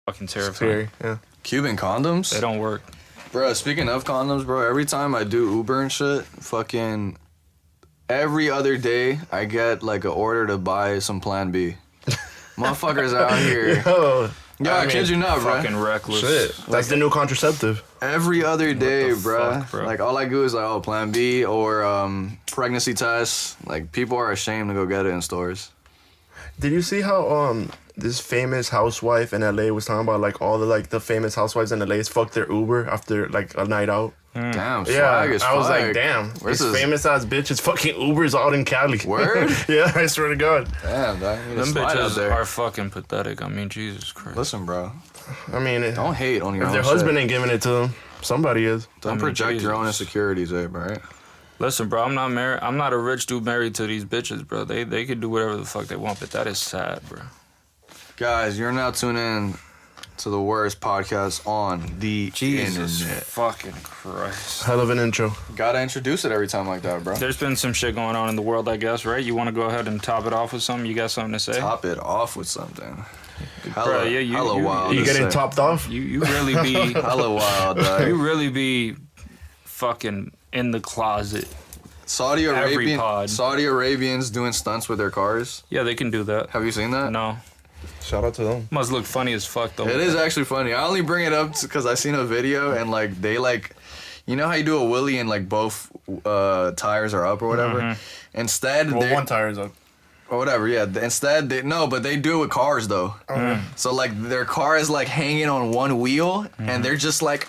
fucking terrifying. Yeah. Cuban condoms? They don't work. Bro, speaking of condoms, bro, every time I do Uber and shit, fucking every other day I get like an order to buy some Plan B. Motherfuckers out here. Yo, I kid you not, bro. Fucking reckless. shit. That's the new contraceptive. Every other day, bro. fuck, bro? Like all I do is like, oh, Plan B or pregnancy tests. Like people are ashamed to go get it in stores. Did you see how this famous housewife in LA was talking about like all the famous housewives in LA fucked their Uber after like a night out? Damn, Yeah, swag is I was swag. like, damn, Where's this this? famous ass bitch is fucking Ubers out in Cali. Word? Yeah, I swear to God. Damn, dog. You need to Them slide out bitches there. are fucking pathetic. I mean, Jesus Christ. Listen, bro. I mean, Don't hate on your if own their husband shit. ain't giving it to them, somebody is. Don't I mean, project your own Jesus. insecurities, right? Listen, bro, I'm not married. I'm not a rich dude married to these bitches, bro. They can do whatever the fuck they want, but that is sad, bro. Guys, you're now tuning in to the worst podcast on the Jesus internet. fucking Christ. Hell of an intro. Gotta introduce it every time like that, bro. There's been some shit going on in the world, I guess, right? You want to go ahead and top it off with something? You got something to say? Top it off with something. Bro, yeah, hella wild. You to getting say. topped off? You really be Hella wild, dog. you really be fucking in the closet. Saudi pod. Saudi Arabians doing stunts with their cars. Yeah, they can do that. Have you seen that? No. Shout out to them. Must look funny as fuck, though. It is actually funny. I only bring it up because I seen a video and like they like, you know how you do a wheelie and like both tires are up or whatever. Mm-hmm. Instead, Well, they one tire's up. or whatever. Yeah. Instead, but they do it with cars though. So like their car is like hanging on one wheel and they're just like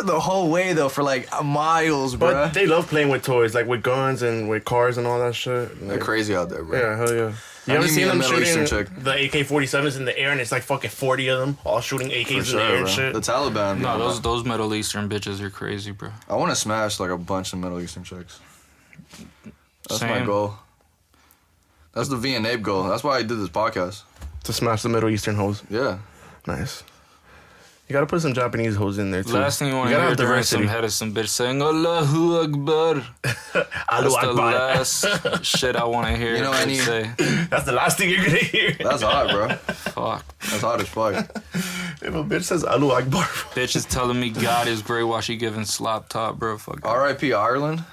the whole way though for like miles, bro. But they love playing with toys, like with guns and with cars and all that shit. They're crazy out there, bro. Yeah, hell yeah. You I ever need me seen a them Middle Eastern shooting chick. the AK-47s in the air and it's like fucking 40 of them all shooting AKs For in the air sure, and bro. shit? The Taliban. No, bro. those Middle Eastern bitches are crazy, bro. I want to smash like a bunch of Middle Eastern chicks. That's my Same. goal. That's the V and Abe goal. That's why I did this podcast. To smash the Middle Eastern hoes. Yeah. Nice. You gotta put some Japanese hoes in there too. Last thing you want to gotta hear have during diversity. some head is some bitch saying Allahu Akbar. Allahu That's the Akbar. last shit I want to hear. You know, her any- say. That's the last thing you're gonna hear. That's hot, bro. Fuck. That's hot as fuck. If a bitch says Allahu Akbar. Bitch is telling me God is great while she giving slop top, bro. Fuck. R.I.P. Ireland.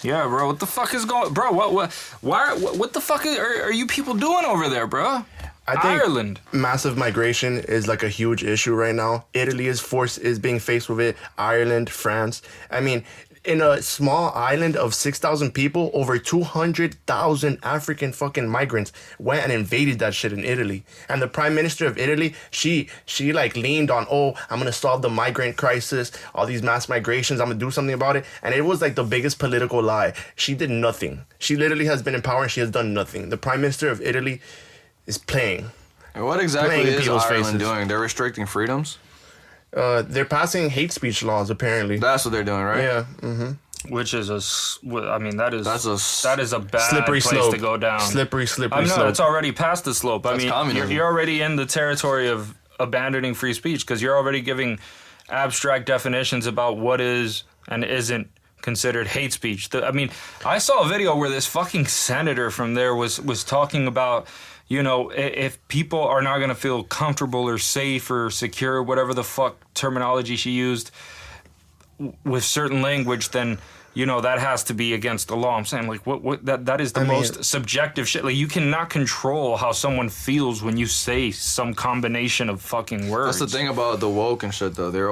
Yeah, bro. What the fuck is going, bro? What the fuck are you people doing over there, bro? I think Ireland. massive migration is like a huge issue right now. Italy is being faced with it. Ireland, France. I mean, in a small island of 6,000 people, over 200,000 African fucking migrants went and invaded that shit in Italy. And the prime minister of Italy, she like leaned on, I'm gonna solve the migrant crisis, all these mass migrations, I'm gonna do something about it. And it was like the biggest political lie. She did nothing. She literally has been in power and she has done nothing. The prime minister of Italy is playing. What exactly Playing in is people's Ireland faces. doing? They're restricting freedoms? They're passing hate speech laws, apparently. That's what they're doing, right? Yeah. Which is that is a bad Slippery place slope. to go down. Slippery I know slope. it's already past the slope. I That's mean, communism. you're already in the territory of abandoning free speech because you're already giving abstract definitions about what is and isn't considered hate speech. I mean, I saw a video where this fucking senator from there was talking about, you know, if people are not going to feel comfortable or safe or secure, whatever the fuck terminology she used, with certain language, then, you know, that has to be against the law. I'm saying, like, that is the most subjective shit. Like, you cannot control how someone feels when you say some combination of fucking words. That's the thing about the woke and shit, though. They're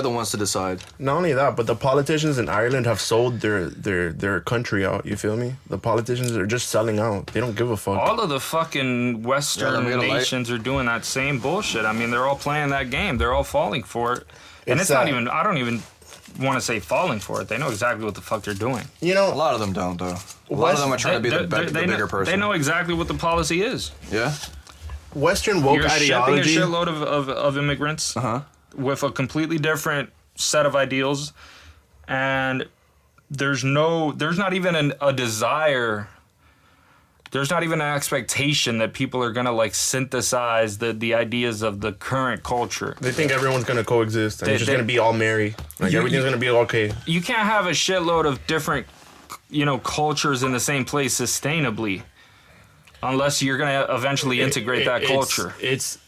the ones to decide. Not only that, but the politicians in Ireland have sold their country out. You feel me? The politicians are just selling out. They don't give a fuck. All of the fucking Western nations are doing that same bullshit. I mean, they're all playing that game. They're all falling for it. And it's not even, I don't even want to say falling for it. They know exactly what the fuck they're doing. You know, A lot of them don't, though. A lot of them are trying to be the bigger person. They know exactly what the policy is. Yeah? Western woke You're ideology. shipping a shitload of immigrants with a completely different set of ideals, and there's not even a desire. There's not even an expectation that people are gonna like synthesize the ideas of the current culture. They think everyone's gonna coexist and it's just gonna be all merry. Like everything's gonna be okay. You can't have a shitload of different, you know, cultures in the same place sustainably, unless you're gonna eventually integrate that culture. It's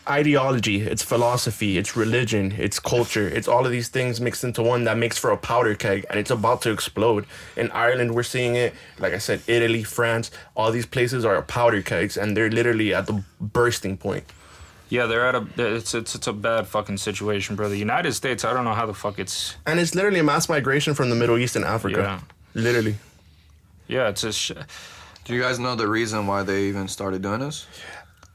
ideology, it's philosophy, it's religion, it's culture, it's all of these things mixed into one that makes for a powder keg, and it's about to explode. In Ireland, we're seeing it. Like I said, Italy, France, all these places are powder kegs, and they're literally at the bursting point. Yeah, they're at a. It's a bad fucking situation, bro. The United States, I don't know how the fuck it's. And it's literally a mass migration from the Middle East and Africa. Yeah. Literally. Yeah, it's just. Do you guys know the reason why they even started doing this?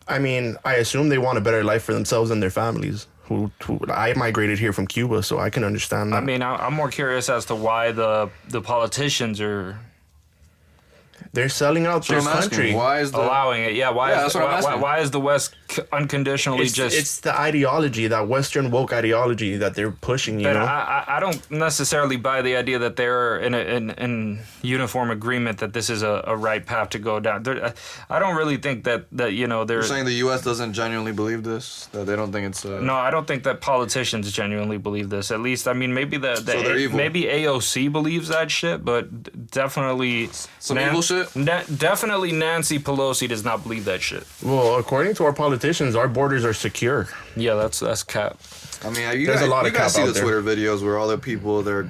I mean, I assume they want a better life for themselves and their families. Who I migrated here from Cuba, so I can understand that. I mean, I'm more curious as to why the politicians are They're selling out their So I'm asking, country. why is the allowing it. Yeah, Yeah, that's what I'm asking. why is the West unconditionally just? It's the ideology, that Western woke ideology that they're pushing, you But know? I don't necessarily buy the idea that they're in uniform agreement that this is a right path to go down. I don't really think that you know they're. You're saying the U.S. doesn't genuinely believe this? That they don't think it's No, I don't think that politicians genuinely believe this. At least, I mean, maybe they're evil. maybe AOC believes that shit, but definitely some evil shit? Definitely Nancy Pelosi does not believe that shit. Well, according to our politicians, our borders are secure. Yeah, that's cap. I mean, you There's guys, a lot you of guys cap see out the there. Twitter videos where all the people they're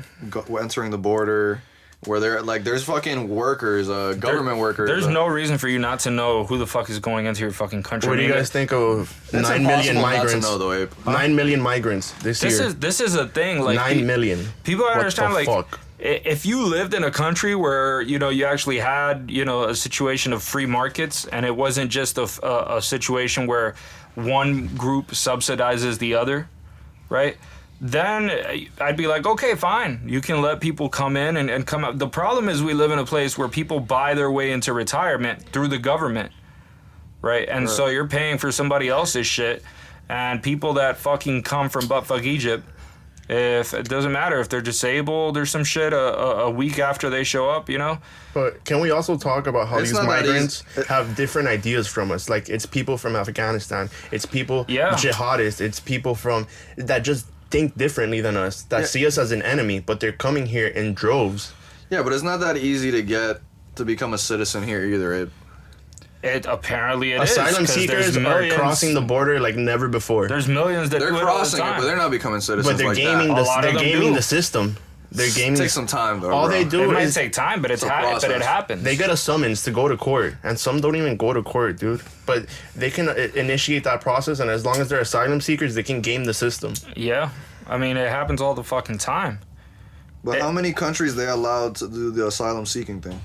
entering the border, where they're like, there's fucking workers, government workers. There's no reason for you not to know who the fuck is going into your fucking country. What do I you mean, guys think of It's 9 million impossible not to migrants? know, though, Abe. 9 million migrants this year. This is a thing. Like 9 million. People don't What understand. the Like fuck? if you lived in a country where you actually had a situation of free markets, and it wasn't just a situation where one group subsidizes the other, right? Then I'd be like, okay, fine. You can let people come in and come out. The problem is we live in a place where people buy their way into retirement through the government, right? And so you're paying for somebody else's shit. And people that fucking come from buttfuck Egypt, if it doesn't matter if they're disabled or some shit a week after they show up, But can we also talk about how It's these not that migrants easy. have different ideas from us? Like, it's people from Afghanistan. It's people, Yeah. jihadists. It's people that just think differently than us, that Yeah. see us as an enemy, but they're coming here in droves. Yeah, but it's not that easy to become a citizen here either, Abe. It apparently it is. Asylum 'cause seekers there's are millions- crossing the border like never before. There's millions that They're do crossing it all it, the but time. they're not becoming citizens But they're like gaming that. A lot of they're them gaming do. the system. They're gaming. Takes some time, though, All bro. they do It might is take time, but It's a but it process. happens. they get a summons to go to court, and some don't even go to court, dude. But they can initiate that process, and as long as they're asylum seekers, they can game the system. Yeah, I mean it happens all the fucking time. But how many countries they allowed to do the asylum seeking thing?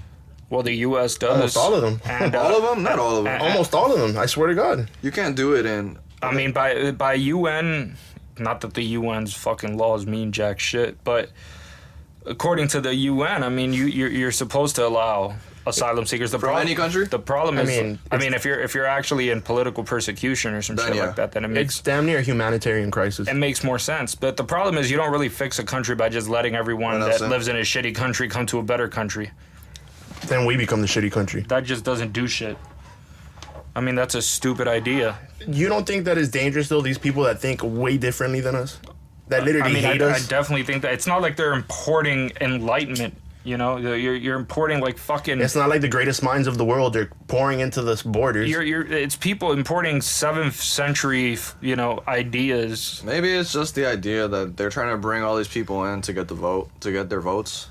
Well, the U.S. does. Almost all of them. And, All of them? Not all of them. Almost all of them. I swear to God. You can't do it in. I mean, by UN, not that the UN's fucking laws mean jack shit, but according to the UN, I mean, you're supposed to allow asylum seekers. The From problem, any country? The problem I is, mean, if you're actually in political persecution or some Then, shit yeah. like that, then It's damn near a humanitarian crisis. it makes more sense. But the problem is you don't really fix a country by just letting everyone What that else, lives in a shitty country come to a better country. Then we become the shitty country. That just doesn't do shit. I mean, that's a stupid idea. You don't think that is dangerous, though? These people that think way differently than us? That literally I mean, hate I us? definitely think that it's not like they're importing enlightenment. You're importing like fucking. It's not like the greatest minds of the world. They're pouring into the borders. It's people importing 7th century, ideas. Maybe it's just the idea that they're trying to bring all these people in to get their votes.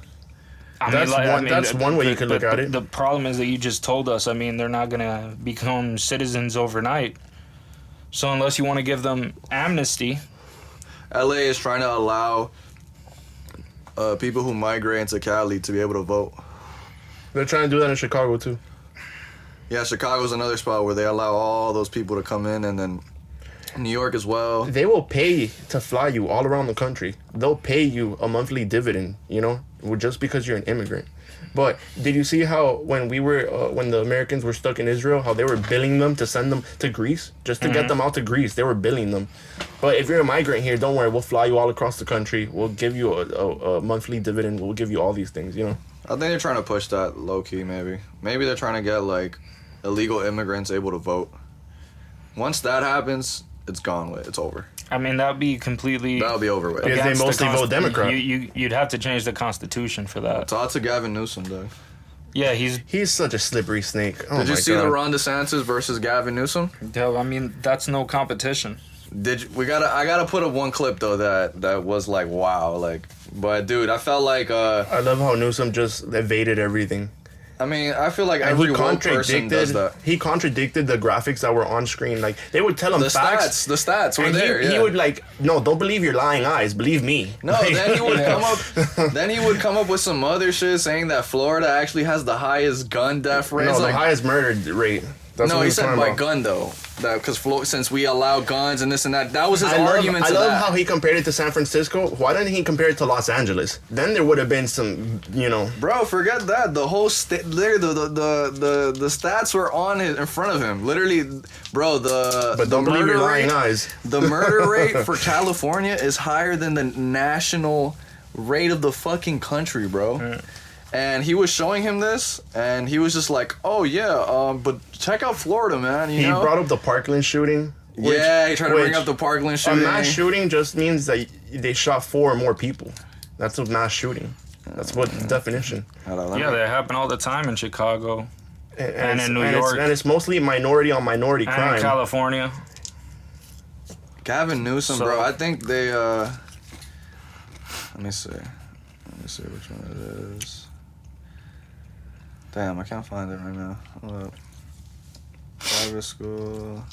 That's one way you could look at it. The problem is that you just told us. I mean, they're not gonna become citizens overnight. So unless you want to give them amnesty, LA is trying to allow people who migrate into Cali to be able to vote. They're trying to do that in Chicago, too. Yeah, Chicago's another spot where they allow all those people to come in, and then New York as well. They will pay to fly you all around the country. They'll pay you a monthly dividend, just because you're an immigrant. But did you see how when the Americans were stuck in Israel, how they were billing them to send them to Greece just to get them out to Greece? They were billing them. But if you're a migrant here, don't worry, we'll fly you all across the country. We'll give you a monthly dividend. We'll give you all these things, I think they're trying to push that low key. Maybe they're trying to get like illegal immigrants able to vote. Once that happens, it's gone with. It's over. I mean, that'd be completely. That'll be over with. Because they against the mostly vote Democrat. You'd have to change the Constitution for that. Talk to Gavin Newsom, though. Yeah, he's. He's such a slippery snake. Oh Did you my see God. the Ron DeSantis versus Gavin Newsom? I mean, that's no competition. I gotta put up one clip though that was like wow, like, but dude, I felt like I love how Newsom just evaded everything. I mean, I feel like And every woke person does that. He contradicted the graphics that were on screen. Like they would tell him The facts. the stats were And there. he Yeah. would like, no, don't believe your lying eyes. Believe me. No, then he would come up. Then he would come up with some other shit saying that Florida actually has the highest gun death rate. No, It's the like, highest murder rate. That's no, what he was said talking by about. gun though. That because since we allow guns and this and that was his I argument. love to that. how he compared it to San Francisco. Why didn't he compare it to Los Angeles? Then there would have been some, you know. Bro, forget that. The whole the stats were on in front of him. Literally, bro. But don't believe your lying eyes. The murder rate for California is higher than the national rate of the fucking country, bro. Mm. And he was showing him this, and he was just like, "Oh yeah, but check out Florida, man." You He know? brought up the Parkland shooting. Yeah, he tried to bring which up the Parkland A shooting. mass shooting just means that they shot 4 or more people. That's a mass shooting. That's what the definition. Yeah, they happen all the time in Chicago and in New York. And it's mostly minority on minority and crime. in California. Gavin Newsom, So- bro. I think they. Let me see. Let me see which one it is. Damn, I can't find it right now. Hold up. Private school.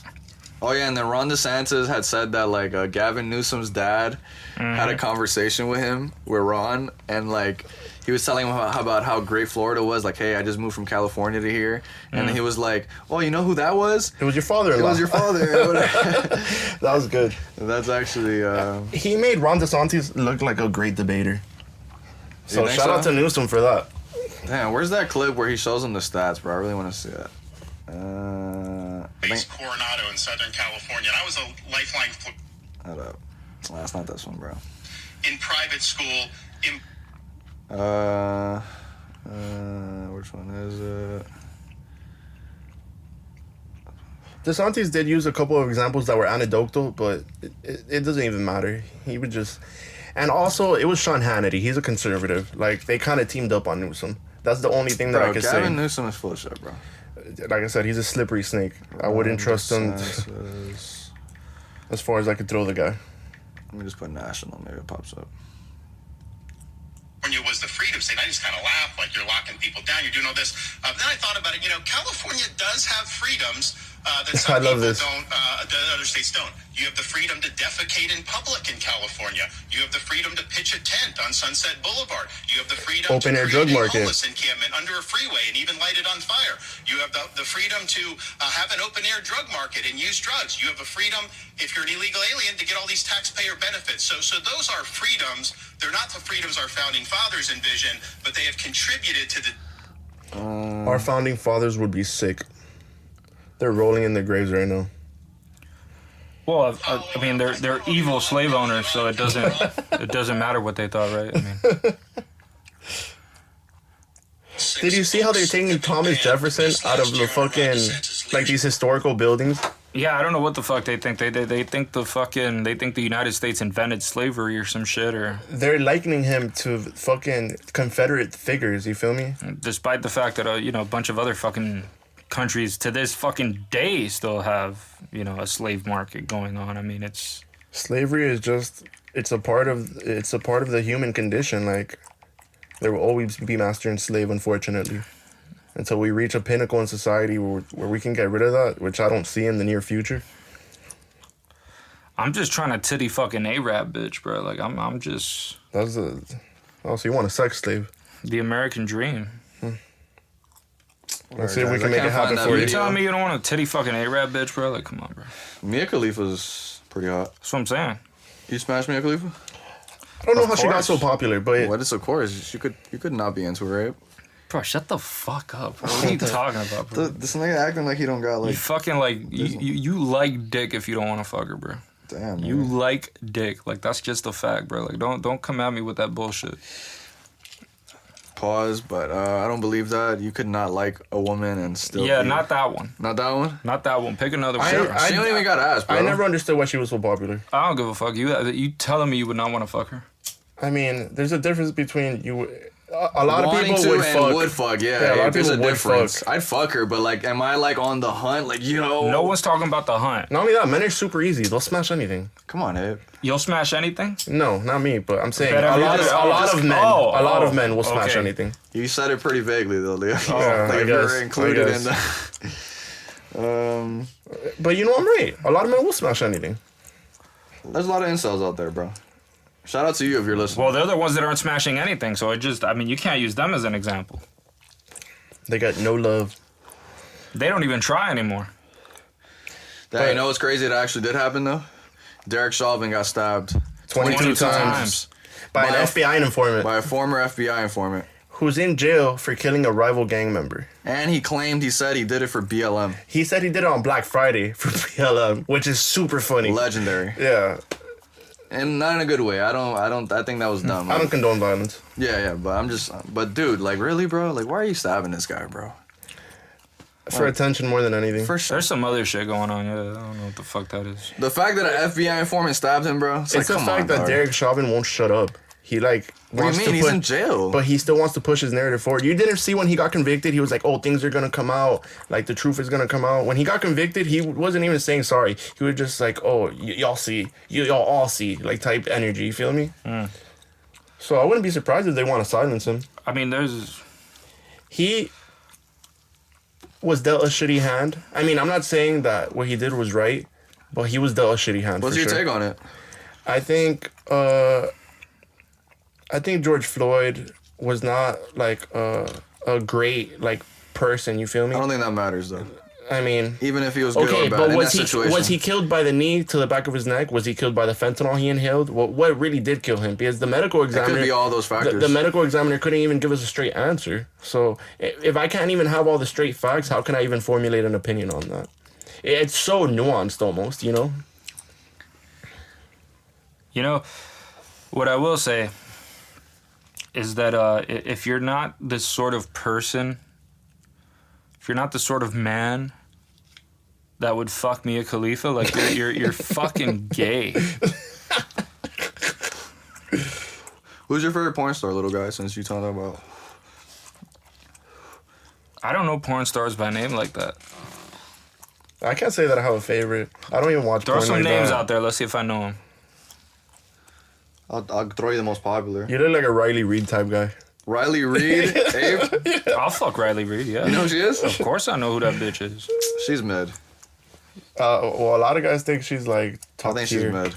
Oh yeah, and then Ron DeSantis had said that like Gavin Newsom's dad had a conversation with him, with Ron, and like he was telling him about how great Florida was. Like, hey, I just moved from California to here, and he was like, "Well, you know who that was? It was your father-in-law. It was your father." That was good. That's actually. He made Ron DeSantis look like a great debater. So think shout out so? to Newsom for that. Damn, where's that clip where he shows him the stats, bro? I really want to see it. I think. Coronado in Southern California. And I was a lifeline Hold up. Well, that's not this one, bro. in private school. Which one is it? DeSantis did use a couple of examples that were anecdotal, but it doesn't even matter. He would just... And also, it was Sean Hannity. He's a conservative. Like, they kind of teamed up on Newsom. That's the only thing that Bro, I can Gavin say. Newsom is full of shit, bro. Like I said, he's a slippery snake. I wouldn't trust him as far as I could throw the guy. Let me just put national. Maybe it pops up. California was the freedom state. I just kind of laugh like you're locking people down. You're doing all this. Then I thought about it. You know, California does have freedoms that some I love people this. don't. That other states don't. You have the freedom to defecate in public in California. You have the freedom to pitch a tent on Sunset Boulevard. You have the freedom Open to air drug create a market. homeless encampment under a freeway and even light it on fire. You have the freedom to have an open air drug market and use drugs. You have a freedom, if you're an illegal alien, to get all these taxpayer benefits. So those are freedoms. They're not the freedoms our founding fathers envisioned, but they have contributed to the Our founding fathers would be sick. They're rolling in their graves right now. Well, I mean, they're evil slave owners, so it doesn't matter what they thought, right? I mean, Did you see how they're taking Thomas Jefferson out of the fucking, like, these historical buildings? yeah, I don't know what the fuck they think. They think the United States invented slavery or some shit, or They're likening him to fucking Confederate figures, you feel me? despite the fact that a bunch of other fucking countries to this fucking day still have a slave market going on. I mean, it's Slavery is just, it's a part of the human condition. Like, there will always be master and slave, unfortunately. Until we reach a pinnacle in society where we can get rid of that, which I don't see in the near future. I'm just trying to titty fucking Arab bitch, bro. Like I'm just That's so you want a sex slave? the American dream. Let's see if we guys, can I make can't it happen find that for you. You video. telling me you don't want a titty fucking Arab bitch, bro? Like, come on, bro. Mia Khalifa's pretty hot. That's what I'm saying. You smash Mia Khalifa? I don't know Of how she got course. so popular, but What is of course? You could not be into her, right? Bro, shut the fuck up, bro. What are you talking about, bro? This nigga acting like he don't got You like. fucking you like dick if you don't want to fuck her, bro. Damn. You man. like dick. Like, that's just a fact, bro. Like, don't come at me with that bullshit. Pause, but I don't believe that. You could not like a woman and still. Yeah, be- not that one. Not that one. Not that one. Pick another one. She don't even got ass, bro. I never understood why she was so popular. I don't give a fuck. You telling me you would not want to fuck her? I mean, there's a difference between a lot of Wanting people to would and fuck. would fuck, Yeah, a lot of there's a people would difference. fuck. I'd fuck her, but like, am I like on the hunt? Like, yo. No one's talking about the hunt. Not only that, men are super easy. They'll smash anything. Come on, Abe. You'll smash anything? No, not me, but I'm saying Bet a every lot other- a lot of men will okay. smash anything. You said it pretty vaguely though, Leo. Yeah, like I if you were guess, included I in the. But you know I'm right. A lot of men will smash anything. There's a lot of incels out there, bro. Shout out to you if you're listening. Well, they're the ones that aren't smashing anything, so you can't use them as an example. They got no love. They don't even try anymore. You know what's crazy? That actually did happen though. Derek Chauvin got stabbed 22 times. By an FBI informant by a former FBI informant, who's in jail for killing a rival gang member. and he said he did it for BLM. He said he did it on Black Friday for BLM, which is super funny. Legendary, Yeah, and not in a good way. I think that was dumb. I don't condone violence. Yeah, but dude, like really, bro? Like, why are you stabbing this guy, bro? For attention more than anything. For sure. There's some other shit going on. Yeah, I don't know what the fuck that is. The fact that an FBI informant stabbed him, bro. It's It's like, the come fact on, that dog. Derek Chauvin won't shut up. He like What wants do you mean? to He's put, in jail. but he still wants to push his narrative forward. You didn't see when he got convicted. He was like, "Oh, things are gonna come out. Like the truth is gonna come out." When he got convicted, he wasn't even saying sorry. He was just like, "Oh, y'all see, y'all all see," like type energy. You feel me? So I wouldn't be surprised if they want to silence him. I mean, there's He was dealt a shitty hand. I mean, I'm not saying that what he did was right, but he was dealt a shitty hand. What's for your sure. take on it? I think George Floyd was not like a great like person. You feel me? I don't think that matters though. I mean, Even if he was good okay, or bad but in was that situation. he killed by the knee to the back of his neck? Was he killed by the fentanyl he inhaled? What really did kill him? Because the medical It examiner could be all those factors. the medical examiner couldn't even give us a straight answer. So if I can't even have all the straight facts, how can I even formulate an opinion on that? It's so nuanced almost, you know? You know, what I will say is that if you're not this sort of person, if you're not the sort of man that would fuck Mia Khalifa, like you're fucking gay. Who's your favorite porn star, little guy? Since you talking about. I don't know porn stars by name like that. I can't say that I have a favorite. I don't even watch Throw porn some like names that. out there. Let's see if I know them. I'll throw you the most popular. You look like a Riley Reid type guy. Riley Reid, Abe. I'll fuck Riley Reid, yeah. You know who she is? Of course I know who that bitch is. She's mid. Well, a lot of guys think she's like I top think tier. she's mid.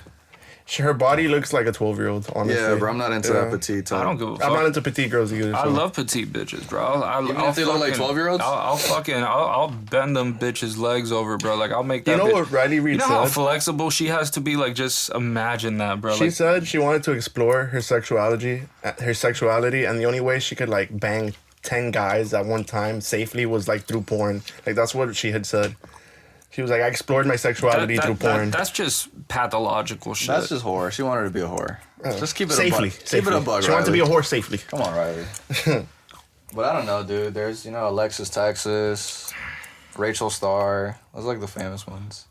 Her body looks like a 12-year-old, honestly. Yeah, bro. I'm not into that petite type. I don't give a fuck. I'm not into petite girls either. I so. love petite bitches, bro. Even if they look like 12-year-olds? I'll bend them bitches' legs over, bro. Like, I'll make that You know bitch. what Riley You Reid know how said? flexible she has to be? Like, just imagine that, bro. She Like, said she wanted to explore her sexuality, and the only way she could like bang 10 guys at one time safely was like through porn. Like that's what she had said. She was like, I explored my sexuality through porn. that's just pathological shit. That's just whore. She wanted to be a whore. Just keep it safely. a buck. Keep it a buck, She wanted to be Riley. a whore safely. Come on, Riley. But I don't know, dude. There's, Alexis Texas, Rachel Starr. Those are like the famous ones.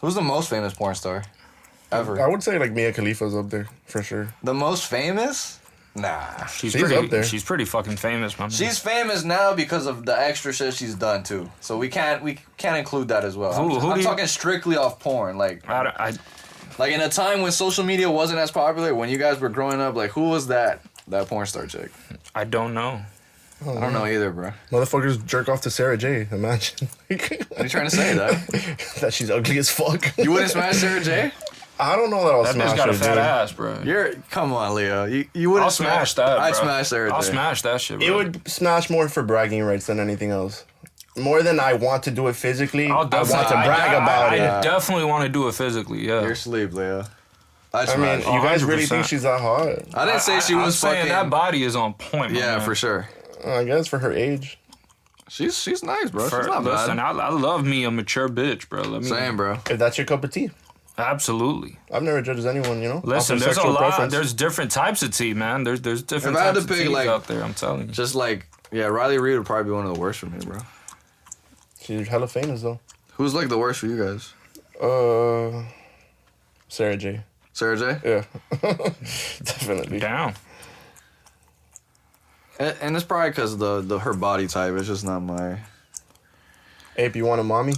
Who's the most famous porn star ever? I would say like Mia Khalifa's up there for sure. The most famous? Nah. she's she's pretty, up there. She's pretty fucking famous, man. She's famous now because of the extra shit she's done too. So we can't include that as well. Who I'm do you- talking strictly off porn. Like in a time when social media wasn't as popular, when you guys were growing up, like who was that porn star chick? I don't know. I don't know either, bro. Motherfuckers jerk off to Sarah J. Imagine. What are you trying to say, dog? That she's ugly as fuck. You wouldn't smash Sarah J? I don't know that I'll That smash bitch got her, a fat dude. ass, bro. Come on, Leo. You wouldn't I'll smash that, bro. I'd smash Sarah J. I'll smash that shit, bro. It would smash more for bragging rights than anything else. More than I want to do it physically, I want to brag about it. I definitely want to do it physically, yeah. You're asleep, Leo. I mean, you guys really 100%. think she's that hot? I didn't say she I'm was saying fucking. that body is on point, Yeah, man. for sure. I guess for her age. She's nice, bro. For- She's not listen, bad. I love me a mature bitch, bro. Let me. Same, bro. If that's your cup of tea. Absolutely. I've never judged anyone, you know? Listen, off their there's a sexual lot. preference. There's different types of tea, man. There's different If I had types to of pick, teas like, out there. I'm telling you. Just like, yeah, Riley Reid would probably be one of the worst for me, bro. She's hella famous, though. Who's like the worst for you guys? Sarah J. Sarah J? Yeah. Definitely. Down. And it's probably because her body type. It's just not my. Ape, you want a mommy?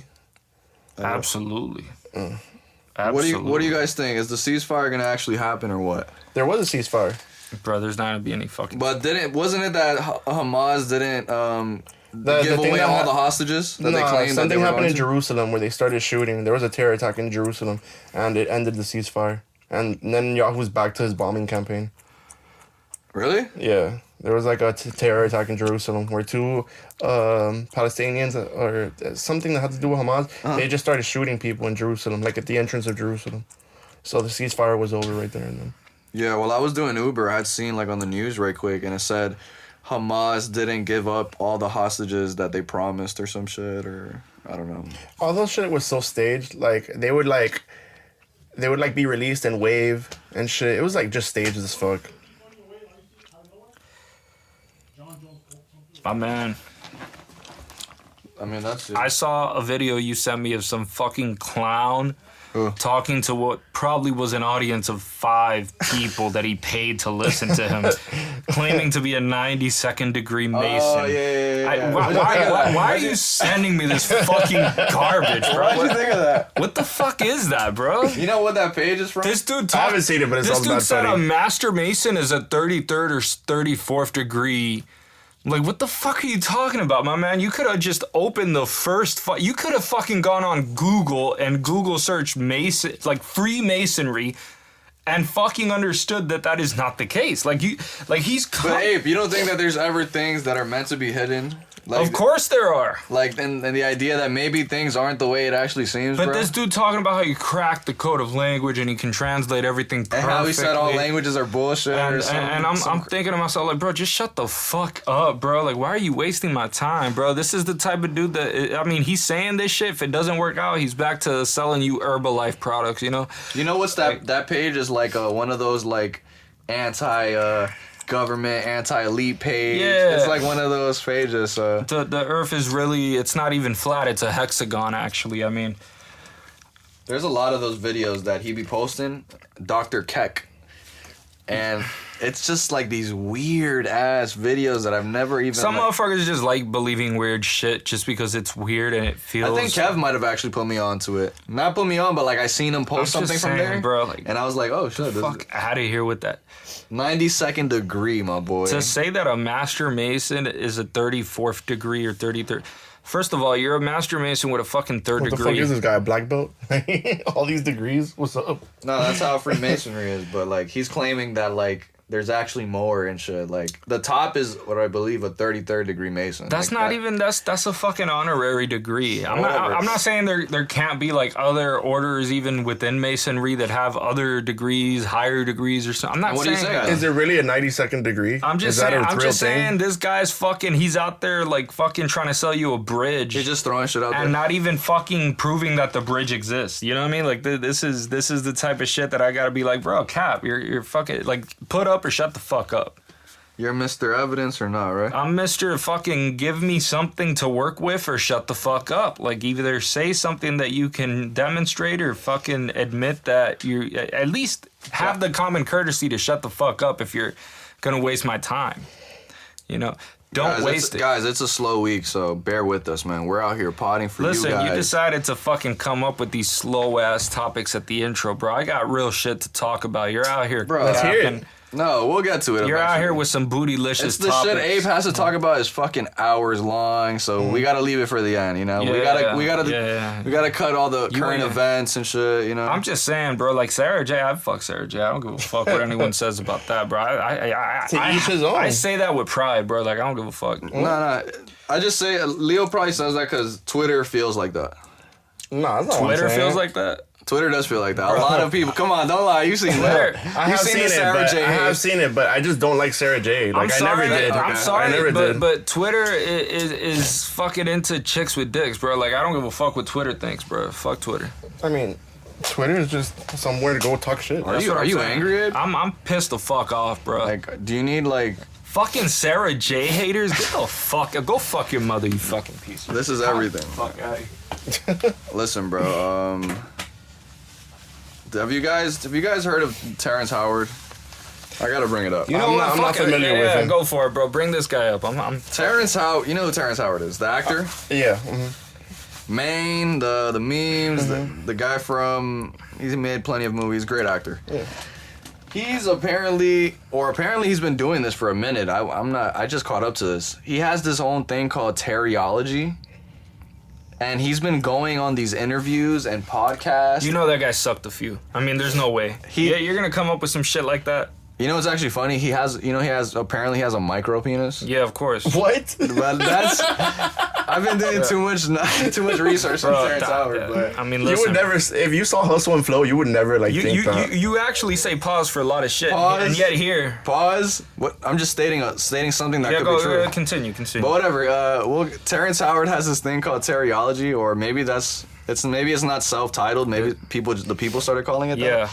Absolutely. What do you guys think? Is the ceasefire gonna actually happen or what? There was a ceasefire. Bro, there's not gonna be any fucking. But wasn't it that Hamas didn't The give thing away that all the hostages that they claimed that they something were happened going in to? Jerusalem where they started shooting. There was a terror attack in Jerusalem, and it ended the ceasefire. And then Yahu's back to his bombing campaign. Really? Yeah, there was like a terror attack in Jerusalem where two Palestinians or something that had to do with Hamas, they just started shooting people in Jerusalem, like at the entrance of Jerusalem. So the ceasefire was over right there and then. Yeah, well, I was doing Uber. I'd seen like on the news right quick, and it said Hamas didn't give up all the hostages that they promised or some shit, or I don't know. All those shit was so staged. Like they would be released and wave and shit. It was like just staged as fuck. My man. I mean, that's it. I saw a video you sent me of some fucking clown talking to what probably was an audience of 5 people that he paid to listen to him, claiming to be a 92nd degree Mason. Oh, yeah. Why are you sending me this fucking garbage, bro? What'd you think of that? What the fuck is that, bro? You know what that page is from? This dude I haven't seen it, but it this sounds dude bad said funny. a master Mason is a 33rd or 34th degree. Like, what the fuck are you talking about, my man? You could have just opened the first... you could have fucking gone on Google and Google searched Mason, like, Freemasonry and fucking understood that that is not the case. Like, he's... But Abe, you don't think that there's ever things that are meant to be hidden? Like, of course there are. Like, and the idea that maybe things aren't the way it actually seems, But bro. this dude talking about how he cracked the code of language and he can translate everything perfectly. And how he said all languages are bullshit or something. And I'm thinking to myself, like, bro, just shut the fuck up, bro. Like, why are you wasting my time, bro? This is the type of dude that, I mean, he's saying this shit. If it doesn't work out, he's back to selling you Herbalife products, you know? You know what's that? That page is like one of those, like, anti-government, anti-elite page. Yeah. It's like one of those pages. The earth is really, it's not even flat. It's a hexagon, actually. I mean, There's a lot of those videos that he be posting, Dr. Keck. And it's just like these weird ass videos that I've never even. some motherfuckers just like believing weird shit just because it's weird and it feels. I think Kev might have actually put me on to it. Not put me on, but like I seen him post I'm just something from saying, there, bro, like, and I was like, oh shit, this fuck out of here with that. is 92nd degree, my boy. To say that a master mason is a 34th degree or 33rd. First of all, you're a master mason with a fucking third What the degree. fuck is this guy? A black belt? All these degrees? What's up? No, that's how Freemasonry is, but like he's claiming that like there's actually more and shit. Like the top is what I believe a 33rd degree Mason. That's like, not that- even that's a fucking honorary degree. Whatever. I'm not saying there can't be like other orders even within masonry that have other degrees, higher degrees or something. I'm not What do you saying say, that. guys? Is there really a 92nd degree? I'm just Is that saying. a I'm real just thing? saying this guy's fucking. He's out there like fucking trying to sell you a bridge. He's just throwing shit out there. And not even fucking proving that the bridge exists. You know what I mean? Like this is the type of shit that I gotta be like, bro, Cap, you're fucking like put up or shut the fuck up. You're Mr. Evidence or not, right? I'm Mr. fucking give me something to work with or shut the fuck up. Like either say something that you can demonstrate or fucking admit that you at least have the common courtesy to shut the fuck up if you're gonna waste my time. You know? Don't waste it. Guys, it's a slow week, so bear with us, man. We're out here potting for Listen, you guys. you decided to fucking come up with these slow ass topics at the intro, bro. I got real shit to talk about. You're out here, Bro, let's hear it. capping. No, we'll get to it. You're out eventually. here with some bootylicious It's the topics. shit Abe has to talk about is fucking hours long, so we gotta leave it for the end. You know, we gotta cut all the current ain't- events and shit. You know, I'm just saying, bro. Like Sarah J, I'd fuck Sarah J. I don't give a fuck what anyone says about that, bro. To each his own. I say that with pride, bro. Like I don't give a fuck. no. I just say Leo probably says that because Twitter feels like that. Nah, that's not what I'm Twitter saying. feels like that. Twitter does feel like that. A lot of people. Come on, don't lie. You seen Twitter. that? I You have seen the it, Sarah but J. I have hate. seen it, but I just don't like Sarah J. Like I'm I never sorry, did. I'm sorry, I never did. but Twitter is fucking into chicks with dicks, bro. Like I don't give a fuck what Twitter thinks, bro. Fuck Twitter. I mean, Twitter is just somewhere to go talk shit. Are That's you what I'm saying. angry, Abe? I'm pissed the fuck off, bro. Like, do you need like? Fucking Sarah J haters, get the fuck go fuck your mother, you fucking piece of This is everything. fuck out of here. Listen, bro. Have you guys heard of Terrence Howard? I gotta bring it up. You know I'm what? not- I'm not Fuck it. familiar with Yeah, him. go for it, bro. Bring this guy up. I'm Terrence Howard. You know who Terrence Howard is? The actor. Yeah. Maine, the memes, the guy from. He's made plenty of movies. Great actor. Yeah. He's apparently he's been doing this for a minute. I just caught up to this. He has this own thing called Teriology. And he's been going on these interviews and podcasts. You know that guy sucked a few. I mean, there's no way. Yeah, you're gonna come up with some shit like that. You know what's actually funny? He has a micro penis. Yeah, of course. What? But that's I've been doing too much research on Terrence Howard. But I mean, You listen. would never, if you saw Hustle and Flow, you would never like think that. You actually say pause for a lot of shit, Pause. and yet here. pause. What? I'm just stating something that Yeah, could go be true. continue. But whatever. Terrence Howard has this thing called Teriology, or maybe it's not self-titled. Maybe the people started calling it that. Yeah.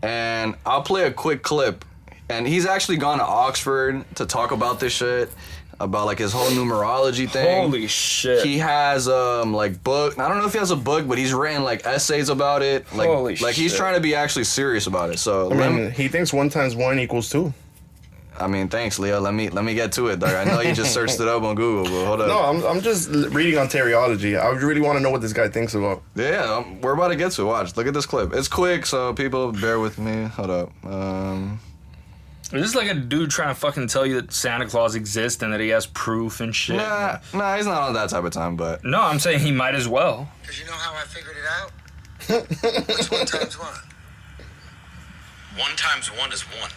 And I'll play a quick clip. And he's actually gone to Oxford to talk about this shit, about like his whole numerology thing. Holy shit. He has like book. I don't know if he has a book, but he's written like essays about it. Like Holy he's shit. trying to be actually serious about it. So I mean, he thinks 1 × 1 = 2. thanks, Leo. Let me get to it, dog. I know you just searched it up on Google, but hold up. No, I'm just reading on Teriology. I really want to know what this guy thinks about. Yeah, we're about to get to it. Watch. Look at this clip. It's quick, so people bear with me. Hold up. Is this like a dude trying to fucking tell you that Santa Claus exists and that he has proof and shit? Nah, he's not on that type of time, but No, I'm saying he might as well. Because you know how I figured it out? What's 1 × 1? 1 times 1 is 1.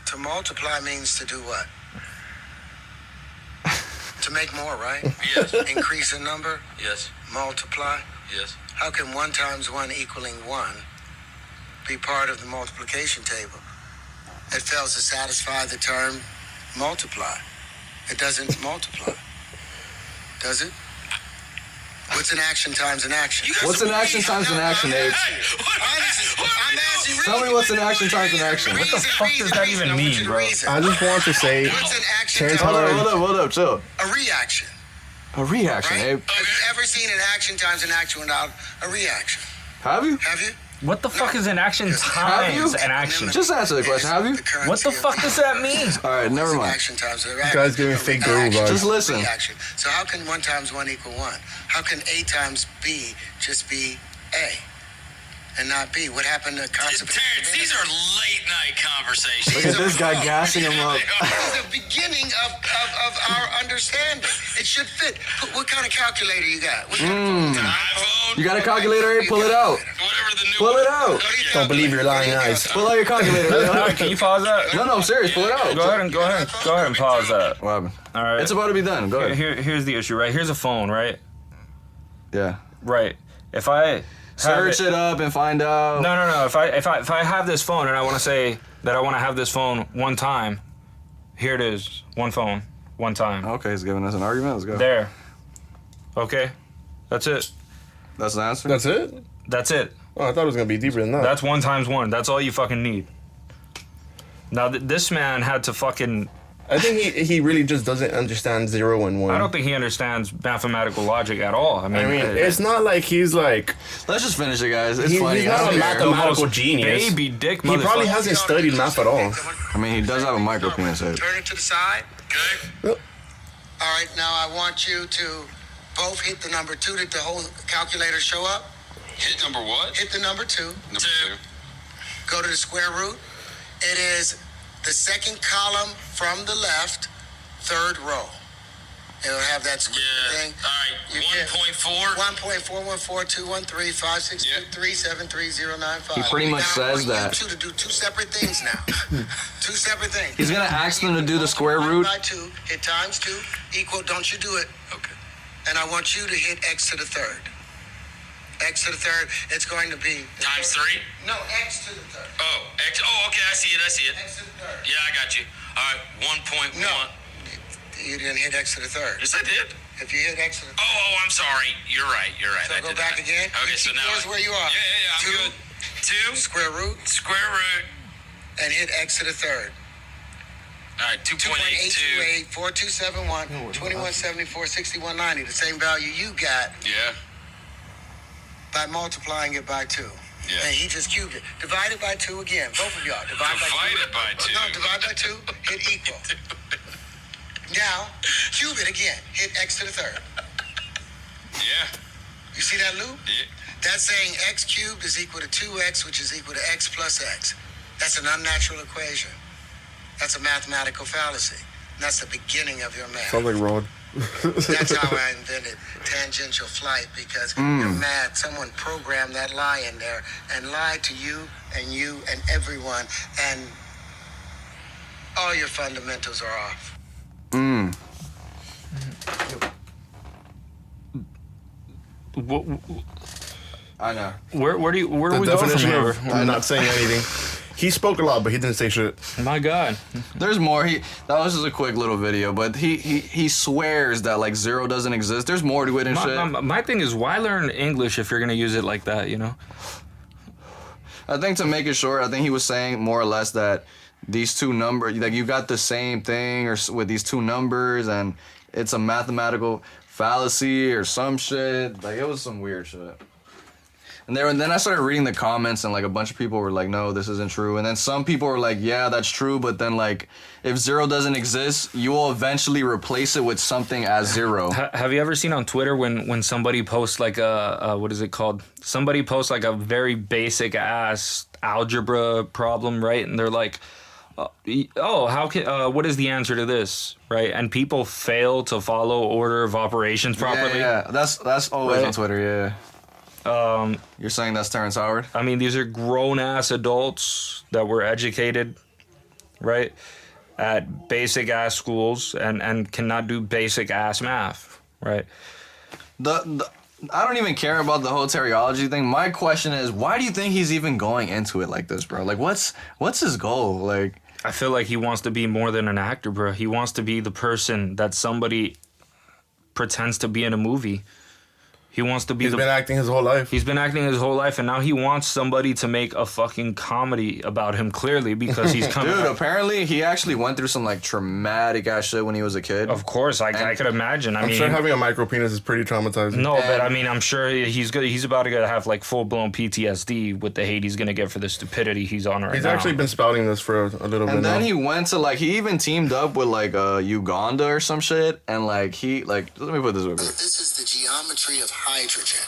To multiply means to do what? To make more, right? Yes. Increase a number, Yes. multiply. Yes. How can 1 × 1 = 1 be part of the multiplication table? It fails to satisfy the term multiply. It doesn't multiply. Does it? What's an action times an action? what's an action times an action, Abe? I'm asking Tell me what's an action times an action. What the fuck does that even mean, bro? I just want to say, What's an action Terrence times Howard- Hold up, chill. a reaction? A reaction, Right? Abe. Have you ever seen an action times an action without a reaction? Have you? Have you? What the fuck is an action Have you? times an action? Just answer the question. Have you? What the fuck does that mean? All right, never mind. Action times an You guys giving fake guru vibes. Just listen. Reaction. So how can 1 × 1 = 1? How can A times B just be A and not B? What happened to concept? Terrence, these are late night conversations. Look at this guy gassing him up. This is the beginning of our understanding. It should fit. What kind of calculator you got? What kind of phone? iPhone, You got a calculator, Abe? Pull it out. whatever the new Pull it out. What do you don't believe your lying eyes. Pull out your calculator. All Leo. right, can you pause that? No, I'm serious. Pull it out. Go ahead and pause that. What happened? All right. It's about to be done. Go ahead. Here's the issue, right? Here's a phone, right? Yeah. Right. If I Search it up and find out. No. If I have this phone and I want to say that I want to have this phone 1 time, here it is. 1 phone, 1 time. Okay, he's giving us an argument. Let's go. There. Okay. That's it. That's the answer. That's it? That's it. Oh, I thought it was going to be deeper than that. That's 1 times 1. That's all you fucking need. Now this man had to fucking. I think he really just doesn't understand 0 and 1. I don't think he understands mathematical logic at all. I mean, It's not like he's like, Let's just finish it, guys. It's He's funny. not I a don't care. mathematical most genius. baby dick He probably motherfucker. hasn't studied math at all. I mean, he does have a micro penis, Abe. Turn it to the side. Okay. All right, now I want you to both hit the number 2. Did the whole calculator show up? Hit number what? Hit the number 2. Number 2. Go to the square root. It is the second column from the left, 3rd row. It'll have that square thing. All right. You get 1.4. 1.414213563373095. He pretty much Now, I says want that. you two to do 2 separate things now. 2 separate things. He's gonna ask them to do the square root. 1 by 2, hit times 2, equal, don't you do it. Okay. And I want you to hit x to the 3rd. X to the 3rd, it's going to be... Times 3? No, x to the 3rd. Oh, X. Oh, okay. I see it. X to the 3rd. Yeah, I got you. All right. 1.1. No, you didn't hit x to the 3rd. Yes, I did. If you hit x to the 3rd... Oh, I'm sorry. You're right. So I go did back that. again. Okay, so now. Here's where you are. Yeah. I'm 2, good. 2 square root, square root. and hit x to the 3rd. All right. 2.82. 2.828, 4271, 2174, 6190. The same value you got Yeah. by multiplying it by 2. Yeah. And he just cubed it. Divide it by 2 again. Both of y'all. Divide by 2. No, divide by 2. Hit equal. Now, cube it again. Hit x to the 3rd. Yeah. You see that loop? Yeah. That's saying x cubed is equal to 2x, which is equal to x plus x. That's an unnatural equation. That's a mathematical fallacy. And that's the beginning of your math. Sounds like Rod. That's how I invented tangential flight, because you're mad. Someone programmed that lie in there and lied to you and everyone, and all your fundamentals are off. I know. Where are we going from Definition here? of not saying anything. He spoke a lot, but he didn't say shit. My God. There's more. That was just a quick little video, but he swears that like zero doesn't exist. There's more to it and shit. My thing is, why learn English if you're gonna use it like that? You know. I think to make it short, I think he was saying more or less that these two numbers, like you got the same thing or with these two numbers, and it's a mathematical fallacy or some shit. Like it was some weird shit. And then I started reading the comments, and like a bunch of people were like, no, this isn't true. And then some people were like, yeah, that's true. But then like, if zero doesn't exist, you will eventually replace it with something as zero. Have you ever seen on Twitter when somebody posts like a what is it called? Somebody posts like a very basic ass algebra problem, right? And they're like, oh, how can what is the answer to this, right? And people fail to follow order of operations properly. Yeah. That's always Right. on Twitter, yeah. You're saying that's Terrence Howard? I mean, these are grown-ass adults that were educated, right, at basic-ass schools and cannot do basic-ass math, right? I don't even care about the whole teriology thing. My question is, why do you think he's even going into it like this, bro? Like, what's his goal? Like, I feel like he wants to be more than an actor, bro. He wants to be the person that somebody pretends to be in a movie. He wants to be He's been acting his whole life. He's been acting his whole life, and now he wants somebody to make a fucking comedy about him, clearly, because he's coming dude, up. apparently he actually went through some like traumatic ass shit when he was a kid. Of course, I could imagine. I'm sure having a micro penis is pretty traumatizing. No, but I mean, I'm sure he's good. He's about to have like full blown PTSD with the hate he's gonna get for the stupidity he's on right now. He's actually been spouting this for a little bit And then now. he went to like, he even teamed up with like Uganda or some shit, and like he like, let me put this over. This is the geometry of hydrogen.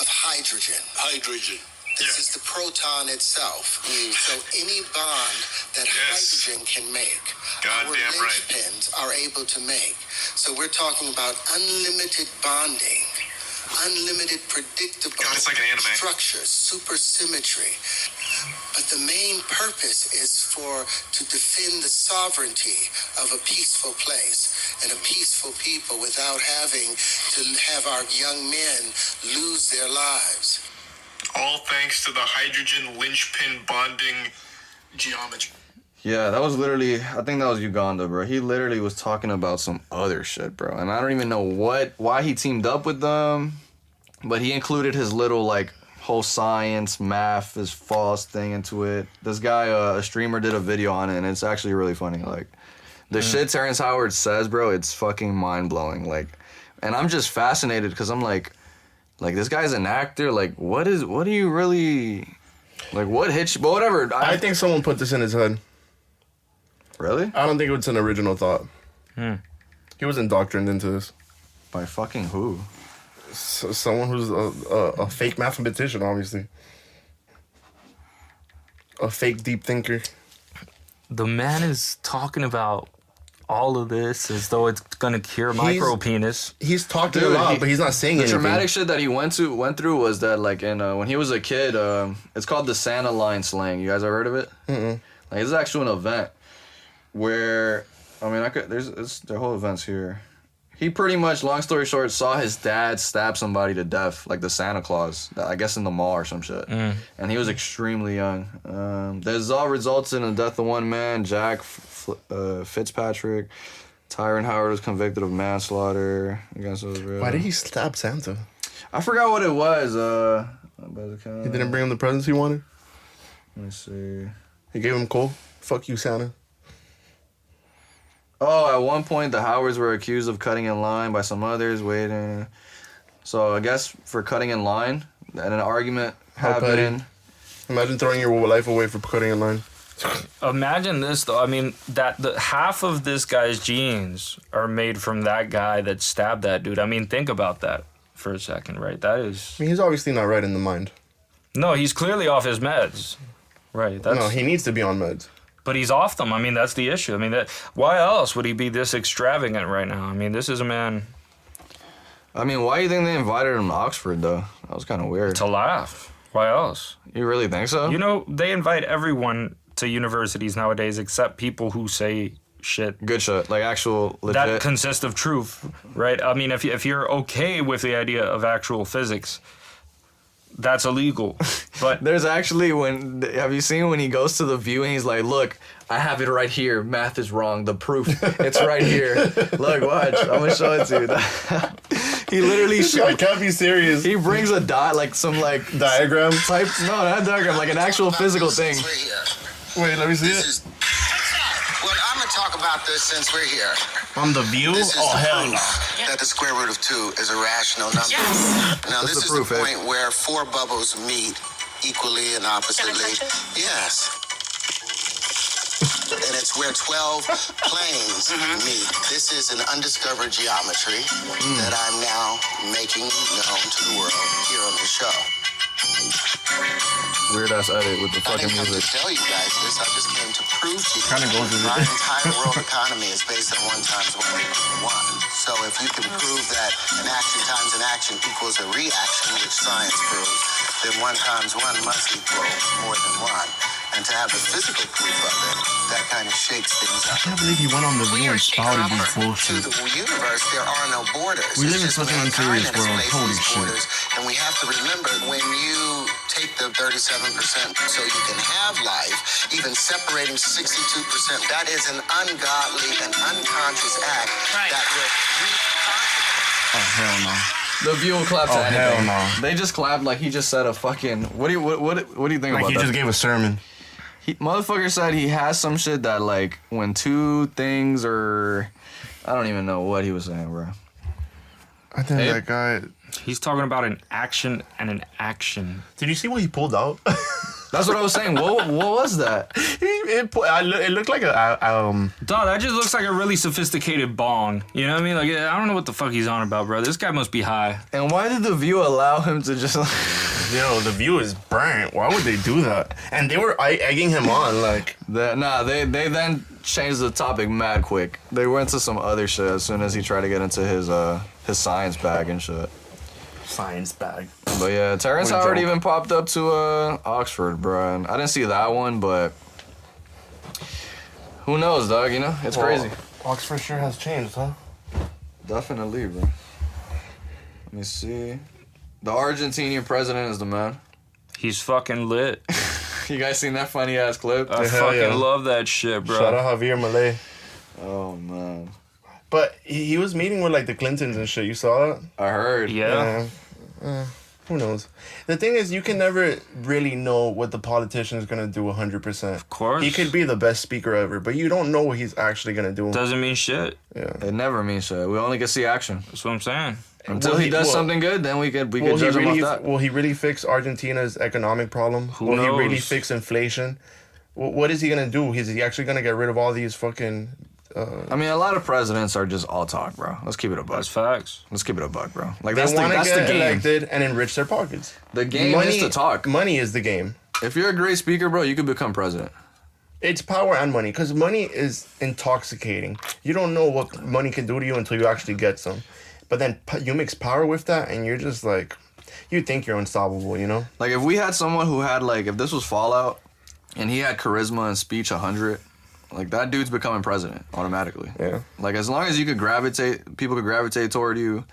Of hydrogen. Hydrogen. This is the proton itself. So any bond that hydrogen can make, our Goddamn right. linchpins are able to make. So we're talking about unlimited bonding, unlimited predictable God, it's like an anime. structure, supersymmetry. But the main purpose is to defend the sovereignty of a peaceful place and a peaceful people without having to have our young men lose their lives. All thanks to the hydrogen linchpin bonding geometry. Yeah, that was literally, I think that was Uganda, bro. He literally was talking about some other shit, bro. And I don't even know why he teamed up with them, but he included his little like whole science, math is false thing into it. This guy, a streamer, did a video on it, and it's actually really funny. Like, the shit Terrence Howard says, bro, it's fucking mind-blowing. Like, and I'm just fascinated because I'm like, this guy's an actor. Like, what do you really, like, what hits you? But whatever. I think someone put this in his head. Really? I don't think it's an original thought. He was indoctrinated into this. By fucking who? Someone who's a fake mathematician, obviously. A fake deep thinker. The man is talking about all of this as though it's gonna cure micro penis. He's talking a lot, but he's not saying anything. The traumatic shit that he went through was that, like, in when he was a kid, it's called the Santa line slang. You guys ever heard of it? Mm-mm. Like, it's actually an event where, I mean, the whole event's here. He pretty much, long story short, saw his dad stab somebody to death, like the Santa Claus, I guess in the mall or some shit. And he was extremely young. This all results in the death of one man, Jack Fitzpatrick. Tyron Howard was convicted of manslaughter. I guess it was real. Why did he stab Santa? I forgot what it was. He didn't bring him the presents he wanted? Let me see. He gave him coal? Fuck you, Santa. Oh, at one point, the Howards were accused of cutting in line by some others waiting. So I guess for cutting in line, and an argument How petty. happening. Imagine throwing your life away for cutting a line. Imagine this though. I mean, that the half of this guy's genes are made from that guy that stabbed that dude. I mean, think about that for a second, right? That is. I mean, he's obviously not right in the mind. No, he's clearly off his meds. Right. That's, No, he needs to be on meds. but he's off them. I mean, that's the issue. I mean, that why else would he be this extravagant right now? I mean, this is a man I mean, why do you think they invited him to Oxford, though? That was kind of weird. to laugh. Why else? You really think so? You know, they invite everyone to universities nowadays except people who say shit Good shit. Like, actual legit. that consist of truth, right? I mean, if you're okay with the idea of actual physics, that's illegal. But There's actually have you seen when he goes to the View and he's like, look, I have it right here. Math is wrong. The proof, it's right here. Look, watch. I'm gonna show it to you. He literally I can't be serious. he brings a some Diagram? type, no, not a diagram, like an actual physical thing. Since we're here. Wait, let me see This it. is. Well, I'm gonna talk about this since we're here. On the View? This is Oh, the hell proof no. that the square root of 2 is a rational number. Now, What's this the is proof, the Ed? point where 4 bubbles meet equally and oppositely. Yes. And it's where 12 planes meet. This is an undiscovered geometry that I'm now making known to the world here on the show. Weird ass edit with the I fucking didn't come to music. tell you guys this. I just came to prove to you. Kinda goes with it. Our entire world economy is based on 1 times 1 equals 1. So if you can prove that an action times an action equals a reaction, which science proves, then 1 times 1 must equal more than 1. And to have the physical proof of it, that kind of shakes things up. I can't believe he went on the View and spouted these To bullshit. the universe, there are no borders. We It's live in just such an mankind unserious that has world. placed Holy these shit. borders. And we have to remember, when you take the 37% so you can have life, even separating 62%, that is an ungodly and unconscious act that will Oh, hell no. The View will clap to Oh, hell anything. no. They just clapped like he just said a fucking. What do you think Like about he that? just gave a sermon. Motherfucker said he has some shit that like when 2 things are, I don't even know what he was saying, bro. I think Hey. that guy. he's talking about an action and an action. Did you see what he pulled out? That's what I was saying. What was that? it looked like a Dog, that just looks like a really sophisticated bong. You know what I mean? Like, I don't know what the fuck he's on about, bro. This guy must be high. And why did the View allow him to just? Yo, the View is burnt. Why would they do that? And they were egging him on, like. They then changed the topic mad quick. They went to some other shit as soon as he tried to get into his science bag and shit. Science bag. But yeah, Terrence What a Howard joke. even popped up to Oxford, bro. And I didn't see that one, but who knows, dog? You know, it's crazy. Oxford sure has changed, huh? Definitely, bro. Let me see. The Argentinian president is the man. He's fucking lit. You guys seen that funny ass clip? I Hell fucking yeah. love that shit, bro. Shout out Javier Malay. Oh man, But he was meeting with like the Clintons and shit. You saw that? I heard. Yeah. Who knows? The thing is, you can never really know what the politician is gonna do 100%. Of course. He could be the best speaker ever, but you don't know what he's actually gonna do. Doesn't mean shit. Yeah. It never means shit. We only can see action. That's what I'm saying. Until Will he he- does will- something good, then we could Will he judge him really? off that. Will he really fix Argentina's economic problem? Who Will he really knows? fix inflation? What is he gonna do? Is he actually gonna get rid of all these fucking? I mean, a lot of presidents are just all talk, bro. Let's keep it a buck. That's facts. Let's keep it a buck, bro. Like They that's want to the get game. elected and enrich their pockets. The game is to talk. Money is the game. If you're a great speaker, bro, you could become president. It's power and money, because money is intoxicating. You don't know what money can do to you until you actually get some. But then you mix power with that, and you're just like, you think you're unstoppable, you know? Like if we had someone who had like, if this was Fallout, and he had charisma and speech 100, like that dude's becoming president automatically. Yeah. Like as long as you could gravitate, people could gravitate toward you.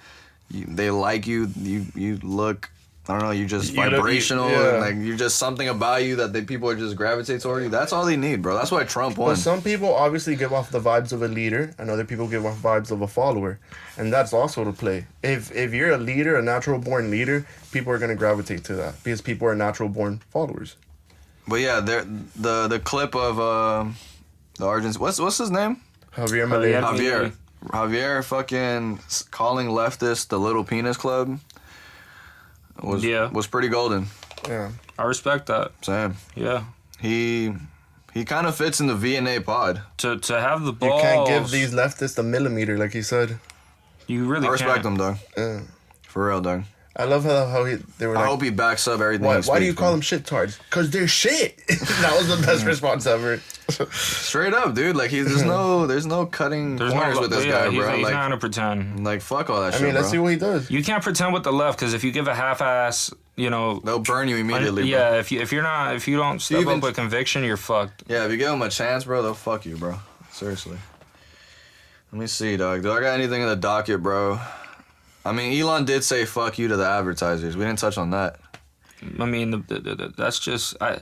They like you. You look. I don't know. You just You look- vibrational. yeah. Like you're just something about you that people are just gravitate toward you. That's all they need, bro. That's why Trump won. But some people obviously give off the vibes of a leader, and other people give off vibes of a follower. And that's also the play. If you're a leader, a natural born leader, people are going to gravitate to that, because people are natural born followers. But yeah, the clip of the Argentine. What's his name? Javier Malay. Javier fucking calling leftists the Little Penis Club. was pretty golden. Yeah. I respect that. Same. Yeah. He kind of fits in the V&A pod. To have the You balls. can't give these leftists a millimeter, like he said. You really I respect can't. him, dog. Yeah. For real, dog. I love they were like, I hope he backs up everything. why do you call them shit-tards? Because they're shit. That was the best response ever. Straight up, dude. Like there's no cutting corners with this guy, he's, bro. He's like, not gonna pretend. like fuck all that I shit, mean, let's bro. see what he does. You can't pretend with the left because if you give a half-ass, They'll burn you immediately, bro. yeah. If you don't step up with conviction, you're fucked. Yeah, if you give them a chance, bro, they'll fuck you, bro. Seriously. Let me see, dog. Do I got anything in the docket, bro? I mean, Elon did say fuck you to the advertisers. We didn't touch on that. I mean, that's just I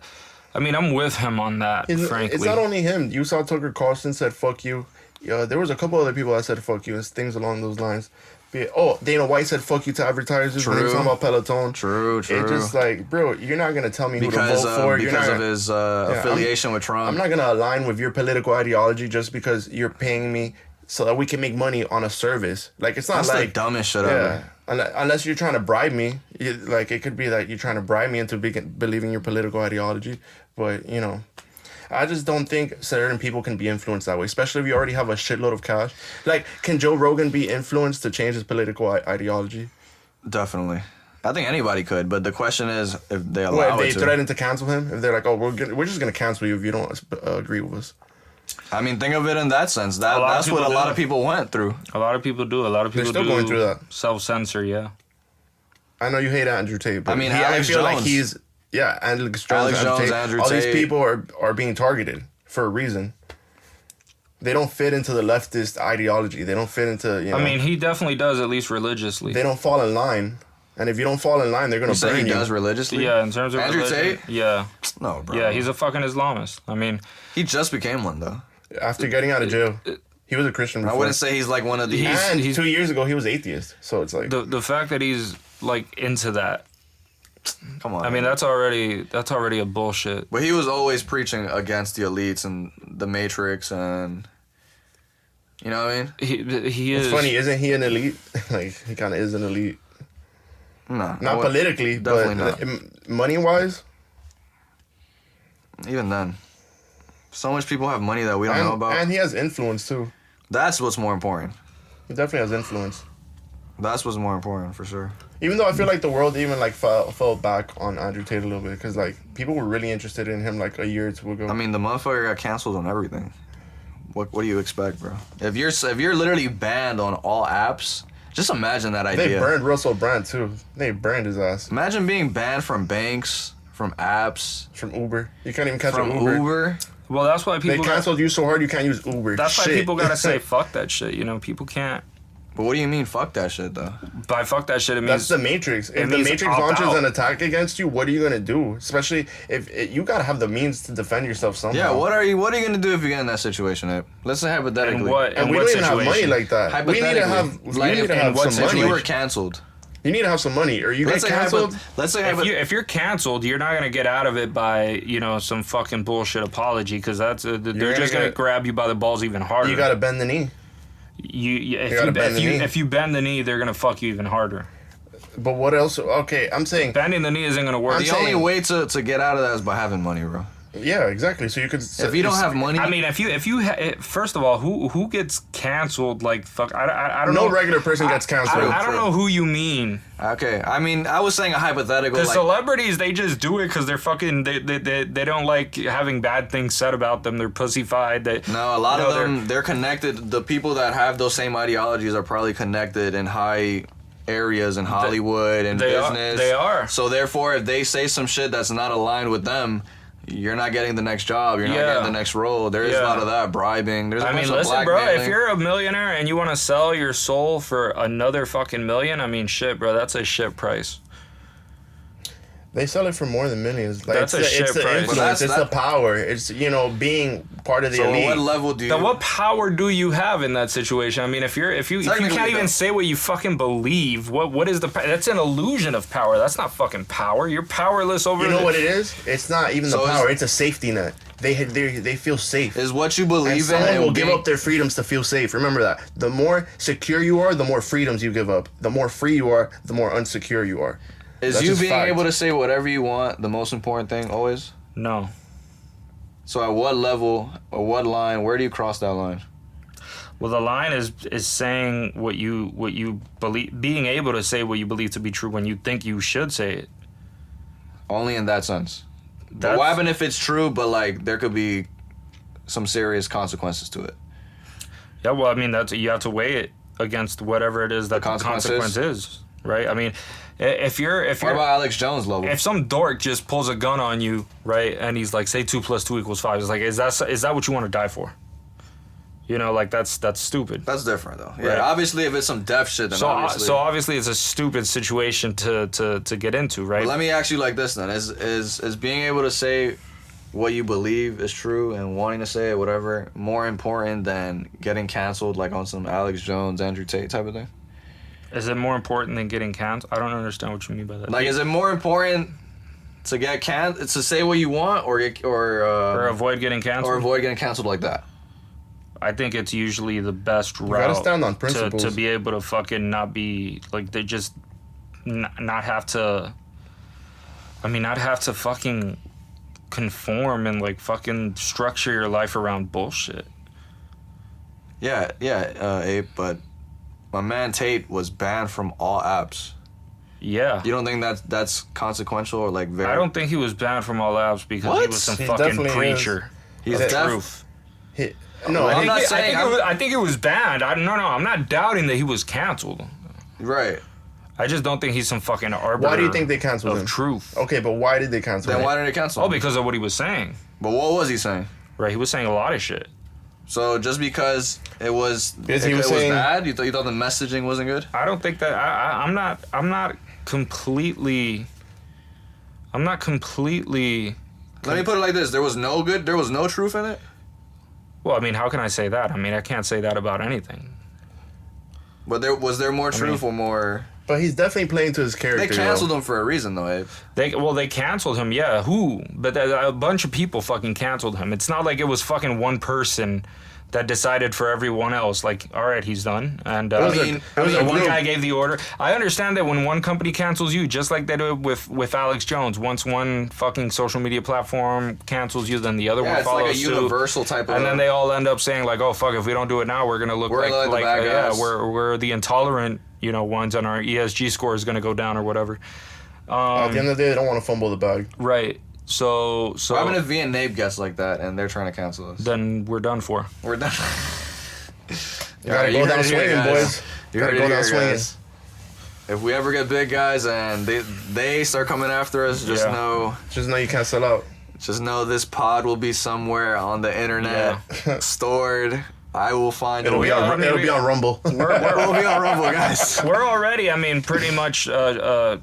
mean, I'm with him on that. Frankly, It's not only him. You saw Tucker Carlson said fuck you. There was a couple other people that said fuck you and things along those lines. Dana White said fuck you to advertisers when he was talking about Peloton. True. It's just like, bro, you're not gonna tell me who to Because vote for. because of his affiliation with Trump. I'm not gonna align with your political ideology just because you're paying me so that we can make money on a service. Like, it's not That's like the dumbest shit ever. Unless you're trying to bribe me, like it could be that you're trying to bribe me into believing your political ideology. But I just don't think certain people can be influenced that way, especially if you already have a shitload of cash. Like, can Joe Rogan be influenced to change his political ideology? Definitely. I think anybody could, but the question is if they allow If it they to. threaten to cancel him, if they're like, oh, we're just gonna cancel you if you don't agree with us. I mean, think of it in that sense. That's what a lot of people went through. a lot of people do. A lot of people still do going through that. Self-censor. Yeah. I know you hate Andrew Tate, but I mean, I Alex feel like Jones. he's Alex Jones, Andrew all these Tate. people are being targeted for a reason. They don't fit into the leftist ideology. They don't fit into I mean, he definitely does, at least religiously. They don't fall in line, and if you don't fall in line, they're gonna You say burn he you. does religiously? Yeah, in terms of Andrew religion, Tate? Yeah. No, bro. Yeah, he's a fucking Islamist. I mean, He just became one, though. After getting out of jail, he was a Christian I before. wouldn't say he's like one of the. and he's- 2 years ago, he was atheist. So it's like the fact that he's like into that. Come on. I mean, that's already a bullshit. But he was always preaching against the elites and the Matrix and. You know what I mean? He is it's funny, isn't he an elite? Like, he kind of is an elite. No. Not politically, definitely but money wise. Even then. So much people have money that we don't know about. And he has influence too. That's what's more important. He definitely has influence. That's what's more important, for sure. Even though I feel like the world even like fell back on Andrew Tate a little bit, because like people were really interested in him like a year or two ago. I mean, the motherfucker got canceled on everything. What do you expect, bro? If you're literally banned on all apps, just imagine that idea. They burned Russell Brand too. They burned his ass Imagine being banned from banks, from apps, from Uber. You can't even catch from an Uber. Uber. Well, that's why They people. canceled you so hard you can't use Uber. That's why Shit. people gotta say fuck that shit. People can't. But what do you mean, fuck that shit, though? By fuck that shit, it That's means the Matrix. If the means Matrix opt launches out. an attack against you, what are you gonna do? Especially if you gotta have the means to defend yourself somehow. Yeah, what are you gonna do if you get in that situation, Abe? Let's say hypothetically. in what And in we what don't even have situation? money like that. We need to have. Like, you need to in have what some money. You were canceled. You need to have some money, or you Let's get say canceled. Let's say If you're canceled, you're not gonna get out of it by some fucking bullshit apology, because that's they're gonna just gonna get- grab you by the balls even harder. You gotta bend the knee. If you bend the knee, they're gonna fuck you even harder. But what else? Okay, I'm saying. Bending the knee isn't gonna work. the only way to get out of that is by having money, bro. Yeah, exactly. So you could. If you don't have money, I mean, first of all, who gets canceled? Like fuck, I don't know. No regular person gets canceled. I don't know who you mean. okay. I mean, I was saying a hypothetical. The Like, celebrities, they just do it because they're fucking. They don't like having bad things said about them. They're pussified. no, a lot of them, they're connected. The people that have those same ideologies are probably connected in high areas in Hollywood and business. They are. So therefore, if they say some shit that's not aligned with them, you're not getting the next job. You're not getting the next role. There is a lot of that bribing. There's a bunch of listen, bro. blackmailing. If you're a millionaire and you want to sell your soul for another fucking million, I mean, shit, bro. That's a shit price. They sell it for more than millions. Like, That's a shit it's the price. influence. It's the power. It's being part of the So elite. what level do you? Then what power do you have in that situation? I mean, if you Technically, can't even though. say what you fucking believe, what is the? That's an illusion of power. That's not fucking power. You're powerless over. You know what it is? It's not even the So power. It's a safety net. They feel safe. Is what you And believe in. someone will give being- up their freedoms to feel safe. Remember that. The more secure you are, the more freedoms you give up. The more free you are, the more unsecure you are. Is That's you just being fact. able to say whatever you want the most important thing always? No. So at what level or what line? Where do you cross that line? Well, the line is saying what you believe, being able to say what you believe to be true when you think you should say it. Only in that sense. But That's- what happen if it's true, but like there could be some serious consequences to it? Yeah, well, I mean, you have to weigh it against whatever it is that the consequences? consequence is, right? I mean, if you're What about Alex Jones level? if some dork just pulls a gun on you, right, and he's like, say 2 + 2 = 5, it's like, is that what you want to die for? You know, like that's stupid. That's different though. Yeah, Right. obviously if it's some deaf shit, then So obviously. so obviously it's a stupid situation to get into, right? But let me ask you like this then: is being able to say what you believe is true and wanting to say it, whatever, more important than getting canceled like on some Alex Jones, Andrew Tate type of thing? Is it more important than getting canceled? I don't understand what you mean by that. Like, is it more important to get to say what you want, or or avoid getting canceled? or avoid getting canceled like that? I think it's usually the best route gotta stand on principles. to be able to fucking not be like they just not have to. I mean, not have to fucking conform and like fucking structure your life around bullshit. Yeah, Ape, but my man Tate was banned from all apps. Yeah. You don't think that's consequential or like very? I don't think he was banned from all apps because he What? was some He fucking definitely preacher. He's of def- truth. No, I'm I not think saying- I think it was banned. No, I'm not doubting that he was canceled. Right. I just don't think he's some fucking arbiter. why do you think they canceled of him? truth? Okay, but why did they cancel Then him? why did they cancel Oh, him? because of what he was saying. But what was he saying? Right, he was saying a lot of shit. So just because it was Because he was it was saying- bad, you thought the messaging wasn't good? I don't think that I'm not completely. Let me put it like this: there was no truth in it. Well, I mean, how can I say that? I mean, I can't say that about anything. But was there more truth or more? But he's definitely playing to his character. They canceled him for a reason, though, Abe. They canceled him. Yeah, who? But a bunch of people fucking canceled him. It's not like it was fucking one person that decided for everyone else. Like, all right, he's done. And was a- mean, it was a one group. guy gave the order. I understand that when one company cancels you, just like they do with Alex Jones. Once one fucking social media platform cancels you, then the other Yeah, one it's follows like a suit. universal type of. And then they all end up saying like, "Oh fuck! If we don't do it now, we're gonna look We're like like the bad yeah, guys. we're the intolerant, ones, and our ESG score is gonna go down or whatever." At the end of the day, they don't want to fumble the bag. Right. So What happened if V and Nabe gets like that and they're trying to cancel us? then we're done for. We're done. You gotta go down swinging, boys. You Gotta heard go it down here, swinging. guys. If we ever get big, guys, and they start coming after us, just Yeah. Just know you can't sell out. know this pod will be somewhere on the internet, stored. I will find It'll it. be Yeah, on. I mean, It'll we- be on Rumble. We'll be on Rumble, guys. We're already, I mean, pretty much, we're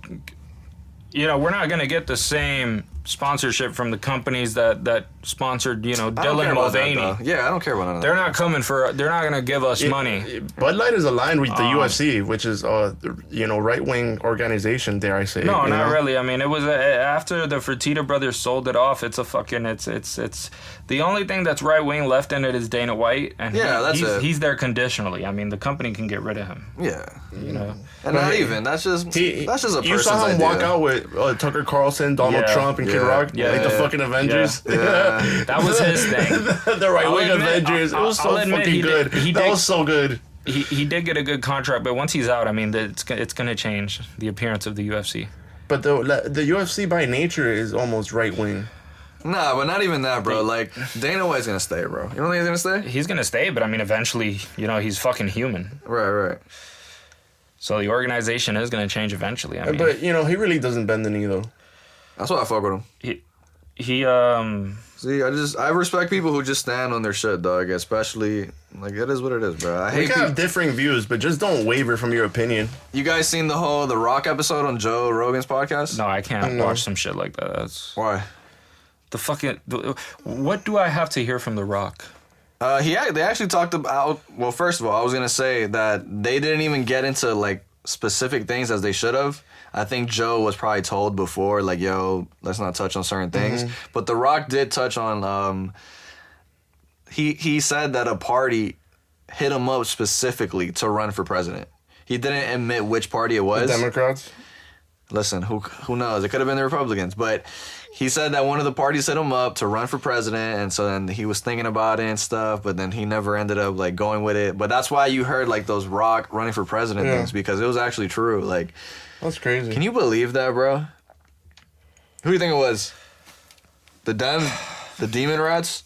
not gonna get the same sponsorship from the companies that sponsored, I don't care Dylan about that, Mulvaney. though. Yeah, I don't care about none of They're that. not coming for. They're not gonna give us money. Bud Light is aligned with the UFC, which is right wing organization. Dare I say? No, you not know? really. I mean, it was after the Fertitta brothers sold it off. It's a fucking. It's the only thing that's right wing left in it is Dana White, and Yeah, that's it. he's there conditionally. I mean, the company can get rid of him. Yeah, You know. and not even. That's just that's just a person's You saw him idea. walk out with Tucker Carlson, Donald Yeah, Trump, and Kid yeah, Rock, yeah, like the yeah, fucking Avengers. Yeah. That was his thing. The right wing I'll admit- Avengers. It was so I'll admit fucking he did- good. he That did- was so good. He did get a good contract, but once he's out, I mean, it's going to change the appearance of the UFC. But the UFC by nature is almost right wing. Nah, but not even that, bro. Like Dana White's gonna stay, bro. You don't think he's gonna stay? He's going to stay, but I mean, eventually, he's fucking human. Right. So the organization is going to change eventually. I mean, But he really doesn't bend the knee though. That's why I fuck with him. he See, I respect people who just stand on their shit, dog. Especially like it is what it is, bro. I We hate can have people. differing views, but just don't waver from your opinion. You guys seen the Rock episode on Joe Rogan's podcast? no, I can't No. watch some shit like that. That's Why? what do I have to hear from The Rock? They actually talked about. Well, first of all, I was gonna say that they didn't even get into like specific things as they should have. I think Joe was probably told before, like, "Yo, let's not touch on certain things." But The Rock did touch on. He said that a party hit him up specifically to run for president. He didn't admit which party it was. Democrats. listen, who knows? It could have been the Republicans, but he said that one of the parties set him up to run for president, and so then he was thinking about it and stuff, but then he never ended up like going with it. But that's why you heard like those Rock running for president things, because it was actually true. Like, that's crazy. Can you believe that, bro? Who do you think it was? The demon rats?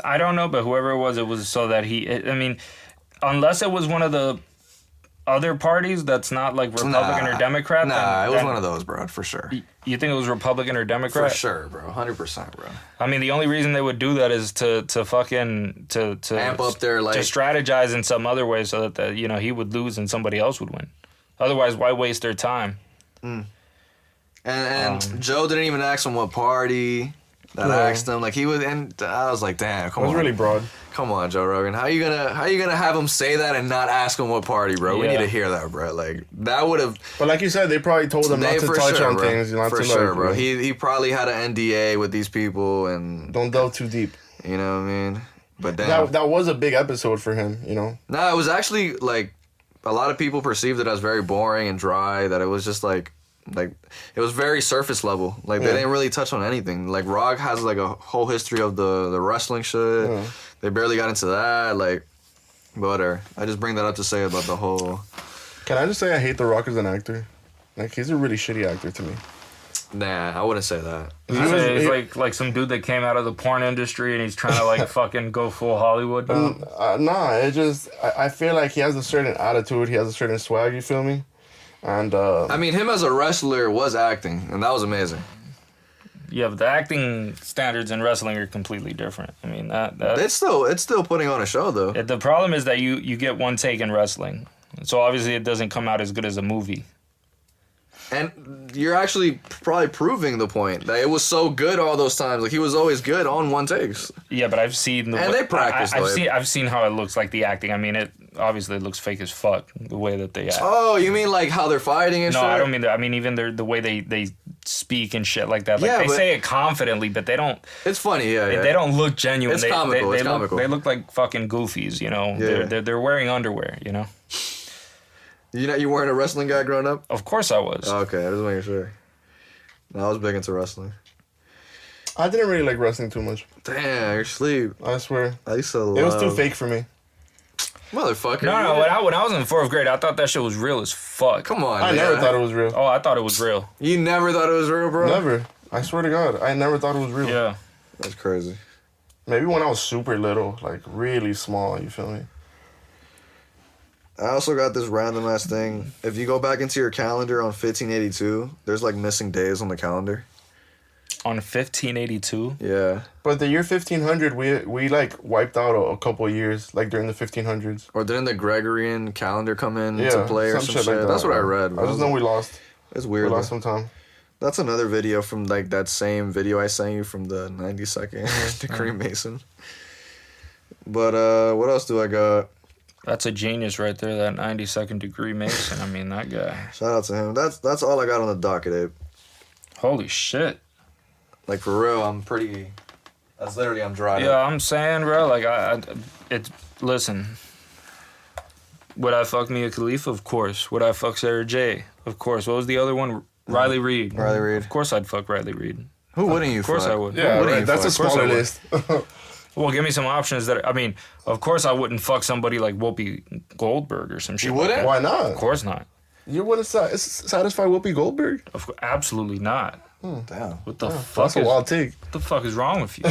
I don't know, but whoever it was so that I mean, unless it was one of the other parties that's not like Republican or Democrat. Nah, it was one of those, bro, for sure. You think it was Republican or Democrat? For sure, bro. 100%, bro. I mean, the only reason they would do that is to fucking to amp up their like to strategize in some other way so that he would lose and somebody else would win. Otherwise, why waste their time? And Joe didn't even ask him what party that asked him. Like he was, and I was like, damn, come on. It was really broad. Come on, Joe Rogan. How you gonna have him say that and not ask him what party, bro? We need to hear that, bro. Like that would have. But like you said, they probably told him not to touch on bro. things. Not for to sure, like, bro. He probably had an NDA with these people and don't delve too deep. You know what I mean? But damn, that was a big episode for him. You know. No, it was actually like a lot of people perceived it as very boring and dry. That it was just like it was very surface level. Like they didn't really touch on anything. Like Rock has like a whole history of the wrestling shit. Yeah. They barely got into that. Like, but whatever. I just bring that up to say about the whole. Can I just say I hate The Rock as an actor? Like he's a really shitty actor to me. Nah, I wouldn't say that. He's like some dude that came out of the porn industry and he's trying to like fucking go full Hollywood now. Nah, it just I feel like he has a certain attitude. He has a certain swag. You feel me? And I mean, him as a wrestler was acting, and that was amazing. Yeah, but the acting standards in wrestling are completely different. I mean, that it's still putting on a show though. The problem is that you get one take in wrestling, so obviously it doesn't come out as good as a movie. And you're actually probably proving the point that it was so good all those times. Like he was always good on one takes. Yeah, but I've seen they practice. I've seen how it looks like the acting. I mean, it obviously looks fake as fuck the way that they act. Oh, you mean like how they're fighting and shit? No, I don't mean that. I mean even the way they speak and shit like that. Like they say it confidently, but they don't. It's funny, yeah. They don't look genuine. It's comical. It's comical. They look like fucking goofies, you know. Yeah. They're wearing underwear, you know. You weren't a wrestling guy growing up? Of course I was. Oh, okay, I was making sure. No, I was big into wrestling. I didn't really like wrestling too much. Damn, you're asleep. I swear. I used to love... It was too fake for me. Motherfucker. No, when I was in 4th grade, I thought that shit was real as fuck. Come on, I never thought it was real. Oh, I thought it was real. You never thought it was real, bro? Never. I swear to God, I never thought it was real. Yeah. That's crazy. Maybe when I was super little, like really small, you feel me? I also got this random ass thing. If you go back into your calendar on 1582, there's like missing days on the calendar. On 1582? Yeah. But the year 1500, we like wiped out a couple of years, like during the 1500s. Or didn't the Gregorian calendar come in to play or some shit? Like That's what I read. I just know we lost. It's weird. We lost some time. That's another video from like that same video I sent you from the 92nd degree Mason. But what else do I got? That's a genius right there, that 92nd degree Mason. I mean, that guy. Shout out to him. That's all I got on the docket, Abe. Holy shit. Like, for real, I'm dry. Yeah, I'm saying, bro, like, listen. Would I fuck Mia Khalifa? Of course. Would I fuck Sarah J? Of course. What was the other one? Riley Reid. Riley Reid. Of course I'd fuck Riley Reid. Who wouldn't you fuck? Of course fuck? I would. Yeah, right. That's a smaller list. Well, give me some options I mean, of course I wouldn't fuck somebody like Whoopi Goldberg or some shit. You wouldn't? Like Why not? Of course not. You wouldn't satisfy Whoopi Goldberg? Absolutely not. Damn. What the fuck That's a wild take. What the fuck is wrong with you?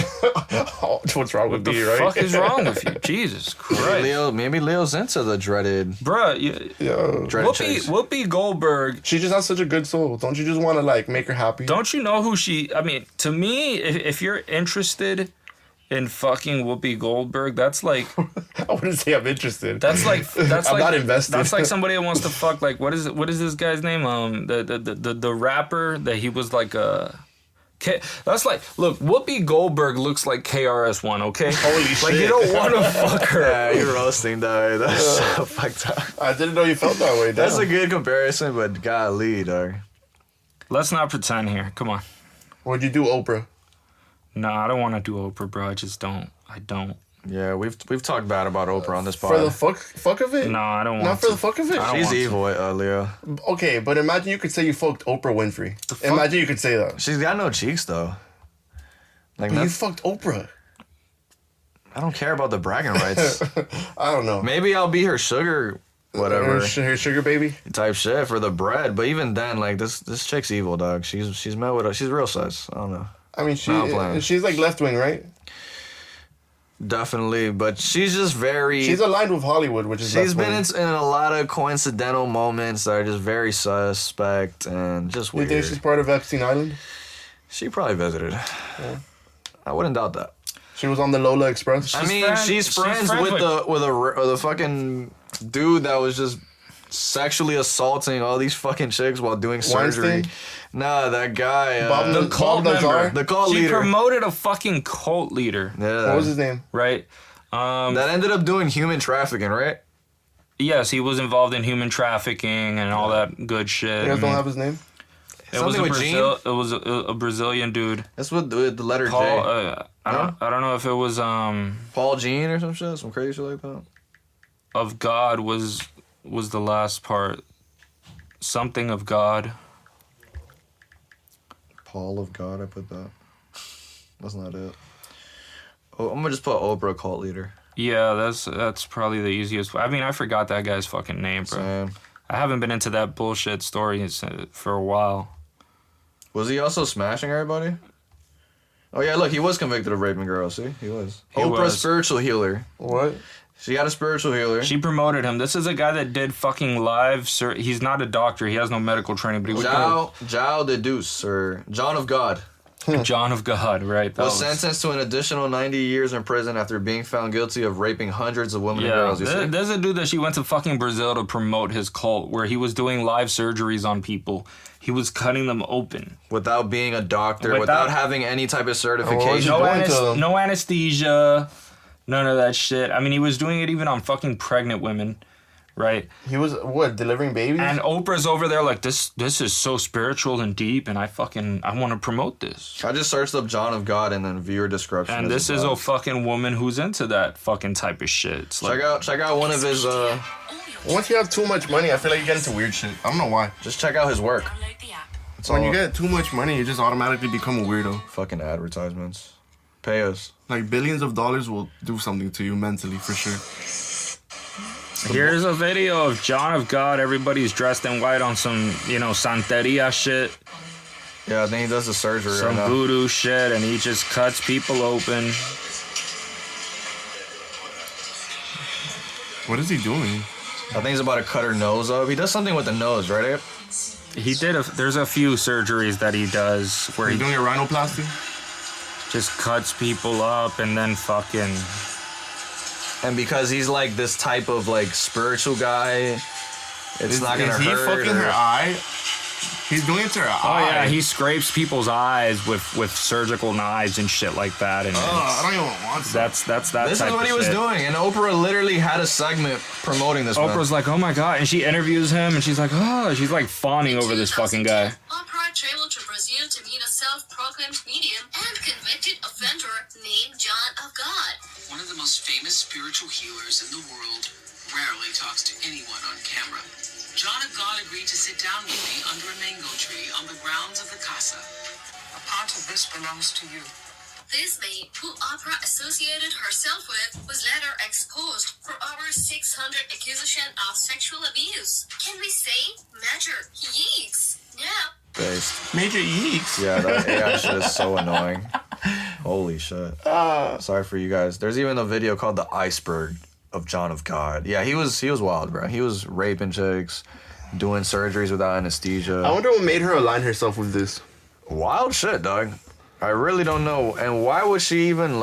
What's wrong with me, right? What the fuck is wrong with you? Jesus Christ. Maybe Leo's into the dreaded... Bruh, Whoopi Goldberg... She just has such a good soul. Don't you just want to, like, make her happy? Don't you know who she... I mean, to me, if you're interested in fucking Whoopi Goldberg, that's like... I wouldn't say I'm interested. That's like... I'm not invested. That's like somebody that wants to fuck, like, what is this guy's name? The rapper that he was like a... That's like, look, Whoopi Goldberg looks like KRS-One, okay? Holy shit. Like, you don't want to fuck her. Yeah, you're roasting, dog. That's so fucked up. I didn't know you felt that way. That's a good comparison, but golly, dog. Let's not pretend here. Come on. Would you do Oprah? No, I don't want to do Oprah, bro. I just don't. I don't. Yeah, we've talked bad about Oprah on this For the pod. fuck of it? No, I don't want Not for to. the fuck of it. I don't She's want to. evil, Leo. Okay, but imagine you could say you fucked Oprah Winfrey. fuck? Imagine you could say that. She's got no cheeks though. Like But you that's, fucked Oprah. I don't care about the bragging rights. I don't know. Maybe I'll be her sugar, whatever Her sugar baby. type shit for the bread. But even then, like this chick's evil, dog. She's met with she's real sus. I don't know. I mean, No, I'm playing. she's like left wing, right? Definitely, but she's just very. She's aligned with Hollywood, which is She's left-wing. been in a lot of coincidental moments that are just very suspect and just You weird. think she's part of Epstein Island? She probably visited. I wouldn't doubt that. She was on the Lola Express. I mean, she's friends friends with the fucking dude that was just sexually assaulting all these fucking chicks while doing surgery. Weinstein? Nah, that guy. Bob The Bob cult Lazar? member. The cult She leader. promoted a fucking cult leader, Yeah. What was his name? right? That ended up doing human trafficking, right? Yes, he was involved in human trafficking and all that good shit. You guys don't and have his name? it was Something a with Brazil. It was a Brazilian dude. That's what the letter Paul. J. I don't know if it was Paul Jean or some shit, some crazy shit like that. of God was the last part. Something of God. Paul of God, I put that. That's not it. Oh, I'm gonna just put Oprah cult leader. Yeah, that's probably the easiest. I mean, I forgot that guy's fucking name, bro. Same. I haven't been into that bullshit story for a while. Was he also smashing everybody? Oh yeah, look, he was convicted of raping girls. See, he was. He Oprah was. spiritual healer. What? She got a spiritual healer. She promoted him. This is a guy that did fucking live. He's not a doctor. He has no medical training, but he was Jao de Deuce, or John of God, John of God, right? That was sentenced to an additional 90 years in prison after being found guilty of raping hundreds of women and Yeah, girls. You see? there's a dude that she went to fucking Brazil to promote his cult, where he was doing live surgeries on people. He was cutting them open. Without being a doctor, Without- without having any type of certification. Oh, Going to them. No anesthesia, none of that shit. I mean, he was doing it even on fucking pregnant women, right? He was, what, delivering babies? And Oprah's over there like, this is so spiritual and deep, and I want to promote this. I just searched up John of God and then viewer description. And this is a fucking woman who's into that fucking type of shit. It's like, check out one of his Once you have too much money, I feel like you get into weird shit. I don't know why. just check out his work. Download the app. It's When all you get too much money, you just automatically become a weirdo. fucking advertisements. Pay us. Like, billions of dollars will do something to you mentally, for sure. here's a video of John of God. Everybody's dressed in white on some, Santeria shit, Yeah, I think he does the surgery some right now. voodoo shit, and he just cuts people open. What is he doing? I think he's about to cut her nose up. He does something with the nose, right? Abe? He did. There's a few surgeries that he does where He's he doing a rhinoplasty? just cuts people up and then fucking. And because he's like this type of like spiritual guy, it's not gonna Is he hurt. fucking her eye? He's doing it to her Oh eye. yeah, he scrapes people's eyes with surgical knives and shit like that, and I don't even want to. that's that. This type is what of he was shit. doing, and Oprah literally had a segment promoting this. Oprah's like, oh my god, and she interviews him, and she's like, oh, she's like fawning over this fucking guy. Oprah traveled to Brazil to meet a self-proclaimed medium and convicted offender named John of God. One of the most famous spiritual healers in the world rarely talks to anyone on camera. John of God agreed to sit down with me under a mango tree on the grounds of the casa. A part of this belongs to you. This maid, who Oprah associated herself with, was later exposed for over 600 accusations of sexual abuse. Can we say Major Yeeks? Yeah. based. Major Yeeks. Yeah, that AI shit is so annoying. Holy shit. Sorry for you guys. There's even a video called The Iceberg of John of God. Yeah, he was wild, bro. He was raping chicks, doing surgeries without anesthesia. I wonder what made her align herself with this. Wild shit, dog. I really don't know. And why would she even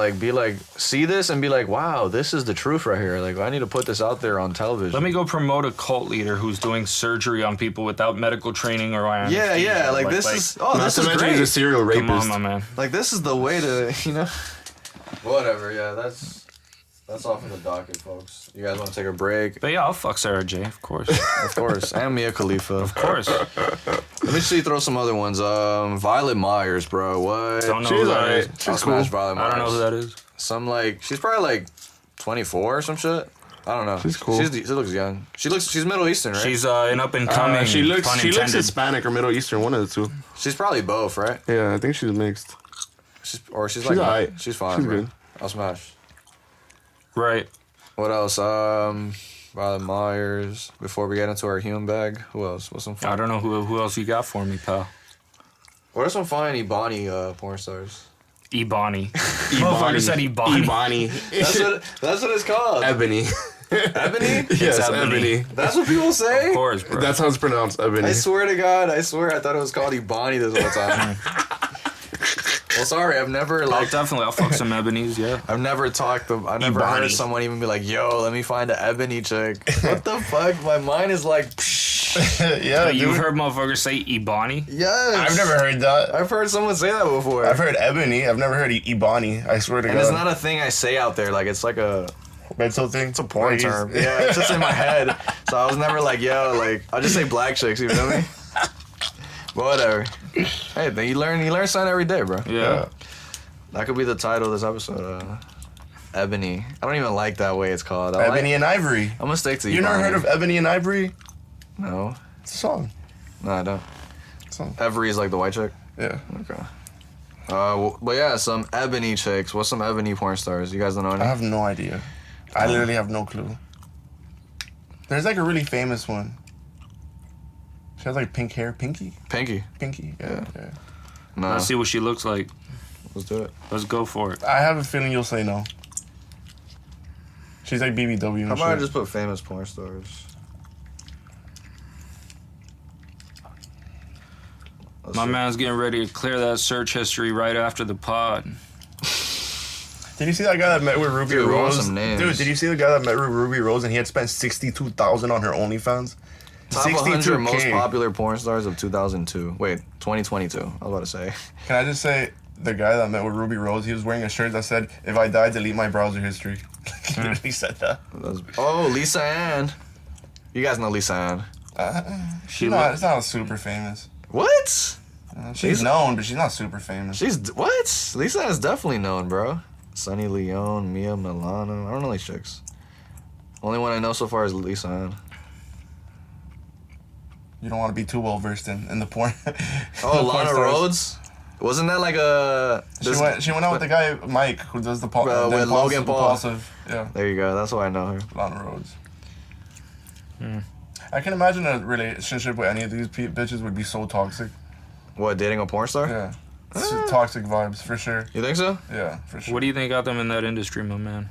see this and be like, wow, this is the truth right here. Like, I need to put this out there on television. Let me go promote a cult leader who's doing surgery on people without medical training or anesthesia. Yeah. Like, this is He's a great. serial rapist. Come on, my man. Like, this is the way to, Whatever, yeah, that's off of the docket, folks. You guys want to take a break? But yeah, I'll fuck Sarah J, of course. Of course. And Mia Khalifa. Of course. Let me see, throw some other ones. Violet Myers, bro. What? Don't know She's who that alright. is. I'll She's smash cool. Violet I Myers. don't know who that is. She's probably 24 or some shit. I don't know. She's cool. She looks young. She's Middle Eastern, right? She's an up and coming. She looks intended. Hispanic or Middle Eastern, one of the two. She's probably both, right? Yeah, I think she's mixed. She's She's like alright. She's fine. She's bro. good. I'll smash. Right. What else? Riley Myers. Before we get into our human bag, who else? What's some fun? I don't know who else you got for me, pal. What are some fine Ebony porn stars? Ebony. Motherfucker said Ebony. Ebony. That's what it's called. Ebony. Ebony? Yes, Ebony. Ebony. That's what people say? Of course, bro. That's how it's pronounced, Ebony. I swear to God, I thought it was called Ebony this whole time. Well, sorry, I've never I'll fuck some Ebonies, yeah. I've never Ebony. heard someone even be like, yo, let me find an Ebony chick. What the fuck? My mind is like, Yeah, But you've dude. heard motherfuckers say Ebony? yes. I've never heard that. I've heard someone say that before. I've heard Ebony. I've never heard Ebony. I swear to and God. it's not a thing I say out there. Like, it's like a mental thing. It's a porn term. Yeah, it's just in my head. So I was never like, yo, like, I'll just say black chicks, you feel me? But whatever. Hey, then you learn something every day, bro. Yeah. That could be the title of this episode. Ebony. I don't even like that way it's called. Ebony and Ivory. I'm gonna stick to You never Ebony. heard of Ebony and Ivory? No. It's a song. No, I don't. Song. Every is like the white chick? Yeah. Okay. But yeah, some Ebony chicks. What's some Ebony porn stars? You guys don't know any? I have no idea. I literally have no clue. There's like a really famous one. She has like pink hair. Pinky? Pinky. Pinky? Yeah. No. Let's see what she looks like. Let's do it. Let's go for it. I have a feeling you'll say no. She's like BBW and How about I shit. just put famous porn stars? My man's getting ready to clear that search history right after the pod. Did you see that guy that met with Ruby Dude, we want Rose? some names. Dude, did you see the guy that met with Ruby Rose and he had spent $62,000 on her OnlyFans? Top 100 most 62K. popular porn stars of 2002. Wait, 2022. I was about to say. Can I just say, the guy that met with Ruby Rose, he was wearing a shirt that said, "If I die, delete my browser history." He literally said that. Oh, Lisa Ann. You guys know Lisa Ann. She's not, it's not super famous. What? She's known, but she's not super famous. She's what? Lisa Ann is definitely known, bro. Sunny Leone, Mia Milano. I don't know these chicks. Only one I know so far is Lisa Ann. You don't want to be too well versed in the porn. Oh, the porn Lana stars. Rhodes. Wasn't that like a? She went out with the guy Mike who does the with Logan Paul. Impulsive. Yeah, There you go. That's why I know her. Lana Rhodes. I can imagine a relationship with any of these bitches would be so toxic. What, dating a porn star? Yeah, toxic vibes for sure. You think so? Yeah, for sure. What do you think got them in that industry, my man?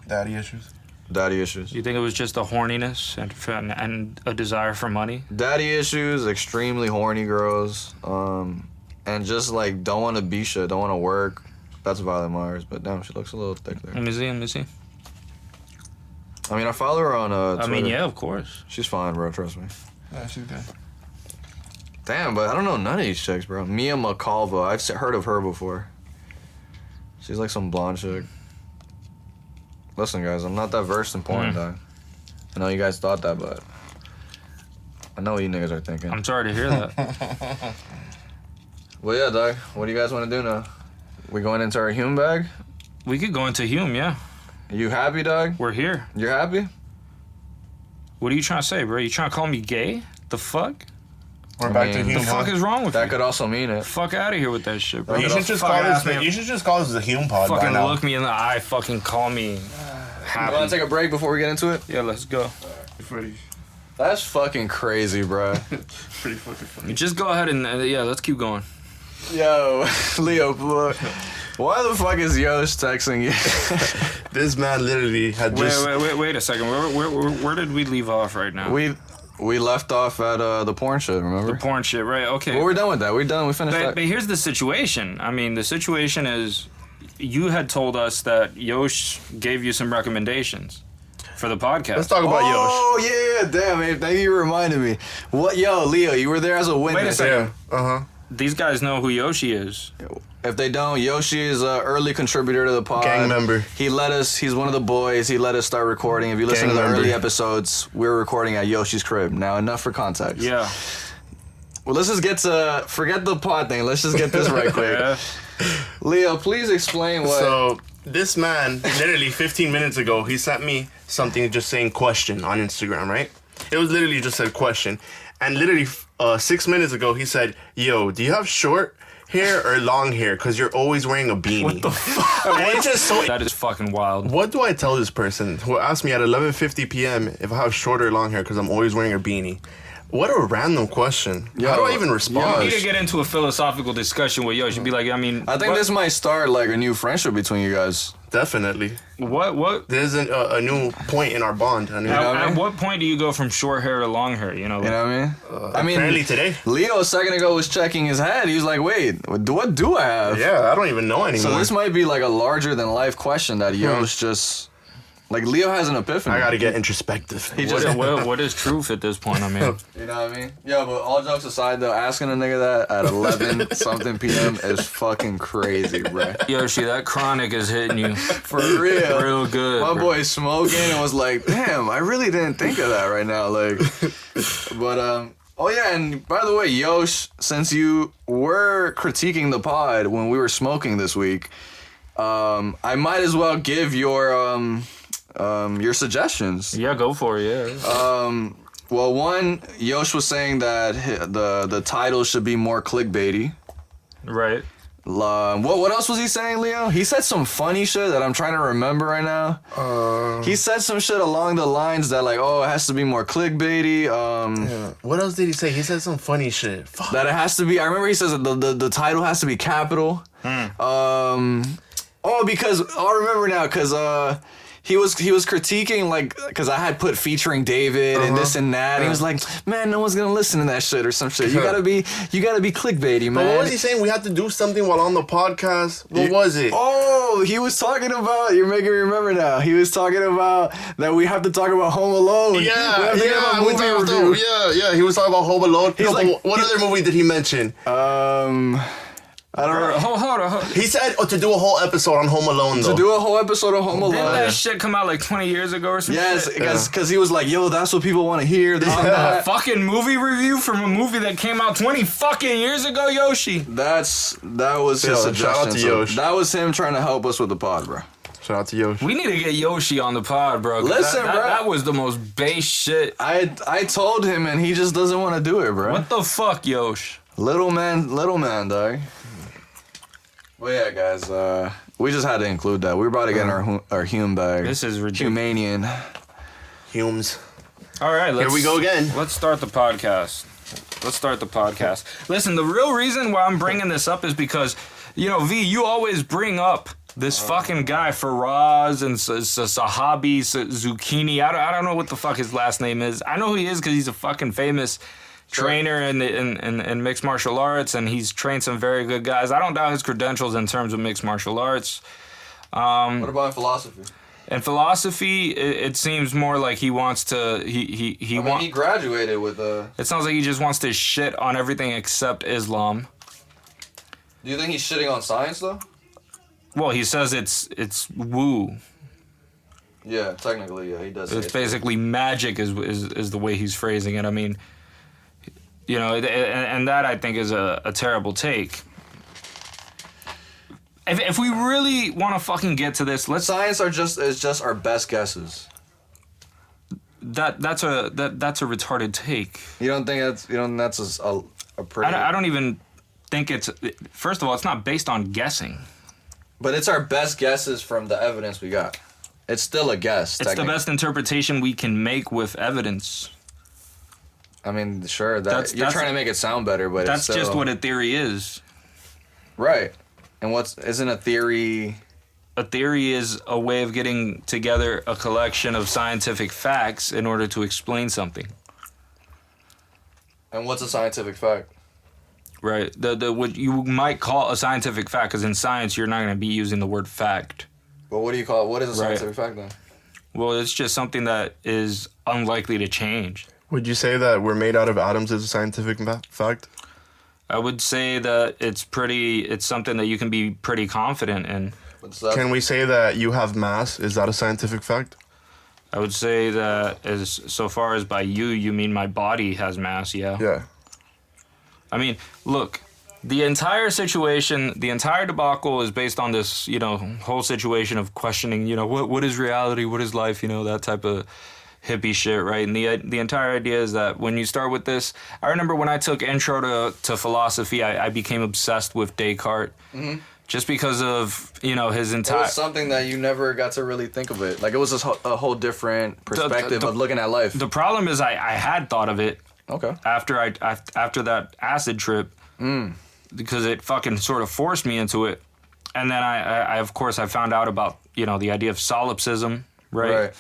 Daddy issues. Daddy issues. Do you think it was just a horniness and a desire for money? Daddy issues, extremely horny girls, and just like don't want to be shit, don't want to work. That's Violet Myers, but damn, she looks a little thick there. Let me see. I mean, I follow her on I Twitter. mean, yeah, of course. She's fine, bro. Trust me. Yeah, she's good. Damn, but I don't know none of these chicks, bro. Mia McCalva, heard of her before. She's like some blonde chick. Listen, guys, I'm not that versed in porn, dog. I know you guys thought that, but I know what you niggas are thinking. I'm sorry to hear that. Well, yeah, dog. What do you guys want to do now? We going into our human bag? We could go into Hume, yeah. You happy, dog? We're here. You're happy? What are you trying to say, bro? You trying to call me gay? The fuck? We're back to mean, Hume. The fuck is wrong with That you? could also mean it. Fuck out of here with that shit, bro. You should just call this. You should just call this the Hume Pod by Fucking now. look me in the eye. Fucking call me You happy. want to take a break before we get into it? Yeah, let's go. Pretty That's fucking crazy, bro. fucking funny. Just go ahead and yeah, let's keep going. Yo, Leo, look. Why the fuck is Yosh texting you? This man literally had just. Wait a second. Where did we leave off right now? We left off at the porn shit, remember? The porn shit, right? Okay. Well, we're done with that. We're done. We finished But that. here's the situation. I mean, the situation is, you had told us that Yosh gave you some recommendations for the podcast. Let's talk about Yosh. Oh, yeah, damn, man. Thank you for reminding me. What, yo, Leo, you were there as a witness. Wait a second. Yeah. These guys know who Yoshi is. If they don't, Yoshi is an early contributor to the pod. Gang member. He let us, he's one of the boys, he let us start recording. If you listen Gang to the member. early episodes, we were recording at Yoshi's crib. Now, enough for context. Yeah. Well, let's just get to, forget the pod thing. Let's just get this right quick. Yeah. Leo, please explain what. So This man, literally 15 minutes ago, he sent me something just saying question on Instagram, right? It was literally just said question. And literally 6 minutes ago, he said, yo, do you have short hair or long hair? Because you're always wearing a beanie. What the fuck? And it's just so... That is fucking wild. What do I tell this person who asked me at 11:50 p.m. if I have short or long hair because I'm always wearing a beanie? What a random question. How do I even respond? You need to get into a philosophical discussion with Yosh. You'd be like, I mean... I think this might start like a new friendship between you guys. Definitely. What? There's a new point in our bond. At what point do you go from short hair to long hair? You know what I mean? Apparently today. Leo a second ago was checking his head. He was like, wait, what do I have? Yeah, I don't even know anymore. So this might be like a larger than life question that Yosh just... Like, Leo has an epiphany. I gotta get introspective. What is truth at this point? I mean, you know what I mean? Yeah, but all jokes aside, though, asking a nigga that at 11 something p.m. is fucking crazy, bro. Yoshi, that chronic is hitting you for real, real good. My boy smoking and was like, "Damn, I really didn't think of that right now." Like, but oh yeah, and by the way, Yosh, since you were critiquing the pod when we were smoking this week, I might as well give your suggestions. Yeah, go for it. Yeah. Well, one, Yosh was saying that the title should be more clickbaity. Right. What else was he saying, Leo? He said some funny shit that I'm trying to remember right now. He said some shit along the lines that like, oh, it has to be more clickbaity. Yeah. What else did he say? He said some funny shit. Fuck. That it has to be. I remember he says that the title has to be capital. Because I remember now because. He was critiquing like because I had put featuring David and this and that. And he was like, "Man, no one's gonna listen to that shit or some shit. You gotta be clickbaity, man." But what was he saying? We had to do something while on the podcast. What was it? Oh, he was talking about. You're making me remember now. He was talking about that we have to talk about Home Alone. Yeah. He was talking about Home Alone. He's like, what other movie did he mention? I don't know. Hold on. He said to do a whole episode on Home Alone, though. To do a whole episode of Home Alone. Didn't that shit come out like 20 years ago or something? Yes, because he was like, yo, that's what people want to hear. This and that. A fucking movie review from a movie that came out 20 fucking years ago, Yoshi. That was his suggestion. Shout out to Yoshi. That was him trying to help us with the pod, bro. Shout out to Yoshi. We need to get Yoshi on the pod, bro. Listen, bro. That was the most base shit. I told him and he just doesn't want to do it, bro. What the fuck, Yosh? Little man, dog. Well, yeah, guys, we just had to include that. We're about to get in our Hume bag. This is ridiculous. Humanian. Humes. All right, here we go again. Let's start the podcast. Listen, the real reason why I'm bringing this up is because, you know, V, you always bring up this fucking guy, Faraz and Sahabi, Zucchini. I don't know what the fuck his last name is. I know who he is because he's a fucking famous trainer in mixed martial arts, and he's trained some very good guys. I don't doubt his credentials in terms of mixed martial arts. What about philosophy? In philosophy, it seems more like he wants to. He graduated with a. It sounds like he just wants to shit on everything except Islam. Do you think he's shitting on science though? Well, he says it's woo. Yeah, technically, yeah, he does. It's basically magic is the way he's phrasing it. I mean, you know, and that I think is a terrible take. If we really want to fucking get to this, science is just our best guesses. That's a retarded take. You don't think that's a pretty? I don't even think it's. First of all, it's not based on guessing. But it's our best guesses from the evidence we got. It's still a guess. It's the best interpretation we can make with evidence. I mean, sure, you're trying to make it sound better, but that's just what a theory is. Right. And isn't a theory? A theory is a way of getting together a collection of scientific facts in order to explain something. And what's a scientific fact? Right. The what you might call a scientific fact, because in science you're not going to be using the word fact. Well, what do you call it? What is a scientific fact then? Well, it's just something that is unlikely to change. Would you say that we're made out of atoms is a scientific fact? I would say that it's something that you can be pretty confident in. Can we say that you have mass? Is that a scientific fact? I would say that so far as by you mean my body has mass, yeah. Yeah. I mean, look, The entire situation, the entire debacle is based on this, whole situation of questioning, what is reality, what is life, that type of hippie shit, right? And the entire idea is that when you start with this, I remember when I took intro to philosophy, I became obsessed with Descartes. Mm-hmm. Just because of, his entire... It was something that you never got to really think of it. Like, it was a whole different perspective of looking at life. The problem is I had thought of it. Okay. After that acid trip. Because it fucking sort of forced me into it. And then I of course, I found out about, the idea of solipsism, right?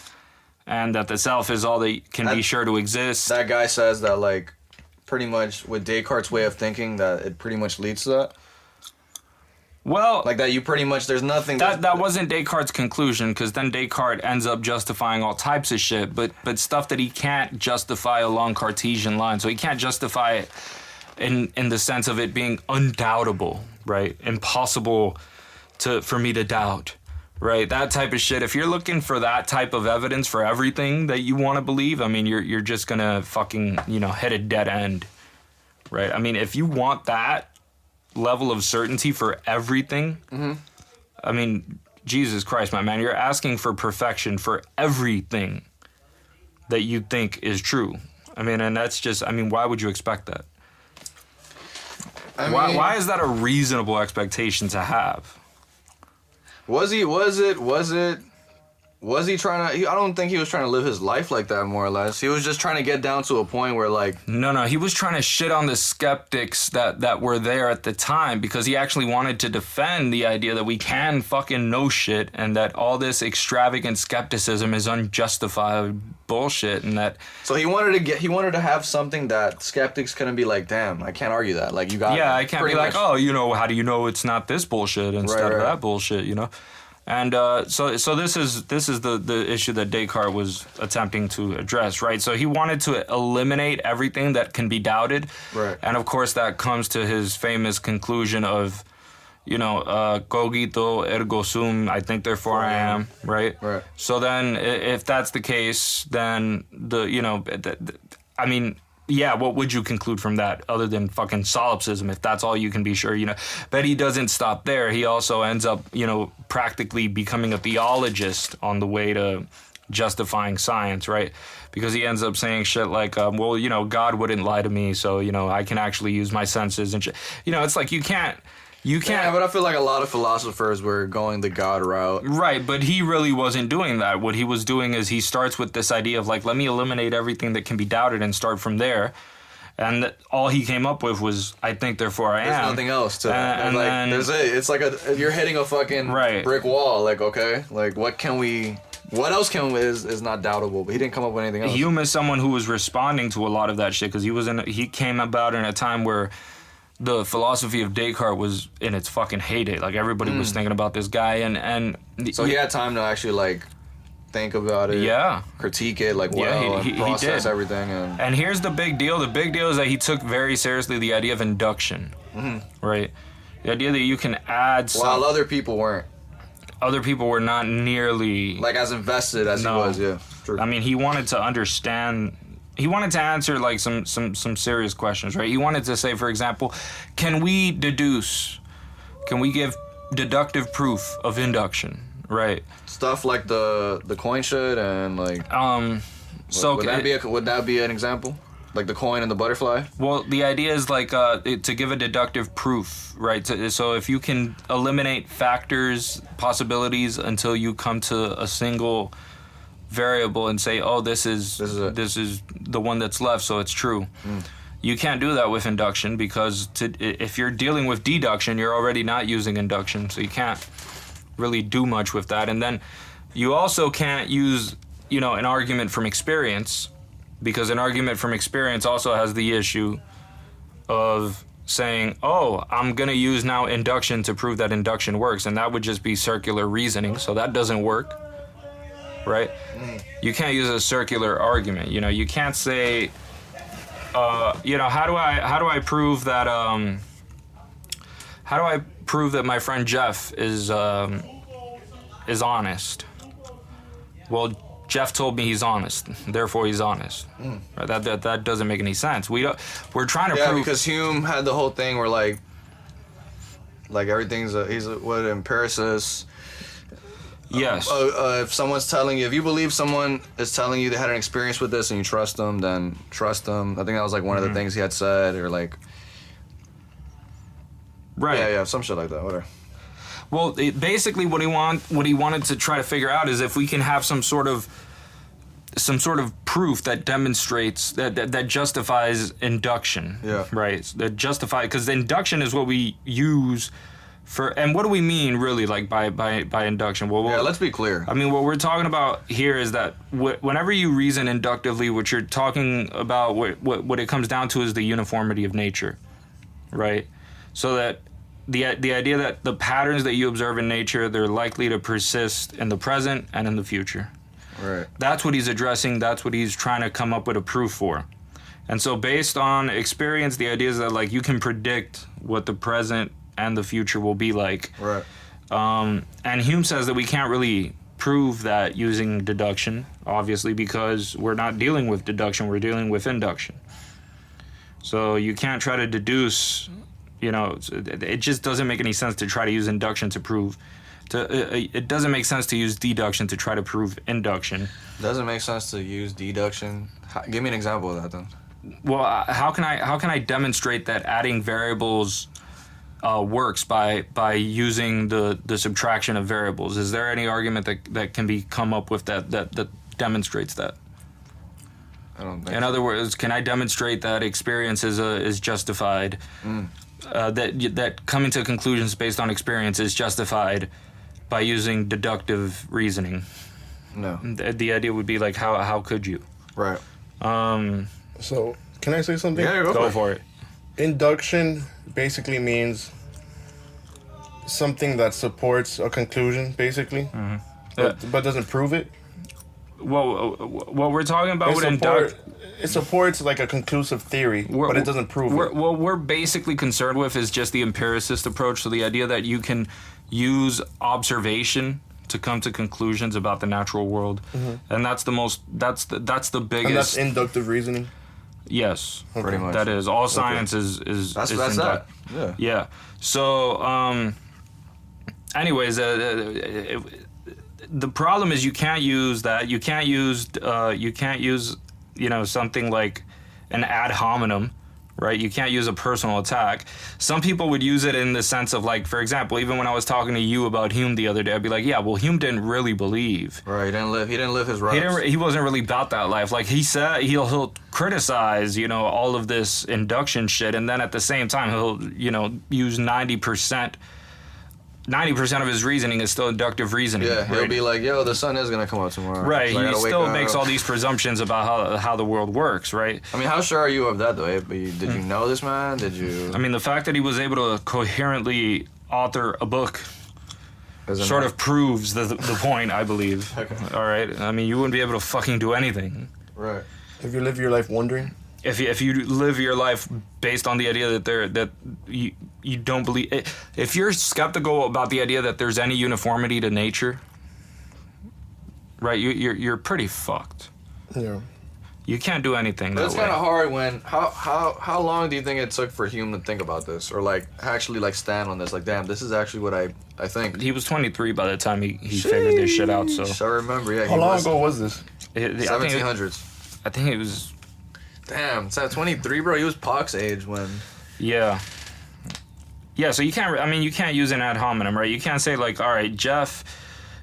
And that the self is all that can be sure to exist. That guy says that, like, pretty much with Descartes' way of thinking, that it pretty much leads to that. Well, like that, you pretty much there's nothing. That wasn't Descartes' conclusion, because then Descartes ends up justifying all types of shit, but stuff that he can't justify along Cartesian lines. So he can't justify it in the sense of it being undoubtable, right? Impossible for me to doubt, right? That type of shit. If you're looking for that type of evidence for everything that you want to believe, I mean, you're just gonna fucking hit a dead end, right? I mean, if you want that level of certainty for everything, I mean, Jesus Christ, my man, you're asking for perfection for everything that you think is true. I mean, and that's just, I mean, why would you expect that? Why is that a reasonable expectation to have? Was he trying to... I don't think he was trying to live his life like that, more or less. He was just trying to get down to a point where, like... No, he was trying to shit on the skeptics that were there at the time, because he actually wanted to defend the idea that we can fucking know shit, and that all this extravagant skepticism is unjustified bullshit, and that... So he wanted to have something that skeptics couldn't be like, damn, I can't argue that. Like, you got... Yeah, I can't be like, how do you know it's not this bullshit instead of that bullshit, And so this is the issue that Descartes was attempting to address, right? So he wanted to eliminate everything that can be doubted, right? And of course that comes to his famous conclusion of, cogito ergo sum, I think therefore I am, right? Right. So then, if that's the case, then yeah, what would you conclude from that other than fucking solipsism, if that's all you can be sure, But he doesn't stop there. He also ends up, practically becoming a theologist on the way to justifying science, right? Because he ends up saying shit like, God wouldn't lie to me, so, I can actually use my senses and shit. It's like you can't... Yeah, but I feel like a lot of philosophers were going the God route. Right, but he really wasn't doing that. What he was doing is he starts with this idea of, like, let me eliminate everything that can be doubted and start from there. And all he came up with was, I think, therefore I am. There's nothing else to it. And like, it's like you're hitting a fucking brick wall. Like, okay, like, what else is not doubtable? But he didn't come up with anything else. Hume is someone who was responding to a lot of that shit, because he came about in a time where the philosophy of Descartes was in its fucking heyday. Like, everybody was thinking about this guy, and so he had time to actually, like, think about it, critique it, like, and process everything. And here's the big deal. The big deal is that he took very seriously the idea of induction, right? The idea that you can add while other people weren't. Other people were not nearly... like, as invested as he was, yeah. True. I mean, he wanted to understand... He wanted to answer, like, some serious questions, right? He wanted to say, for example, can we give deductive proof of induction, right? Stuff like the coin shit and, like... So would that be an example? Like the coin and the butterfly? Well, the idea is, like, to give a deductive proof, right? So if you can eliminate factors, possibilities, until you come to a single variable and say, oh, this is the one that's left, so it's true. You can't do that with induction, because if you're dealing with deduction, you're already not using induction, so you can't really do much with that. And then you also can't use, an argument from experience, because an argument from experience also has the issue of saying, oh, I'm going to use now induction to prove that induction works, and that would just be circular reasoning, so that doesn't work. Right? You can't use a circular argument. You can't say, how do I prove that my friend Jeff is honest? Well, Jeff told me he's honest, therefore he's honest. Right? That doesn't make any sense. We're trying to prove... because Hume had the whole thing where, like, Like everything's he's what empiricist. Yes. If someone's telling you, if you believe someone is telling you they had an experience with this and you trust them, then trust them. I think that was like one of the things he had said, or like. Right. Yeah, some shit like that. Whatever. Well, basically, what he wanted to try to figure out is if we can have some sort of proof that demonstrates that justifies induction. Yeah. Right. That justify, because induction is what we use for, and what do we mean really, like by induction? Well, Yeah, let's be clear. I mean, what we're talking about here is that whenever you reason inductively, what you're talking about, what it comes down to is the uniformity of nature, right? So that the idea that the patterns that you observe in nature, they're likely to persist in the present and in the future. Right. That's what he's addressing. That's what he's trying to come up with a proof for. And so based on experience, the idea is that like you can predict what the present and the future will be like. Right. And Hume says that we can't really prove that using deduction, obviously, because we're not dealing with deduction, we're dealing with induction. So you can't try to deduce, it just doesn't make any sense to try to use induction to prove. It doesn't make sense to use deduction to try to prove induction. Doesn't make sense to use deduction. Give me an example of that then. Well, how can I demonstrate that adding variables works by using the subtraction of variables? Is there any argument that can be come up with that demonstrates that? I don't think. In other words, can I demonstrate that experience is justified? That coming to conclusions based on experience is justified by using deductive reasoning? No. The idea would be like, how could you? Right. So, can I say something? Yeah, Go for it. Induction basically means something that supports a conclusion, basically, but doesn't prove it. Well, what we're talking about with induction, it supports like a conclusive theory, but it doesn't prove it. What we're basically concerned with is just the empiricist approach. So the idea that you can use observation to come to conclusions about the natural world, and that's the biggest. And that's inductive reasoning. Yes, Pretty much. That is all science is That's is that. Yeah. Yeah. So, anyways, the problem is you can't use that. You can't use something like an ad hominem, right? You can't use a personal attack. Some people would use it in the sense of like, for example, even when I was talking to you about Hume the other day, I'd be like, yeah, well, Hume didn't really believe. Right. He didn't live his rights. He wasn't really about that life. Like he said, he'll criticize, all of this induction shit, and then at the same time he'll, use 90% of his reasoning is still inductive reasoning. Yeah, he'll right? be like, yo, the sun is going to come out tomorrow. Right, So I he gotta wake still up. makes all these presumptions about how the world works, right? I mean, how sure are you of that, though? Did you know this man? Did you... I mean, the fact that he was able to coherently author a book sort of proves the point, I believe. Okay. All right? I mean, you wouldn't be able to fucking do anything. Right. If you live your life wondering. If you live your life based on the idea that you don't believe, if you're skeptical about the idea that there's any uniformity to nature, right? You're pretty fucked. Yeah. You can't do anything. But that it's way. kind of hard when... How long do you think it took for Hume to think about this? Or, like, actually, like, stand on this? Like, damn, this is actually what I think. He was 23 by the time he figured this shit out. So I remember, yeah. How long ago was this? 1700s. I think it was. Damn, it's at 23, bro. He was Pac's age when... Yeah. Yeah, so you can't use an ad hominem, right? You can't say like, all right, Jeff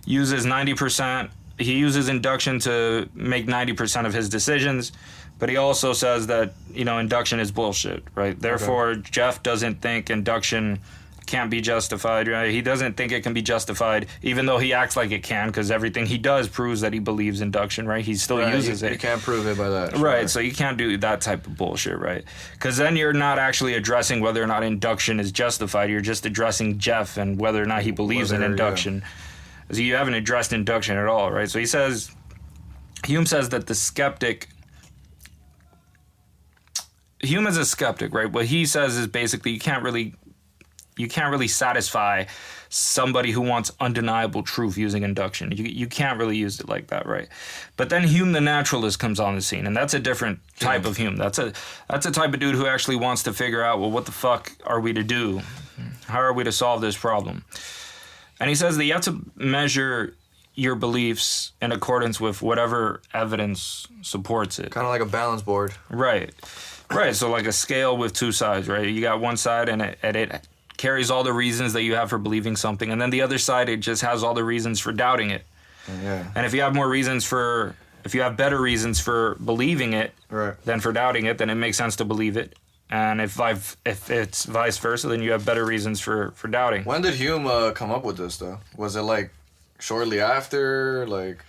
uses 90%, he uses induction to make 90% of his decisions, but he also says that, induction is bullshit, right? Therefore, Jeff doesn't think induction can't be justified, right? He doesn't think it can be justified, even though he acts like it can, because everything he does proves that he believes induction, right? He still uses it. You can't prove it by that. Right, sure. so you can't do that type of bullshit, right? Because then you're not actually addressing whether or not induction is justified. You're just addressing Jeff and whether or not he believes in induction. So you haven't addressed induction at all, right? So Hume says that the skeptic... Hume is a skeptic, right? What he says is basically you can't really satisfy somebody who wants undeniable truth using induction. You can't really use it like that, right? But then Hume the naturalist comes on the scene, and that's a different type of Hume. That's a type of dude who actually wants to figure out, well, what the fuck are we to do? How are we to solve this problem? And he says that you have to measure your beliefs in accordance with whatever evidence supports it. Kind of like a balance board. Right. Right. So like a scale with two sides, right? You got one side and it carries all the reasons that you have for believing something. And then the other side, it just has all the reasons for doubting it. Yeah. And if you have better reasons for believing it than for doubting it, then it makes sense to believe it. And if it's vice versa, then you have better reasons for doubting. When did Hume come up with this, though? Was it like shortly after, like?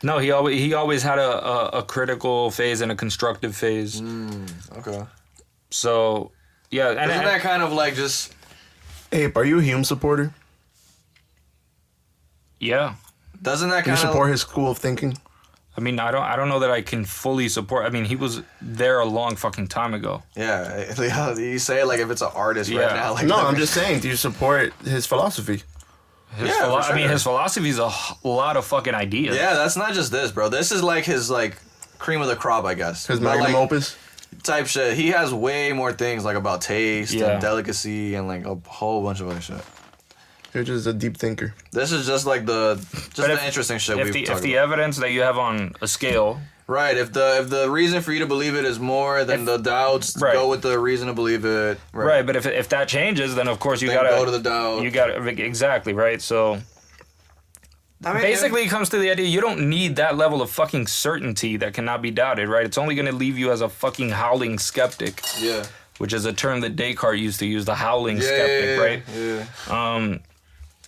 No, he always had a critical phase and a constructive phase. Okay. So, yeah. And isn't that kind of like just... Ape, are you a Hume supporter? Yeah. Doesn't that Do you kind of... support his school of thinking? I mean, I don't know that I can fully support. I mean, he was there a long fucking time ago. Yeah. You say it like if it's an artist right now. Like, No, I'm just saying, do you support his philosophy? for sure. I mean, his philosophy is a lot of fucking ideas. Yeah, that's not just this, bro. This is like his like cream of the crop, I guess. His But, magnum like, opus? type shit. He has way more things like about taste Yeah. and delicacy and like a whole bunch of other shit. You're just a deep thinker. This is just like the interesting shit we've talked If the about. evidence that you have on a scale, Right, if the reason for you to believe it is more than the doubts, Right. go with the reason to believe it. right? But if that changes, then of course you Then gotta go to the doubt. You gotta exactly right. So I mean, basically, it comes to the idea you don't need that level of fucking certainty that cannot be doubted, right? It's only gonna leave you as a fucking howling skeptic. Yeah. Which is a term that Descartes used to use, the howling skeptic, right? Yeah.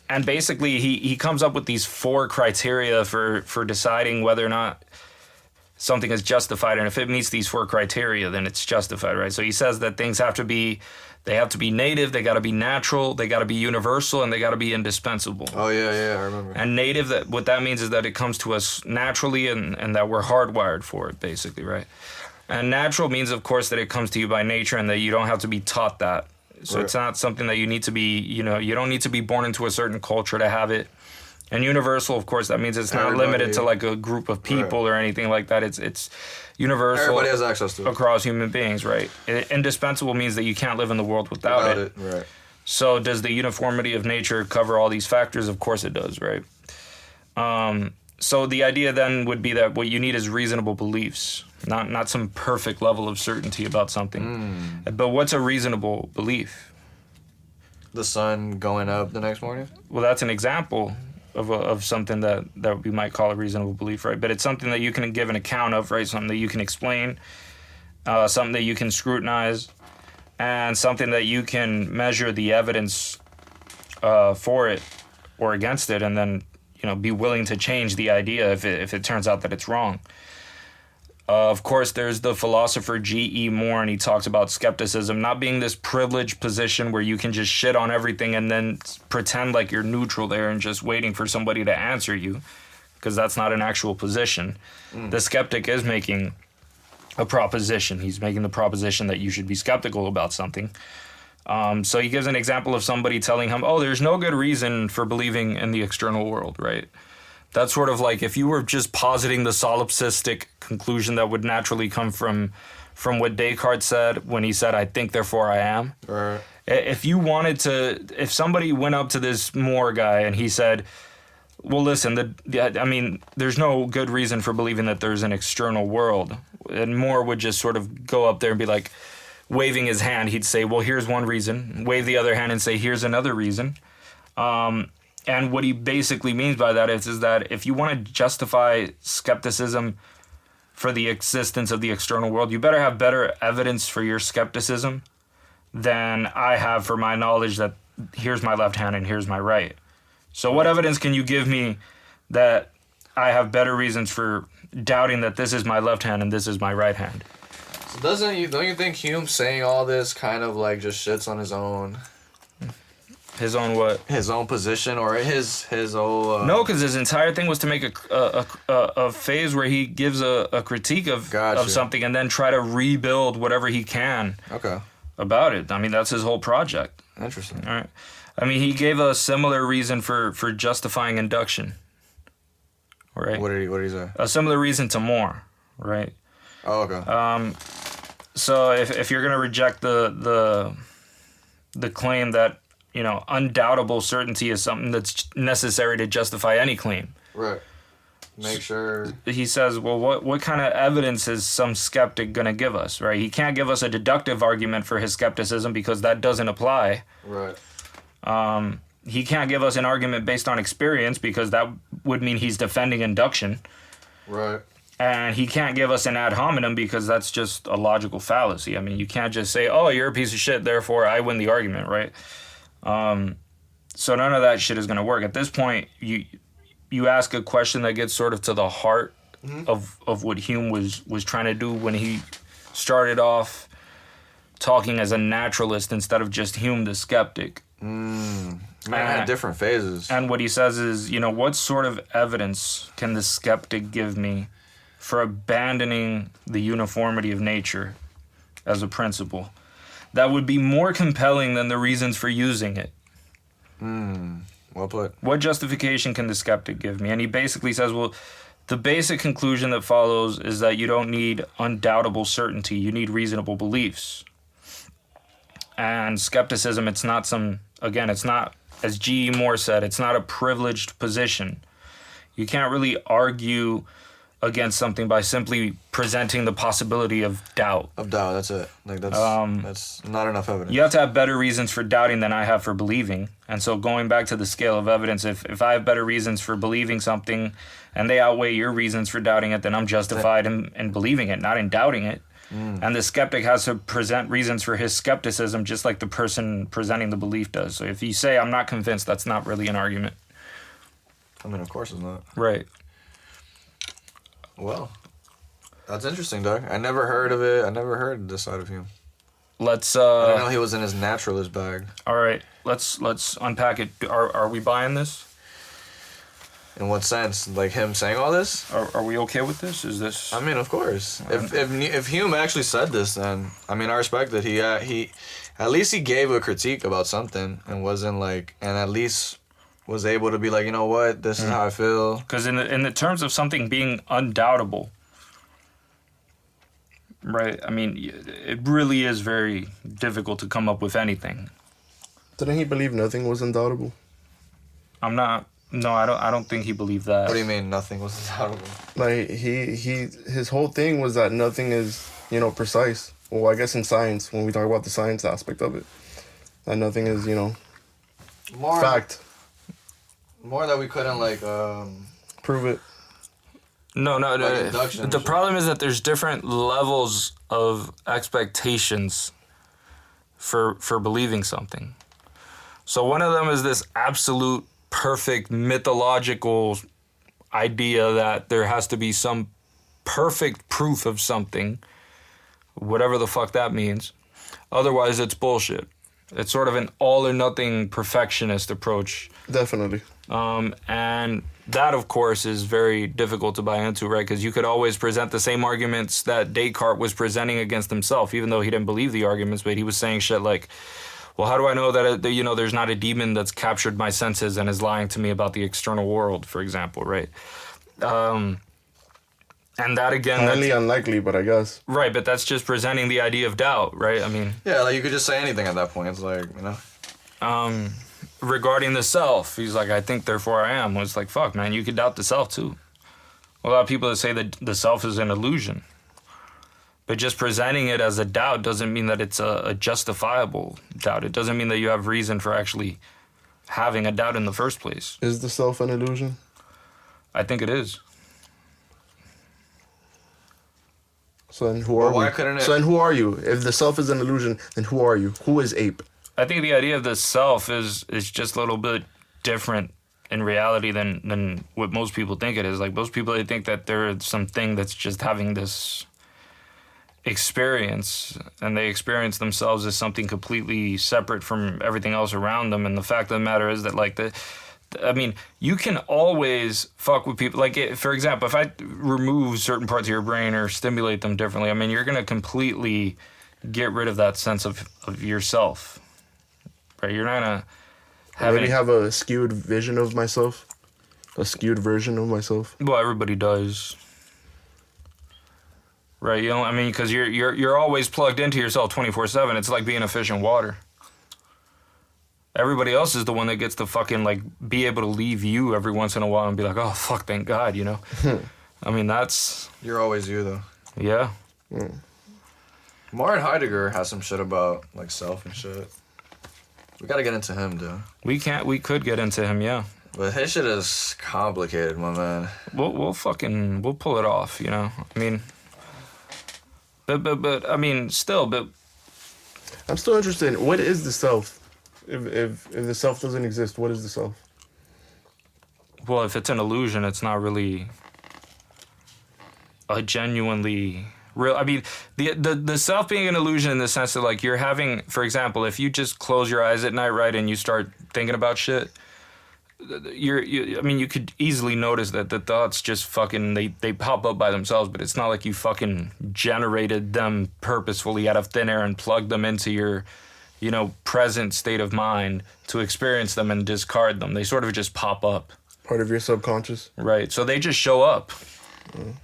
And basically, he comes up with these 4 criteria for deciding whether or not something is justified. And if it meets these 4 criteria, then it's justified, right? So he says that things have to be native, they got to be natural, they got to be universal, and they got to be indispensable. Oh, yeah, I remember. And native, what that means is that it comes to us naturally and that we're hardwired for it, basically, right? And natural means, of course, that it comes to you by nature and that you don't have to be taught that. So It's not something that you need to be, you don't need to be born into a certain culture to have it. And universal, of course, that means it's not limited to like a group of people or anything like that. It's universal. Everybody has access to it. Across human beings, right? Indispensable means that you can't live in the world without it. Right. So does the uniformity of nature cover all these factors? Of course it does, right? So the idea then would be that what you need is reasonable beliefs, not some perfect level of certainty about something. But what's a reasonable belief? The sun going up the next morning? Well, that's an example of something that we might call a reasonable belief, right? But it's something that you can give an account of, right? Something that you can explain, something that you can scrutinize, and something that you can measure the evidence for it or against it, and then be willing to change the idea if it turns out that it's wrong. Of course, there's the philosopher G.E. Moore, and he talks about skepticism not being this privileged position where you can just shit on everything and then pretend like you're neutral there and just waiting for somebody to answer you, because that's not an actual position. The skeptic is making a proposition. He's making the proposition that you should be skeptical about something. So he gives an example of somebody telling him, there's no good reason for believing in the external world, right? That's sort of like if you were just positing the solipsistic conclusion that would naturally come from what Descartes said when he said, I think, therefore I am. Right. If somebody went up to this Moore guy and he said, well, listen, there's no good reason for believing that there's an external world. And Moore would just sort of go up there and be like, waving his hand, he'd say, well, here's one reason. Wave the other hand and say, here's another reason. And what he basically means by that is that if you want to justify skepticism for the existence of the external world, you better have better evidence for your skepticism than I have for my knowledge that here's my left hand and here's my right. So what evidence can you give me that I have better reasons for doubting that this is my left hand and this is my right hand? So don't you think Hume saying all this kind of like just shits on his own? His own what? His own position or his whole... No, because his entire thing was to make a phase where he gives a critique of something and then try to rebuild whatever he can about it. I mean, that's his whole project. Interesting. All right. I mean, he gave a similar reason for justifying induction. Right? What did he say? A similar reason to Moore, right? Oh, okay. So if you're going to reject the claim that undoubtable certainty is something that's necessary to justify any claim. Right. Make sure. He says, well, what kind of evidence is some skeptic going to give us, right? He can't give us a deductive argument for his skepticism because that doesn't apply. Right. He can't give us an argument based on experience because that would mean he's defending induction. Right. And he can't give us an ad hominem because that's just a logical fallacy. I mean, you can't just say, oh, you're a piece of shit, therefore I win the argument, right? So none of that shit is going to work. At this point, you ask a question that gets sort of to the heart of what Hume was trying to do when he started off talking as a naturalist instead of just Hume the skeptic. Man had different phases. And what he says is, what sort of evidence can the skeptic give me for abandoning the uniformity of nature as a principle that would be more compelling than the reasons for using it? Well put. What justification can the skeptic give me? And he basically says, well, the basic conclusion that follows is that you don't need undoubtable certainty. You need reasonable beliefs. And skepticism, it's not, as G.E. Moore said, it's not a privileged position. You can't really argue against something by simply presenting the possibility of doubt. That's it. Like that's not enough evidence. You have to have better reasons for doubting than I have for believing. And so going back to the scale of evidence, if I have better reasons for believing something and they outweigh your reasons for doubting it, then I'm justified in believing it, not in doubting it. And the skeptic has to present reasons for his skepticism just like the person presenting the belief does. So if you say, I'm not convinced, that's not really an argument. I mean, of course it's not. Right. Well, that's interesting, Doug. I never heard of it. I never heard this side of him. Let's. I didn't know he was in his naturalist bag. All right, let's unpack it. Are we buying this? In what sense? Like him saying all this? Are we okay with this? Is this? I mean, of course. If Hume actually said this, then I mean, I respect that he at least he gave a critique about something and wasn't like, and at least was able to be like, you know what, this is how I feel. Because in the terms of something being undoubtable, right? I mean, it really is very difficult to come up with anything. Didn't he believe nothing was undoubtable? No, I don't think he believed that. What do you mean nothing was undoubtable? Like his whole thing was that nothing is, precise. Well, I guess in science, when we talk about the science aspect of it, that nothing is, fact. More that we couldn't prove it. No. Induction The problem is that there's different levels of expectations for believing something. So one of them is this absolute perfect mythological idea that there has to be some perfect proof of something, whatever the fuck that means. Otherwise, it's bullshit. It's sort of an all or nothing perfectionist approach. Definitely. And that, of course, is very difficult to buy into, right? Because you could always present the same arguments that Descartes was presenting against himself, even though he didn't believe the arguments, but he was saying shit like, well, how do I know that, there's not a demon that's captured my senses and is lying to me about the external world, for example, right? And that, again... Highly unlikely, but I guess. Right, but that's just presenting the idea of doubt, right? I mean... Yeah, like you could just say anything at that point. It's like, regarding the self, he's like, I think, therefore I am. Well, it's like, fuck, man, you could doubt the self, too. A lot of people that say that the self is an illusion. But just presenting it as a doubt doesn't mean that it's a justifiable doubt. It doesn't mean that you have reason for actually having a doubt in the first place. Is the self an illusion? I think it is. So then who are we? Why couldn't it... So then who are you? If the self is an illusion, then who are you? Who is Ape? I think the idea of the self is just a little bit different in reality than what most people think it is. Like, most people, they think that there's something that's just having this experience, and they experience themselves as something completely separate from everything else around them. And the fact of the matter is that, like, you can always fuck with people. Like, for example, if I remove certain parts of your brain or stimulate them differently, I mean, you're going to completely get rid of that sense of yourself. Right? You're not going to have Maybe have a skewed vision of myself? A skewed version of myself? Well, everybody does. Right? I mean, because you're always plugged into yourself 24/7. It's like being a fish in water. Everybody else is the one that gets to fucking like be able to leave you every once in a while and be like, oh fuck, thank God, you know. I mean, that's You're always you though. yeah. Martin Heidegger has some shit about like self and shit. We gotta get into him, dude. We could get into him, yeah. But his shit is complicated, my man. We'll pull it off, you know. I mean, but I mean, still, but I'm still interested in what is the self? If the self doesn't exist, what is the self? well, if it's an illusion, it's not really a genuinely real. I mean, the self being an illusion in the sense that like you're having, for example, if you just close your eyes at night, right, and you start thinking about shit. I mean, you could easily notice that the thoughts just fucking, they pop up by themselves, but it's not like you fucking generated them purposefully out of thin air and plugged them into your, you know, present state of mind to experience them and discard them. They sort of just pop up. Part of your subconscious. Right. So they just show up.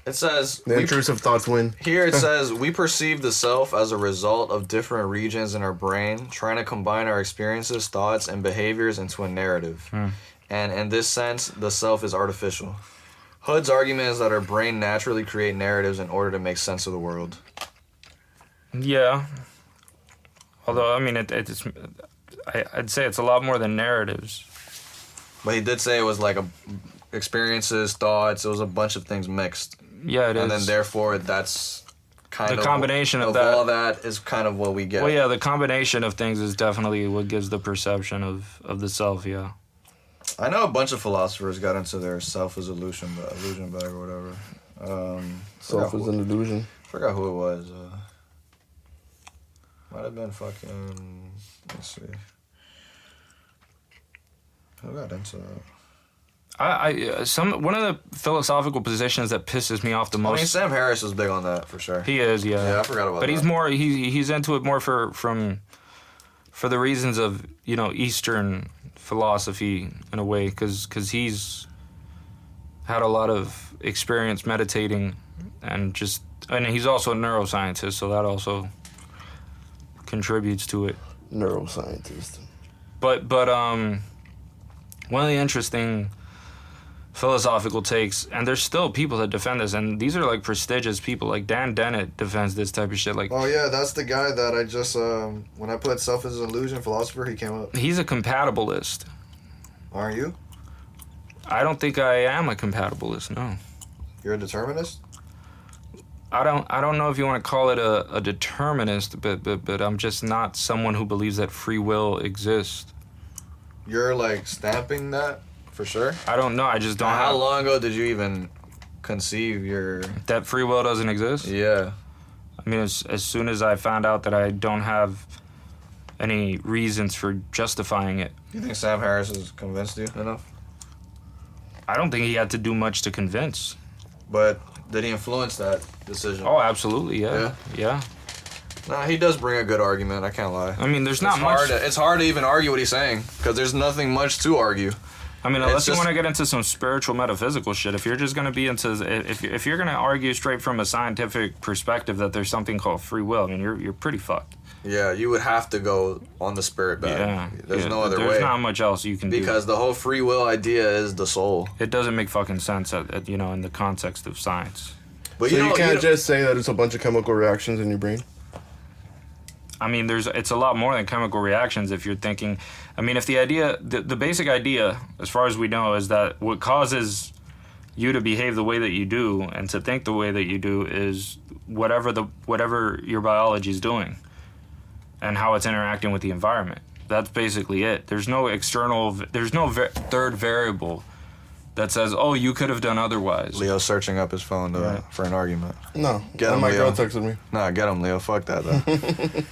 It says The intrusive thoughts win. here it says we perceive the self as a result of different regions in our brain trying to combine our experiences, thoughts, and behaviors into a narrative. And in this sense, the self is artificial. Hood's argument is that our brain naturally create narratives in order to make sense of the world. Yeah. Although, I mean, I'd say it's a lot more than narratives. But he did say it was like experiences, thoughts, it was a bunch of things mixed. Yeah, it is. And then therefore that's kind The of combination of that. all that is kind of what we get. Well, yeah, the combination of things is definitely what gives the perception of the self, yeah. I know a bunch of philosophers got into their self as illusion bag or whatever. Self is an illusion. Forgot who it was. Might have been fucking. Let's see. Who got into that? One of the philosophical positions that pisses me off the I most. mean, Sam Harris was big on that for sure. He is, yeah. Yeah, I forgot about that. But he's more. He's into it more for the reasons of, you know, Eastern philosophy in a way, because he's had a lot of experience meditating and he's also a neuroscientist, so that also contributes to it. Neuroscientist. But one of the interesting philosophical takes, and there's still people that defend this, and these are like prestigious people, like Dan Dennett defends this type of shit. Like, Oh yeah, that's the guy that I just when I put self as an illusion philosopher, he came up. he's a compatibilist. Aren't you? I don't think I am a compatibilist. No, You're a determinist. I don't know if you want to call it a determinist, but I'm just not someone who believes that free will exists. You're like stamping that for sure. I don't know. I just don't. How have, long ago did you even conceive your? that free will doesn't exist? Yeah. I mean, as soon as I found out that I don't have any reasons for justifying it, You think Sam Harris has convinced you enough? I don't think he had to do much to convince. But did he influence that decision? Oh, absolutely, yeah. Yeah. Nah, he does bring a good argument. I can't lie. I mean, there's It's not much. it's hard to even argue what he's saying because there's nothing much to argue. I mean, unless you just- want to get into some spiritual metaphysical shit, if you're just going to be into, if you're going to argue straight from a scientific perspective that there's something called free will, I mean, you're pretty fucked. Yeah, you would have to go on the spirit bag. Yeah. There's no other There's way. not much else you can Because the whole free will idea is the soul. do. It doesn't make fucking sense, you know, in the context of science. But So you know, can't know- just say that it's a bunch of chemical reactions in your brain? I mean, it's a lot more than chemical reactions if you're thinking. I mean, if the basic idea, as far as we know, is that what causes you to behave the way that you do and to think the way that you do is whatever your biology is doing and how it's interacting with the environment. That's basically it. There's no third variable that says, oh, you could have done otherwise. Leo's searching up his phone for an argument. No. Get him, my Leo. girl texted me. Nah, get him, Leo. Fuck that, though.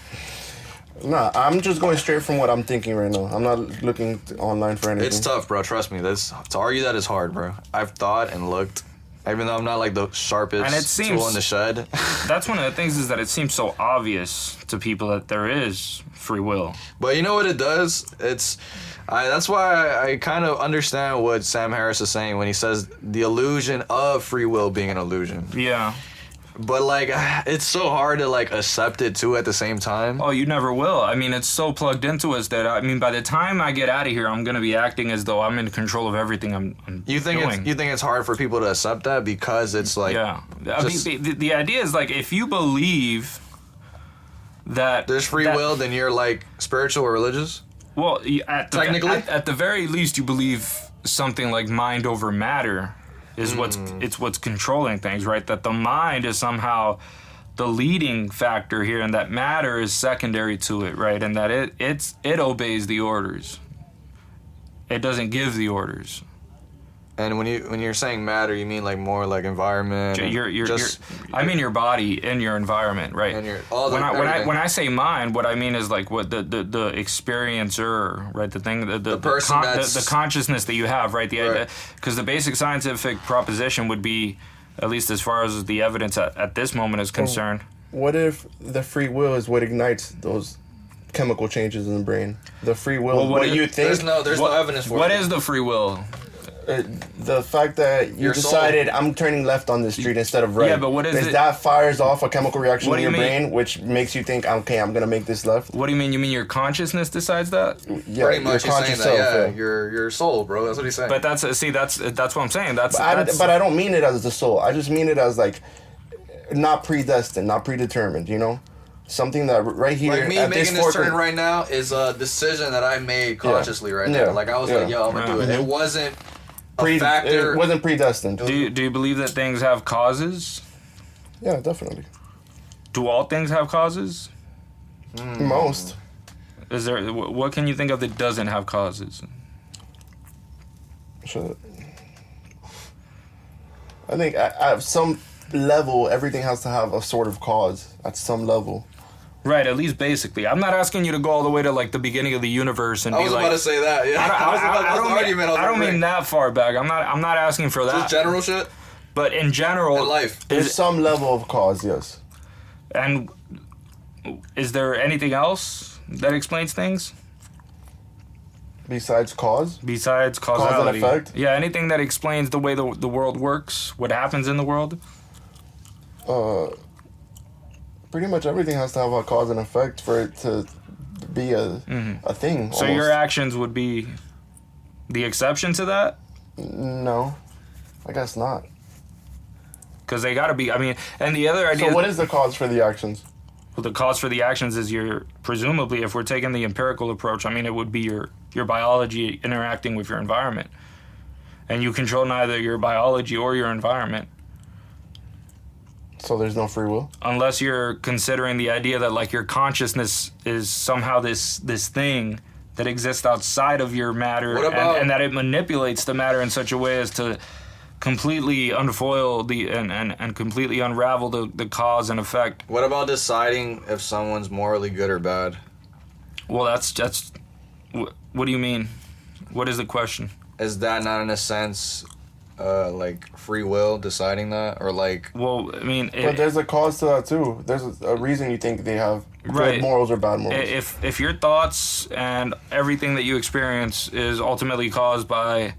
Nah, I'm just going straight from what I'm thinking right now. I'm not looking online for anything. It's tough, bro. Trust me. To argue that is hard, bro. I've thought and looked. Even though I'm not like the sharpest And it seems- tool in the shed. That's one of the things, is that it seems so obvious to people that there is free will. But you know what it does? That's why I kind of understand what Sam Harris is saying when he says the illusion of free will being an illusion. Yeah. But like, it's so hard to like accept it too at the same time. Oh, you never will. I mean, it's so plugged into us that I mean, by the time I get out of here, I'm gonna be acting as though I'm in control of everything I'm You think doing. it's hard for people to accept that because it's like Yeah, I mean, the idea is like if you believe that there's free will, then you're like spiritual or religious. Well, Technically? at the very least, you believe something like mind over matter is what's controlling things, right? That the mind is somehow the leading factor here, and that matter is secondary to it, right? And that it obeys the orders. It doesn't give the orders. And when you're saying matter, you mean like more like environment. I mean your body and your environment, right? And when I say mind, what I mean is like what the experiencer, right? The thing, the person the consciousness that you have, right? The idea, because the basic scientific proposition would be, at least as far as the evidence at this moment is concerned. What if the free will is what ignites those chemical changes in the brain? The free will. Well, what do is- you think? There's no evidence for What it. is the free will? The fact that you Your soul. decided I'm turning left on the street instead of right. Yeah, but what is it? That fires off a chemical reaction What in do your you mean? brain, which makes you think, okay, I'm gonna make this left. What do you mean? You mean your consciousness decides that? Yeah, Pretty much, your he's saying conscious that. self. Yeah, your soul, bro. That's what he's saying. But that's what I'm saying. That's But I don't mean it as the soul. I just mean it as like not predestined, not predetermined. You know, something that right here like me at making this this fork. turn right now is a decision that I made consciously right Yeah. now. Like I was like, Yeah. yo, I'm gonna do it. Mhm. It wasn't a factor. It wasn't predestined. Do you believe that things have causes? Yeah, definitely. Do all things have causes? Most. Is there what can you think of that doesn't have causes? Shit. I think at some level, everything has to have a sort of cause at some level. Right, at least basically. I'm not asking you to go all the way to like the beginning of the universe and I be was like. about to say that. Yeah, I don't mean that far back. I'm not asking for that. Just general shit. But in general, In life. There's some level of cause, yes. And is there anything else that explains things Besides cause. besides and causality? effect? Yeah, anything that explains the way the world works, what happens in the world. Pretty much everything has to have a cause and effect for it to be a thing. So your actions would be the exception to that, No, I guess not. because they got to be. I mean, and the other idea. So what is the cause for the actions? Well, the cause for the actions is presumably, if we're taking the empirical approach, I mean, it would be your biology interacting with your environment. And you control neither your biology or your environment. So there's no free will? Unless you're considering the idea that like your consciousness is somehow this thing that exists outside of your matter, What about- and that it manipulates the matter in such a way as to completely unfoil and completely unravel the cause and effect. What about deciding if someone's morally good or bad? Well, that's what do you mean? What is the question? Is that not in a sense like free will deciding that, or like Well, I mean, But there's a cause to that too. There's a reason you think they have good Right. morals or bad morals. if your thoughts and everything that you experience is ultimately caused by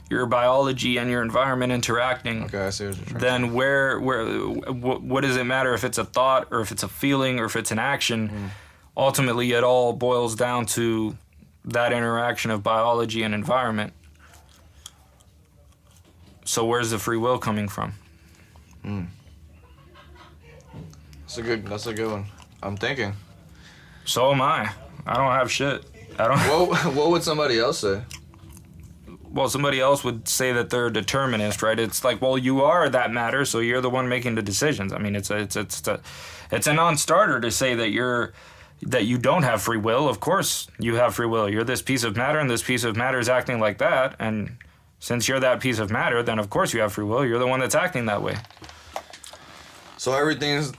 your biology and your environment interacting, okay, I see what you're trying. then what does it matter if it's a thought or if it's a feeling or if it's an action? Ultimately, it all boils down to that interaction of biology and environment. So where's the free will coming from? That's a good one. I'm thinking. So am I. I don't have shit. I don't. What would somebody else say? Well, somebody else would say that they're a determinist, right? It's like, well, you are that matter, so you're the one making the decisions. I mean, it's a non-starter to say that you don't have free will. Of course, you have free will. You're this piece of matter, and this piece of matter is acting like that. And since you're that piece of matter, then of course you have free will. You're the one that's acting that way. So everything's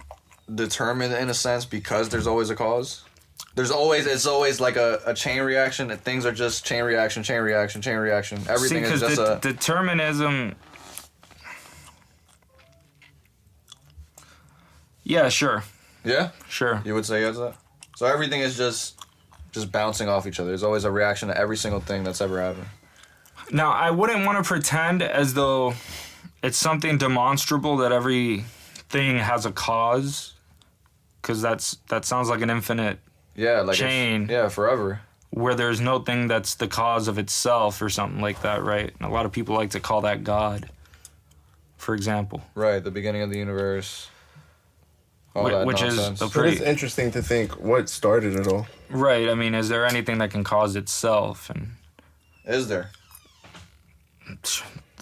determined in a sense because there's always a cause. It's always like a chain reaction. And things are just chain reaction. Everything is just a determinism. Yeah, sure. yeah. Sure. You would say yes to that. So everything is just bouncing off each other. There's always a reaction to every single thing that's ever happened. Now, I wouldn't want to pretend as though it's something demonstrable that every thing has a cause, because that sounds like an infinite Yeah, like chain. Yeah, forever. Where there's no thing that's the cause of itself or something like that, right? And a lot of people like to call that God, for example. Right, the beginning of the universe. All that Which is nonsense. a But pretty... it's interesting to think what started it all. Right, I mean, is there anything that can cause itself? And Is there?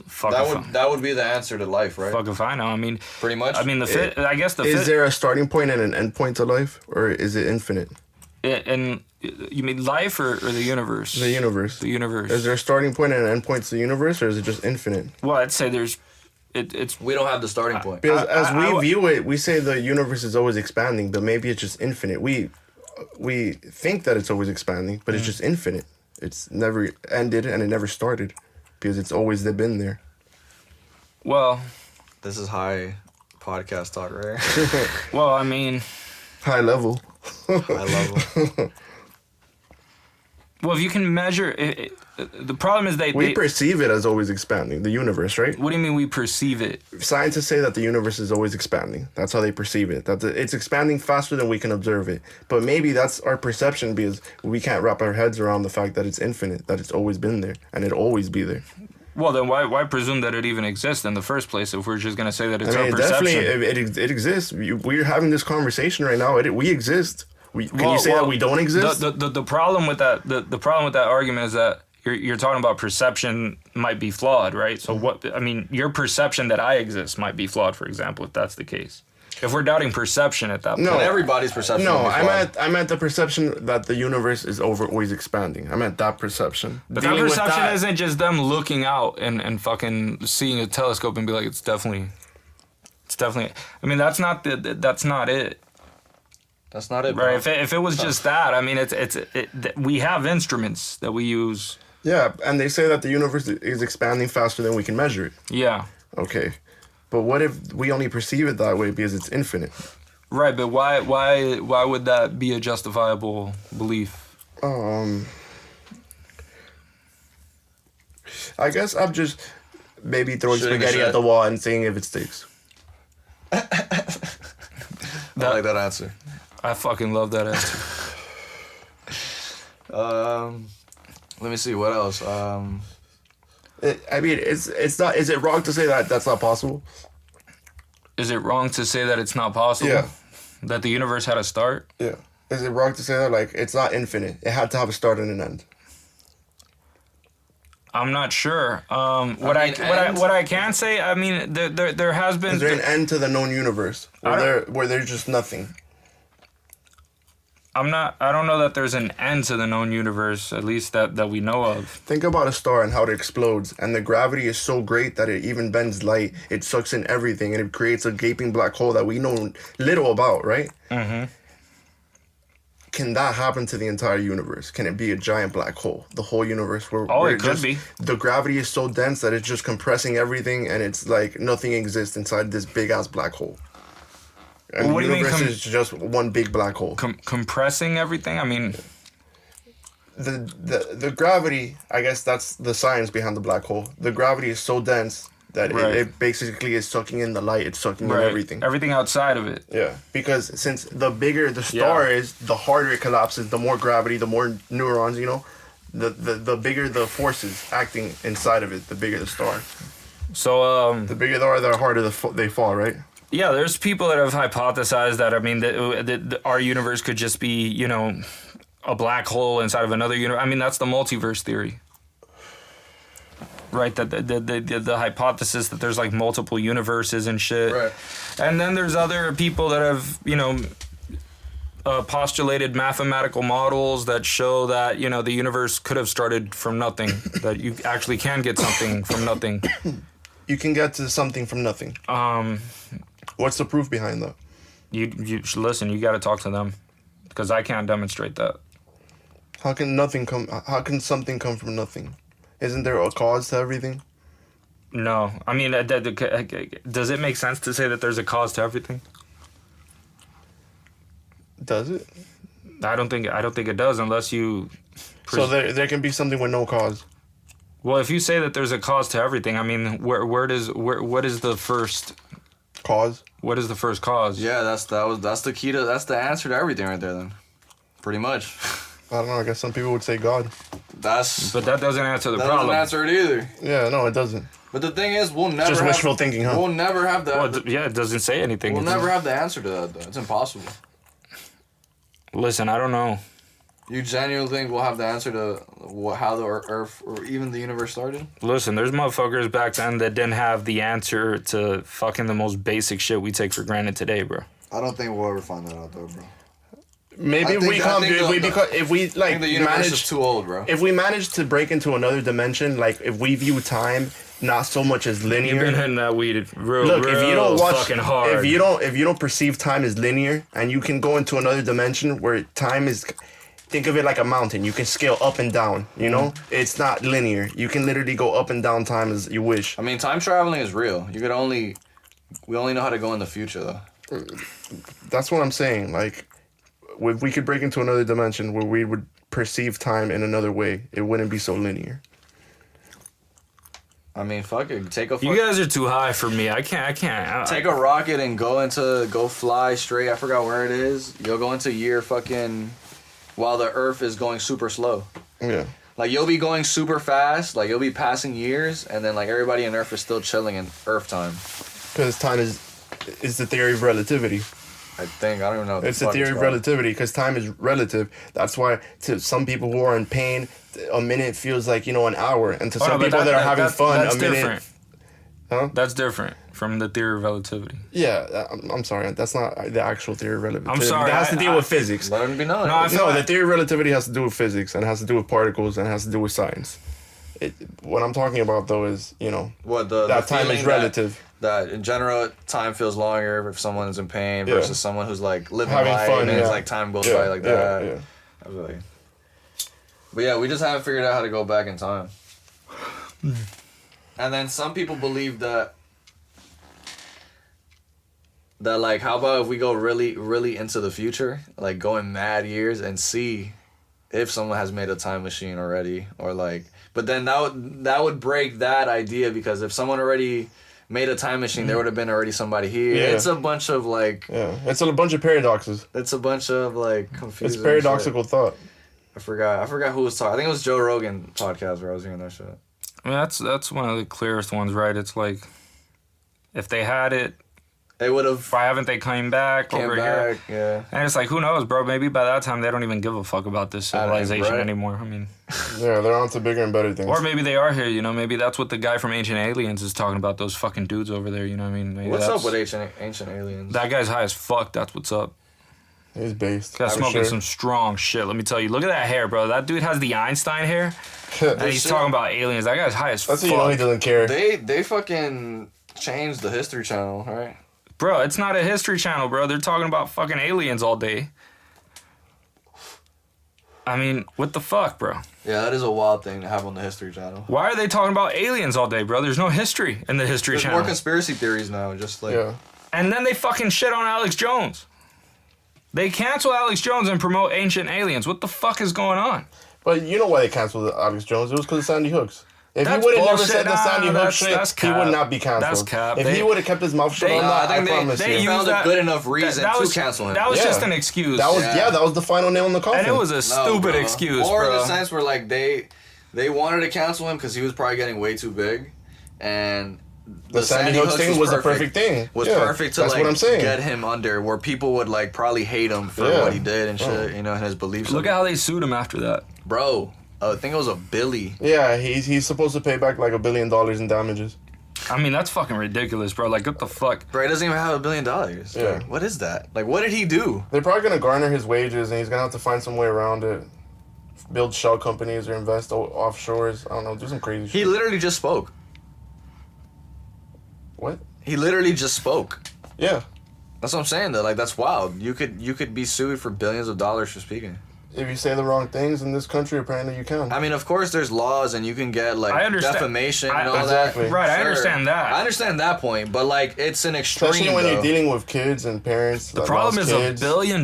fuck That would be the answer to life, right? fuck if I know. I mean, Pretty much. I mean, I guess the Is there a starting point and an end point to life, or is it infinite? and you mean life or the universe? The universe. The universe. Is there a starting point and an end point to the universe, or is it just infinite? Well, I'd say there's... It's we don't have the starting point. Because as I- we view it, we say the universe is always expanding, but maybe it's just infinite. We think that it's always expanding, but it's just infinite. It's never ended and it never started, because it's always been there. well, This is high podcast talk, right? well, I mean, High level. I love it. well, if you can measure the problem is We perceive it as always expanding, the universe, right? what do you mean we perceive it? Scientists say that the universe is always expanding. That's how they perceive it. That it's expanding faster than we can observe it. But maybe that's our perception, because we can't wrap our heads around the fact that it's infinite, that it's always been there, and it'll always be there. Well, then why presume that it even exists in the first place if we're just going to say that it's I mean, our perception? definitely, it exists. We're having this conversation right now. We exist. Can you say that we don't exist? The problem with that the problem with that argument is that you're talking about perception might be flawed, right? So your perception that I exist might be flawed, for example, if that's the case. If we're doubting perception at that point. No, everybody's perception. No, will be flawed. I meant the perception that the universe is always expanding. I meant that perception. But that perception isn't just them looking out and fucking seeing a telescope and be like, it's definitely. I mean, that's not it. That's not it, bro. Right? If it was just that, I mean, we have instruments that we use. Yeah, and they say that the universe is expanding faster than we can measure it. Yeah. Okay, but what if we only perceive it that way because it's infinite? Right, but why would that be a justifiable belief? I guess I'm just maybe throwing Shooting a spaghetti shot. at the wall and seeing if it sticks. I like that answer. I fucking love that answer. Let me see what else. I mean, it's not. Is it wrong to say that that's not possible? Is it wrong to say that it's not possible? Yeah. That the universe had a start? Yeah. Is it wrong to say that it's not infinite? It had to have a start and an end. I'm not sure. What end? I can say, I mean, there has been. Is there an end to the known universe where there's just nothing? I don't know that there's an end to the known universe, at least that we know of. Think about a star and how it explodes, and the gravity is so great that it even bends light. It sucks in everything, and it creates a gaping black hole that we know little about, right? Mm-hmm. Can that happen to the entire universe? Can it be a giant black hole? The whole universe? Where It could be. The gravity is so dense that it's just compressing everything, and it's like nothing exists inside this big-ass black hole. And What the do you mean universe is just one big black hole. Compressing everything? I mean... The gravity, I guess that's the science behind the black hole. The gravity is so dense that it basically is sucking in the light. It's sucking in everything. Everything outside of it. Yeah, because since the bigger the star is, the harder it collapses, the more gravity, the more neurons, the bigger the forces acting inside of it, the bigger the star. So, The bigger they are, the harder they fall, right? yeah, there's people that have hypothesized that, I mean, that our universe could just be, a black hole inside of another universe. I mean, that's the multiverse theory. Right, that the hypothesis that there's like multiple universes and shit. Right. And then there's other people that have, postulated mathematical models that show that, the universe could have started from nothing, that you actually can get something from nothing. You can get to something from nothing. What's the proof behind that? You should listen, you got to talk to them, because I can't demonstrate that. How can something come from nothing? Isn't there a cause to everything? No, I mean, does it make sense to say that there's a cause to everything? Does it? I don't think it does, unless you. So there can be something with no cause. Well, if you say that there's a cause to everything, I mean, what is the first cause. What is the first cause? Yeah, that's the key to that's the answer to everything right there. Then, pretty much. I don't know. I guess some people would say God. But that doesn't answer the that problem. doesn't answer it either. Yeah, no, it doesn't. But the thing is, we'll never Just have, wishful thinking, huh? We'll never have that. Well, yeah, it doesn't say anything. We'll never have the answer to that, though. It's impossible. Listen, I don't know. You genuinely think we'll have the answer to how the Earth or even the universe started? Listen, there's motherfuckers back then that didn't have the answer to fucking the most basic shit we take for granted today, bro. I don't think we'll ever find that out, though, bro. Maybe if we come, if we I think the universe is too old, bro. If we manage to break into another dimension, like if we view time not so much as linear. You've been hitting that weed real, Look, real if you don't watch, fucking hard. if you don't perceive time as linear, and you can go into another dimension where time is, think of it like a mountain. You can scale up and down. You know, it's not linear. You can literally go up and down time as you wish. I mean, time traveling is real. We only know how to go in the future, though. That's what I'm saying. Like, if we could break into another dimension where we would perceive time in another way, it wouldn't be so linear. I mean, fuck it. You guys are too high for me. I can't. Take a rocket and go fly straight. I forgot where it is. You'll go into year fucking while the Earth is going super slow. Yeah. Like, you'll be going super fast. Like, you'll be passing years, and then like everybody on Earth is still chilling in Earth time. Because time is the theory of relativity. I don't even know what it's the theory of relativity, because time is relative. That's why to some people who are in pain, a minute feels like, an hour. And to some people that are having fun, that's a minute... different. Huh? That's different from the theory of relativity. Yeah, I'm sorry. That's not the actual theory of relativity. I'm sorry. That has to deal with physics. Let it be known. No, The theory of relativity has to do with physics, and it has to do with particles, and it has to do with science. What I'm talking about, though, is, that time is relative. That in general, time feels longer if someone is in pain versus someone who's like living having life fun, and it's like time goes by like that. Yeah. I was like, but yeah, we just haven't figured out how to go back in time. And then some people believe that like, how about if we go really, really into the future, like going mad years and see if someone has made a time machine already, or like, but then that would break that idea, because if someone already made a time machine, there would have been already somebody here. Yeah. It's a bunch of like... Yeah, it's a bunch of paradoxes. It's a bunch of like confusing It's paradoxical shit. thought. I forgot who was talking. I think it was Joe Rogan podcast where I was hearing that shit. I mean, that's one of the clearest ones, right? It's like, if they had it, they would have... Why haven't they came back over here? Yeah. And it's like, who knows, bro? Maybe by that time they don't even give a fuck about this civilization right. anymore. I mean... Yeah, they're on to bigger and better things. Or maybe they are here, Maybe that's what the guy from Ancient Aliens is talking about, those fucking dudes over there, you know what I mean? Maybe What's up with ancient aliens? That guy's high as fuck, that's what's up. He's based. Guy's smoking some strong shit, let me tell you. Look at that hair, bro. That dude has the Einstein hair. And he's talking about aliens. That guy's high as fuck. That's how you know he doesn't care. They fucking changed the History Channel, right? Bro, it's not a History Channel, bro. They're talking about fucking aliens all day. I mean, what the fuck, bro? Yeah, that is a wild thing to have on the History Channel. Why are they talking about aliens all day, bro? There's no history in the History There's Channel. more conspiracy theories now, just like... Yeah. And then they fucking shit on Alex Jones. They cancel Alex Jones and promote Ancient Aliens. What the fuck is going on? But you know why they canceled Alex Jones? It was because of Sandy Hooks. If That's he would have never bullshit. said the Sandy Hook That's shit, he would not be canceled. That's cap. If he would have kept his mouth shut on that, I promise they you. found a good enough reason to cancel him. That was just an excuse. That was that was the final nail in the coffin. And it was a stupid excuse, or bro. in the sense where like they wanted to cancel him because he was probably getting way too big, and the Sandy Hook thing was the perfect thing. Was perfect to that's like what I'm saying. get him under where people would like probably hate him for what he did and shit, and his beliefs. Look at how they sued him after that, bro. I think it was a Billy. Yeah, he's supposed to pay back like $1 billion in damages. I mean, that's fucking ridiculous, bro. Like, what the fuck? Bro, he doesn't even have $1 billion. Yeah. Like, what is that? Like, what did he do? They're probably gonna garner his wages, and he's gonna have to find some way around it. Build shell companies or invest offshores. I don't know, do some crazy shit. He literally just spoke. What? He literally just spoke. Yeah. That's what I'm saying though. Like, that's wild. You could be sued for billions of dollars for speaking. if you say the wrong things in this country, apparently you can. I mean, of course, there's laws and you can get like I understand. defamation and all Exactly. that. Right, I Sure. understand that. I understand that point, but like it's an extreme. Especially when though. you're dealing with kids and parents. The problem is $1 billion,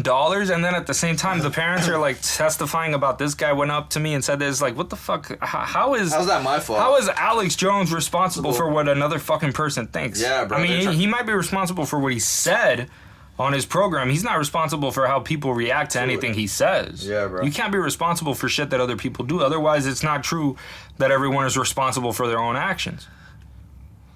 and then at the same time, the parents are like testifying about this guy went up to me and said this. Like, what the fuck? How's that my fault? How is Alex Jones responsible for what another fucking person thinks? Yeah, bro, I mean, they're he might be responsible for what he said on his program. He's not responsible for how people react to anything he says. Yeah, bro. You can't be responsible for shit that other people do. Otherwise, it's not true that everyone is responsible for their own actions.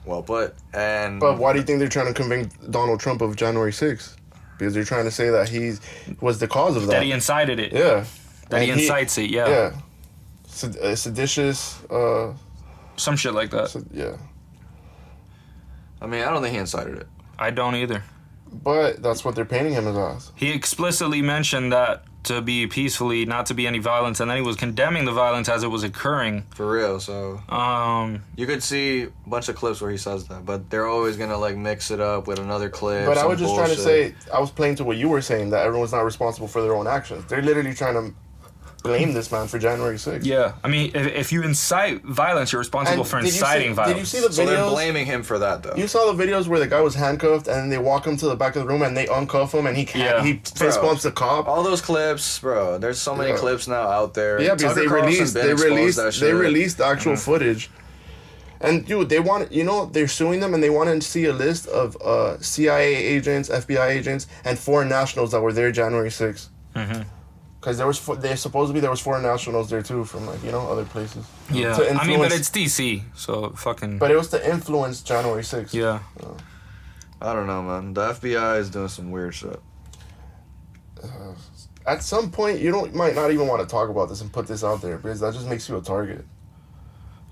Well, but why do you think they're trying to convict Donald Trump of January 6th? Because they're trying to say that he was the cause of that. That he incited it. Yeah. That he incites it, yeah. Yeah. Seditious. Some shit like that. Yeah. I mean, I don't think he incited it. I don't either. But that's what they're painting him as. He explicitly mentioned that to be peacefully, not to be any violence, and then he was condemning the violence as it was occurring. For real, so you could see a bunch of clips where he says that, but they're always gonna like mix it up with another clip. But I was just trying to say, I was playing to what you were saying, that everyone's not responsible for their own actions. They're literally trying to blame this man for January 6th. Yeah, I mean, if you incite violence, you're responsible for inciting violence. Did you see the videos? So they're blaming him for that, though. You saw the videos where the guy was handcuffed and they walk him to the back of the room and they uncuff him and he can't. Yeah. He fist bumps the cop. All those clips, bro. There's so many clips now out there. Yeah, because Tucker Carlson they released the actual footage. And dude, they're suing them and they want to see a list of CIA agents, FBI agents, and foreign nationals that were there January 6th. Because there was foreign nationals there too from other places. Yeah, I mean, but it's DC, so fucking. But it was to influence January 6th. Yeah. I don't know, man. The FBI is doing some weird shit. At some point, you might not even want to talk about this and put this out there because that just makes you a target.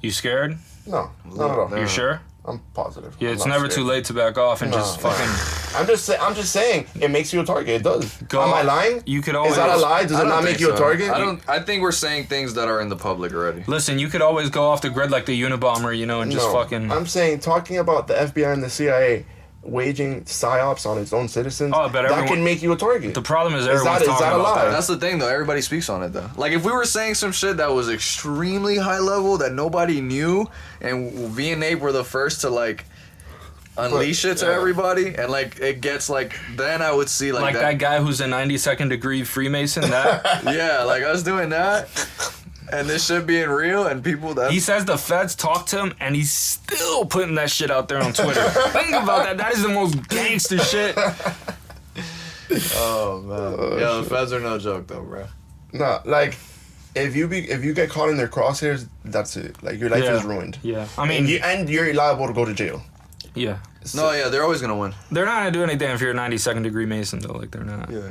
You scared? No, not at all. You sure? I'm positive. Yeah, it's never too late to back off and just fucking. I'm just saying it makes you a target. It does. Go Am I on. lying? You could always. Is that a lie? Does it not make you a target? I think we're saying things that are in the public already. Listen, you could always go off the grid like the Unabomber, and just fucking. I'm saying talking about the FBI and the CIA waging psyops on its own citizens. That can make you a target. The problem is everyone's talking that a about lie? that. That's the thing, though. Everybody speaks on it, though. Like, if we were saying some shit that was extremely high level that nobody knew, and V and Ape were the first to like unleash it to everybody, and like it gets like, then I would see like that guy who's a 92nd degree Freemason. That yeah, like us doing that. And this shit being real and people that... He says the feds talk to him and he's still putting that shit out there on Twitter. Think about that. That is the most gangster shit. Oh, man. Yo, the feds are no joke, though, bro. Nah, like, if you get caught in their crosshairs, that's it. Like, your life is ruined. Yeah. I mean... And you're liable to go to jail. Yeah. No, yeah, they're always gonna win. They're not gonna do anything if you're a 92nd degree Mason, though. Like, they're not. Yeah.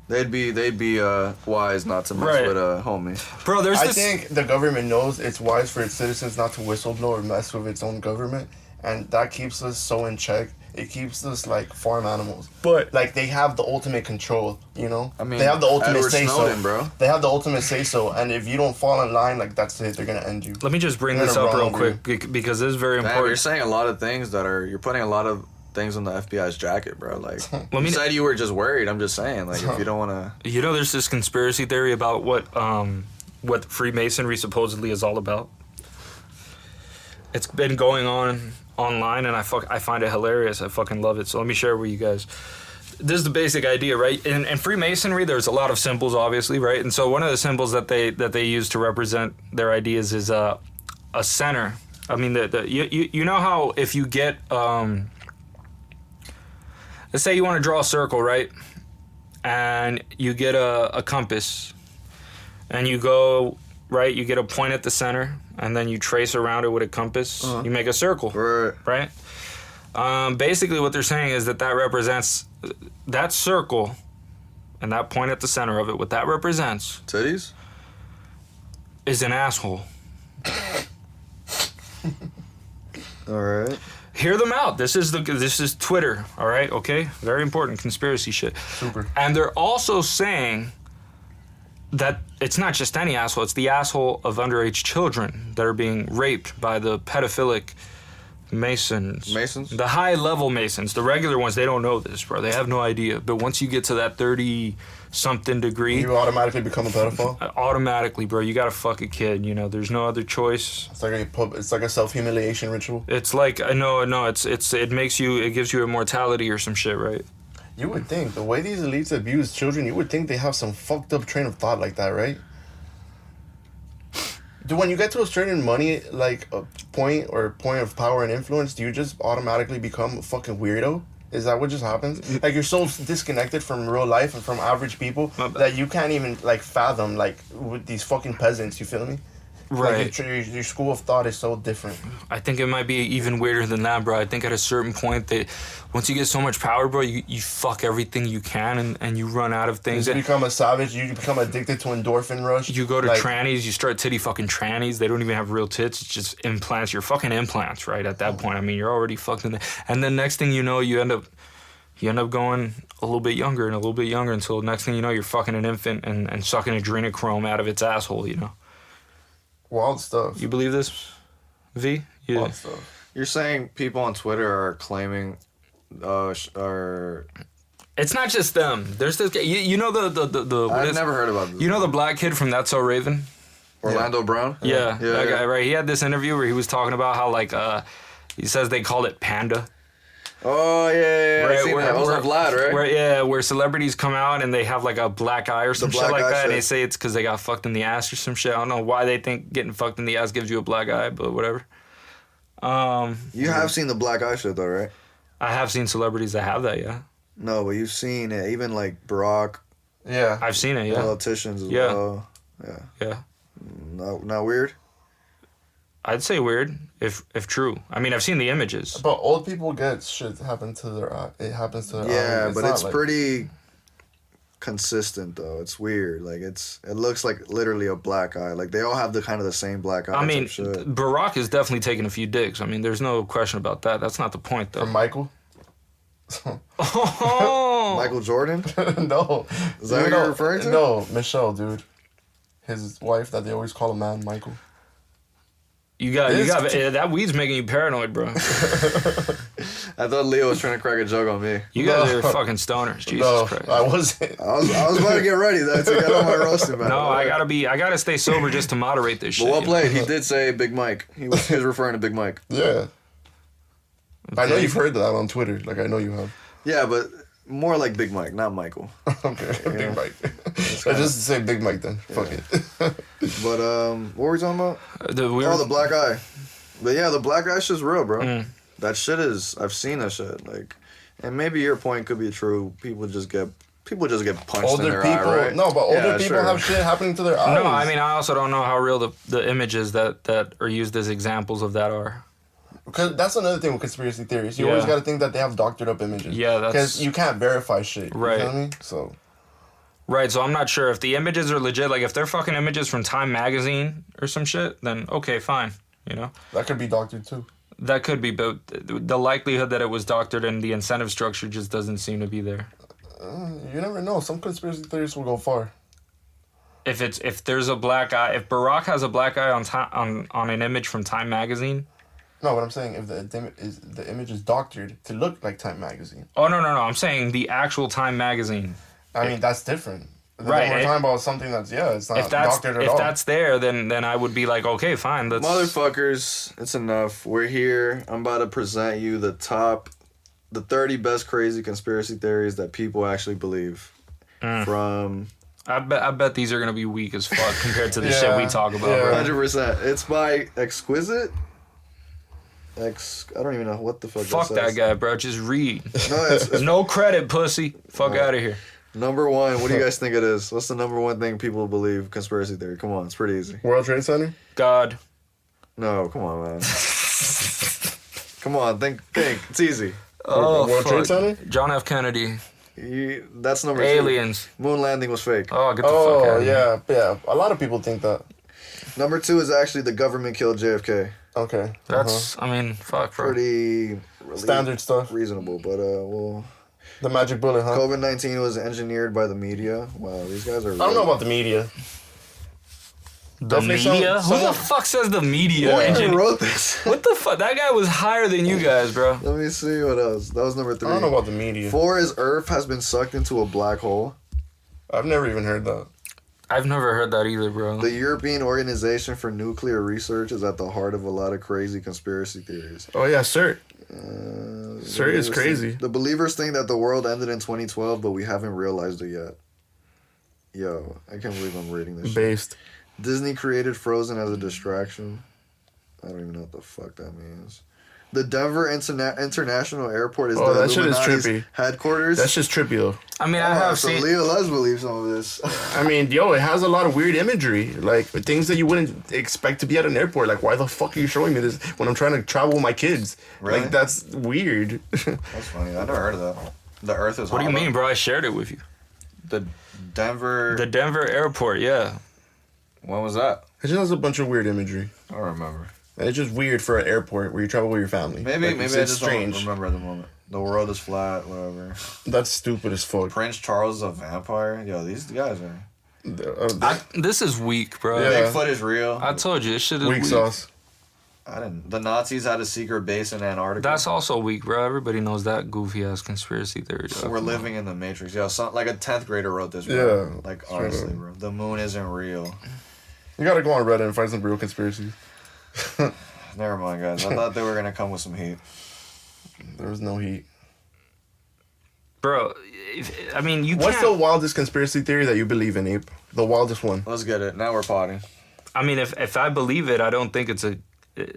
They'd be wise not to mess with a homie. Bro, I think the government knows it's wise for its citizens not to whistleblow or mess with its own government, and that keeps us so in check. It keeps us like farm animals. But like they have the ultimate control, I mean, they have the ultimate Edward say Snowden, so. Bro. They have the ultimate say so, and if you don't fall in line, like that's it. They're gonna end you. Let me just bring this up real quick because this is very important. You're saying a lot of things you're putting a lot of things on the FBI's jacket, bro. Like, you said you were just worried. I'm just saying, like, if you don't want to... there's this conspiracy theory about what Freemasonry supposedly is all about. It's been going on online, and I find it hilarious. I fucking love it. So let me share it with you guys. This is the basic idea, right? In Freemasonry, there's a lot of symbols, obviously, right? And so one of the symbols that they use to represent their ideas is a center. I mean, you know how if you get... let's say you want to draw a circle, right? And you get a compass. And you go, right? You get a point at the center. And then you trace around it with a compass. Uh-huh. You make a circle. Right? Basically what they're saying is that represents... That circle and that point at the center of it, what that represents... Titties? Is an asshole. All right. Hear them out. This is Twitter, all right? Okay? Very important conspiracy shit. Super. And they're also saying that it's not just any asshole, it's the asshole of underage children that are being raped by the pedophilic Masons. Masons? The high-level Masons. The regular ones, they don't know this, bro. They have no idea. But once you get to that 30-something degree... You automatically become a pedophile? Automatically, bro. You gotta fuck a kid, you know. There's no other choice. It's like a self-humiliation ritual? It's like... No, it makes you... It gives you immortality or some shit, right? You would think, the way these elites abuse children, you would think they have some fucked up train of thought like that, right? Do when you get to a certain money, like a point of power and influence, do you just automatically become a fucking weirdo? Is that what just happens? Like you're so disconnected from real life and from average people that you can't even like fathom like with these fucking peasants. You feel me? Right. Like your school of thought is so different. I think it might be even weirder than that, bro. I think at a certain point that once you get so much power, bro, you fuck everything you can and you run out of things. You become a savage. You become addicted to endorphin rush. You go to trannies. You start titty fucking trannies. They don't even have real tits. It's just implants. You're fucking implants, right? At that point, I mean, you're already fucked in there. And then next thing you know, you end up going a little bit younger and a little bit younger until next thing you know, you're fucking an infant and sucking adrenochrome out of its asshole, you know? Wild stuff. You believe this, V? Yeah. Wild stuff. You're saying people on Twitter are claiming, are... It's not just them. There's this guy. You know the I've never heard about this. You know the black kid from That's So Raven? Orlando Brown? Yeah, that guy, right? He had this interview where he was talking about how, like, he says they called it Panda. Oh, yeah. Right, I seen that. It was on Vlad, right? Where celebrities come out and they have, like, a black eye or some shit like that, and they say it's because they got fucked in the ass or some shit. I don't know why they think getting fucked in the ass gives you a black eye, but whatever. You have seen the black eye shit, though, right? I have seen celebrities that have that, yeah. No, but you've seen it. Even, like, Barack. Yeah. I've seen it, yeah. Politicians as well. Yeah. Not weird? I'd say weird, if true. I mean, I've seen the images. But old people get shit happen to their eye. It happens to their eye. Yeah, but it's like, pretty consistent, though. It's weird. Like, it looks like literally a black eye. Like, they all have the kind of the same black eye. I mean, shit. Barack is definitely taking a few digs. I mean, there's no question about that. That's not the point, though. From Michael? Oh! Michael Jordan? No. Is that what you're referring to? No, Michelle, dude. His wife that they always call a man, Michael. You got that weed's making you paranoid, bro. I thought Leo was trying to crack a joke on me. You guys are fucking stoners. Jesus Christ. I wasn't. I was about to get ready though to get on my roasting, man. No, I gotta stay sober just to moderate this shit. But well played. He did say Big Mike. He was referring to Big Mike. Yeah. I know you've heard that on Twitter. Like, I know you have. Yeah, but more like Big Mike, not Michael. Okay, Big Mike. I just say Big Mike then. Fuck it. But what were we talking about? The black eye. But yeah, the black eye shit's real, bro. That shit is. I've seen that shit. Like, and maybe your point could be true. People just get punched in their eye, right? No, but older people have shit happening to their eyes. No, I mean, I also don't know how real the images that are used as examples of that are. Because that's another thing with conspiracy theories. You always got to think that they have doctored up images. Yeah, that's... Because you can't verify shit. Right. You feel me? So... Right, so I'm not sure if the images are legit. Like, if they're fucking images from Time Magazine or some shit, then okay, fine, you know? That could be doctored, too. That could be, but the likelihood that it was doctored and the incentive structure just doesn't seem to be there. You never know. Some conspiracy theories will go far. If there's a black eye... If Barack has a black eye on an image from Time Magazine... No, what I'm saying, if the image is doctored to look like Time Magazine. Oh, no. I'm saying the actual Time Magazine. I mean, that's different. Right. We're talking about something it's not doctored at all. If that's there, then I would be like, okay, fine. Motherfuckers, it's enough. We're here. I'm about to present you the 30 best crazy conspiracy theories that people actually believe. From... I bet these are going to be weak as fuck compared to the shit we talk about. Yeah. 100%. It's by Exquisite. I don't even know what the fuck Fuck that guy, bro. Just read. No, it's no credit, pussy. Fuck out of here. Number one, what do you guys think it is? What's the number one thing people believe conspiracy theory? Come on, it's pretty easy. World Trade Center? God. No, come on, man. Come on, think. It's easy. Oh, World Trade Center? John F. Kennedy. That's number Aliens. 2. Moon landing was fake. Oh, get the fuck out of here. Yeah. A lot of people think that. Number 2 is actually the government killed JFK. Okay. That's, I mean, fuck, bro. Pretty... standard stuff. Reasonable, but, well... The magic bullet, huh? COVID-19 was engineered by the media. Wow, these guys are... I don't know about the media. The Definitely media? some- Who the fuck says the media? Who Engineer? wrote this? What the fuck? That guy was higher than you guys, bro. Let me see what else. That was number 3. I don't know about the media. 4 is Earth has been sucked into a black hole. I've never even heard that. I've never heard that either, bro. The European Organization for Nuclear Research is at the heart of a lot of crazy conspiracy theories. Oh yeah, sir. The Sir is believers crazy. The believers think that the world ended in 2012, but we haven't realized it yet. Yo, I can't believe I'm reading this shit. Based. Disney created Frozen as a distraction. I don't even know what the fuck that means. The Denver International Airport is the that shit is Illuminati's trippy. headquarters. That's just trippy though. I mean, I have so seen. Leo does believe some of this. I mean, yo, it has a lot of weird imagery, like things that you wouldn't expect to be at an airport. Like, why the fuck are you showing me this when I'm trying to travel with my kids? Really? Like, that's weird. That's funny. I never heard of that. The Earth is What do you hollow. mean, bro? I shared it with you. The Denver. The Denver airport, yeah. When was that? It just has a bunch of weird imagery. I don't remember. And it's just weird for an airport where you travel with your family. Maybe Like, maybe it's I just strange. don't remember at the moment. The world is flat, whatever. That's stupid as fuck. Prince Charles is a vampire. Yo, these guys are. This is weak, bro. Yeah. Bigfoot is real. I told you, this shit is Weak weak. sauce. I didn't. The Nazis had a secret base in Antarctica. That's also weak, bro. Everybody knows that goofy ass conspiracy theory. So we're living in the Matrix. Yo, like a 10th grader wrote this, bro. Yeah, Like, straight honestly, up. bro. The moon isn't real. You gotta go on Reddit and find some real conspiracies. Never mind, guys. I thought they were going to come with some heat. There was no heat. Bro, I mean, you What's the can't. wildest conspiracy theory that you believe in, Ape? The wildest one. Let's get it. Now we're potting. I mean, if I believe it, I don't think it's a.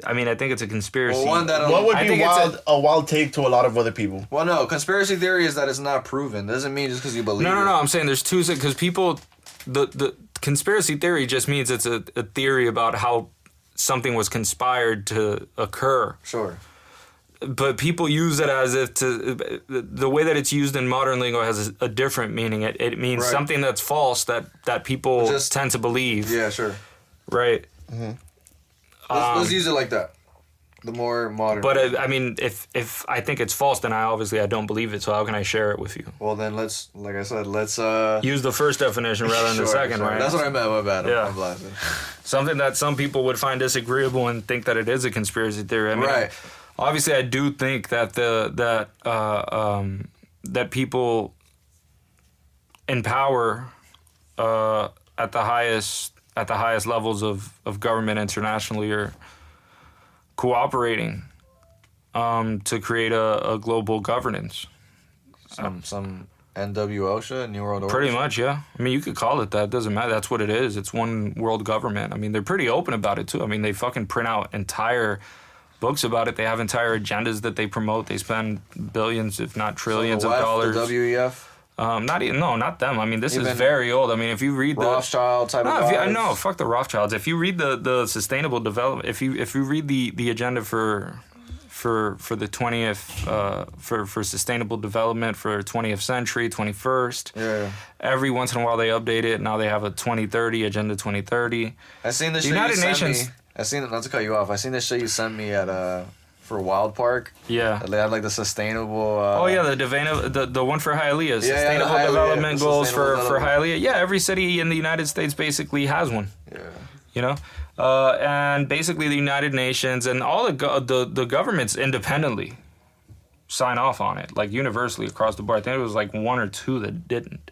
I mean, I think it's a conspiracy. Well, one that What would I be think it's wild? A wild take to a lot of other people. Well, no. Conspiracy theory is that it's not proven. Doesn't mean just because you believe No, it. no. I'm saying there's two because people, the conspiracy theory just means it's a theory about how something was conspired to occur. Sure. But people use it as if to the way that it's used in modern lingo has a different meaning. It means Right. something that's false that people Just- tend to believe. Yeah, sure. Right. Let's use it like that. The more modern. But I mean, if I think it's false, then I don't believe it. So how can I share it with you? Well, then let's, like I said, let's Use the first definition rather than the second, right? That's what I meant. My bad. Yeah. I'm blasted. Something that some people would find disagreeable and think that it is a conspiracy theory. I mean, Right. obviously, I do think that that people in power at the highest levels of government internationally are cooperating to create a global governance. Some NWO shit, New World Order. Pretty shit? much, yeah. I mean, you could call it that. It doesn't matter. That's what it is. It's one world government. I mean, they're pretty open about it, too. I mean, they fucking print out entire books about it. They have entire agendas that they promote. They spend billions, if not trillions So the of WEF, dollars. The WEF, Not them. I mean, this is Even very old. I mean, if you read the Rothschild type of vibes. no, fuck the Rothschilds. If you read the sustainable development, if you read the agenda for the 20th for sustainable development for 20th century, 21st. Yeah. Every once in a while they update it. Now they have a 2030 agenda 2030. I seen the The shit United you sent Nations- me. I seen, not to cut you off. I seen the shit you sent me at for Wild Park. Yeah. They had like the sustainable. Oh yeah, the one for Hialeah, the Sustainable Hialeah, Development the Goals Sustainable for Development. Hialeah. Yeah, every city in the United States basically has one. Yeah. You know, and basically the United Nations and all the governments independently sign off on it, like universally across the board. I think it was like one or two that didn't,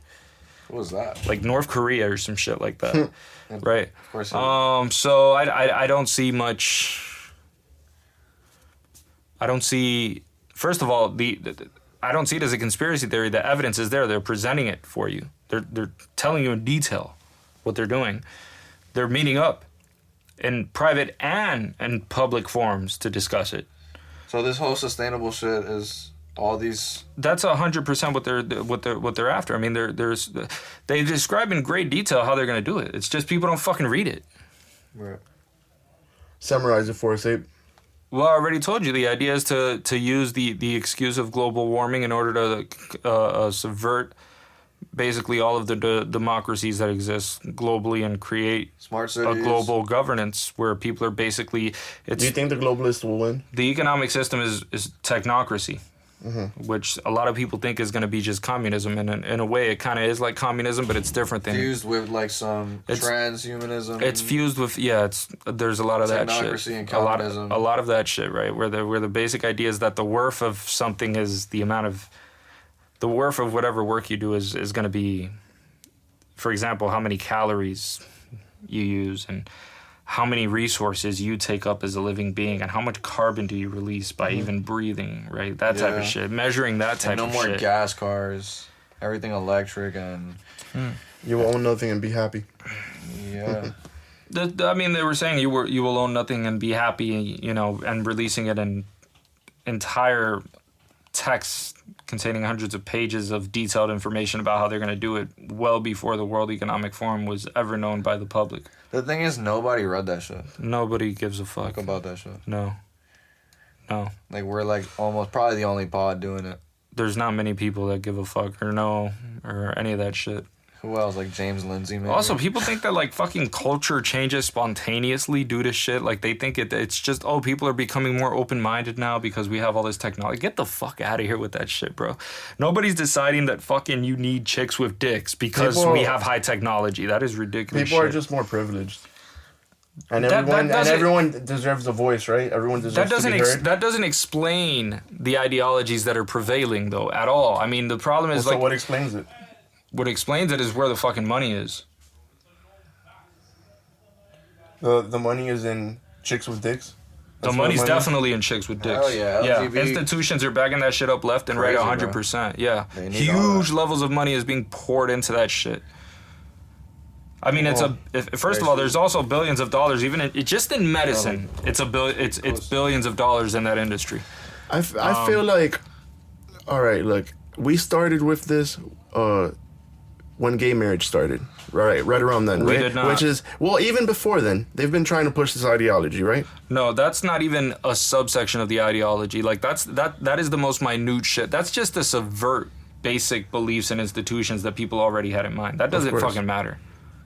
What was that? like North Korea or some shit like that, right? Of course. So I don't see much. I don't see. First of all, I don't see it as a conspiracy theory. The evidence is there. They're presenting it for you. They're telling you in detail what they're doing. They're meeting up in private and in public forums to discuss it. So this whole sustainable shit is all these. That's 100% what they're after. I mean, they describe in great detail how they're going to do it. It's just people don't fucking read it. Right. Summarize it for us, Abe. Well, I already told you the idea is to use the excuse of global warming in order to subvert basically all of the democracies that exist globally and create Smart a cities. global governance where people are basically. Do you think the globalists will win? The economic system is technocracy. which a lot of people think is going to be just communism. And in a way, it kind of is like communism, but it's different than Fused with like some transhumanism. It's fused with there's a lot of that shit. Technocracy and communism. A lot of that shit, right? Where the basic idea is that the worth of something is the worth of whatever work you do is going to be, for example, how many calories you use and how many resources you take up as a living being and how much carbon do you release by even breathing, right? That type of shit. Measuring that type of shit. No more gas cars. Everything electric and... You will own nothing and be happy. Yeah. I mean, they were saying you will own nothing and be happy, and releasing it in entire text containing hundreds of pages of detailed information about how they're going to do it well before the World Economic Forum was ever known by the public. The thing is, nobody read that shit. Nobody gives a fuck about that shit. No. Like, we're like almost probably the only pod doing it. There's not many people that give a fuck or know or any of that shit. Who else? Like James Lindsay, maybe? Also, people think that, like, fucking culture changes spontaneously due to shit. Like, they think it's just, people are becoming more open-minded now because we have all this technology. Get the fuck out of here with that shit, bro. Nobody's deciding that fucking you need chicks with dicks because we have high technology. That is ridiculous. People are just more privileged. And everyone deserves a voice, right? Everyone deserves to be heard. That doesn't explain the ideologies that are prevailing, though, at all. I mean, the problem is, so what explains it? What explains it is where the fucking money is. The money is in chicks with dicks? The money's definitely in chicks with dicks. Hell yeah. Yeah. Institutions are backing that shit up left and right 100%. Yeah. Huge levels of money is being poured into that shit. I mean, first of all, there's also billions of dollars, even just in medicine. It's billions of dollars in that industry. I feel like, all right, look, we started with this when gay marriage started, right around then, right? We did not. Which is, well, even before then, they've been trying to push this ideology, right? No, that's not even a subsection of the ideology. Like, that is the most minute shit. That's just to subvert basic beliefs and institutions that people already had in mind. That doesn't fucking matter.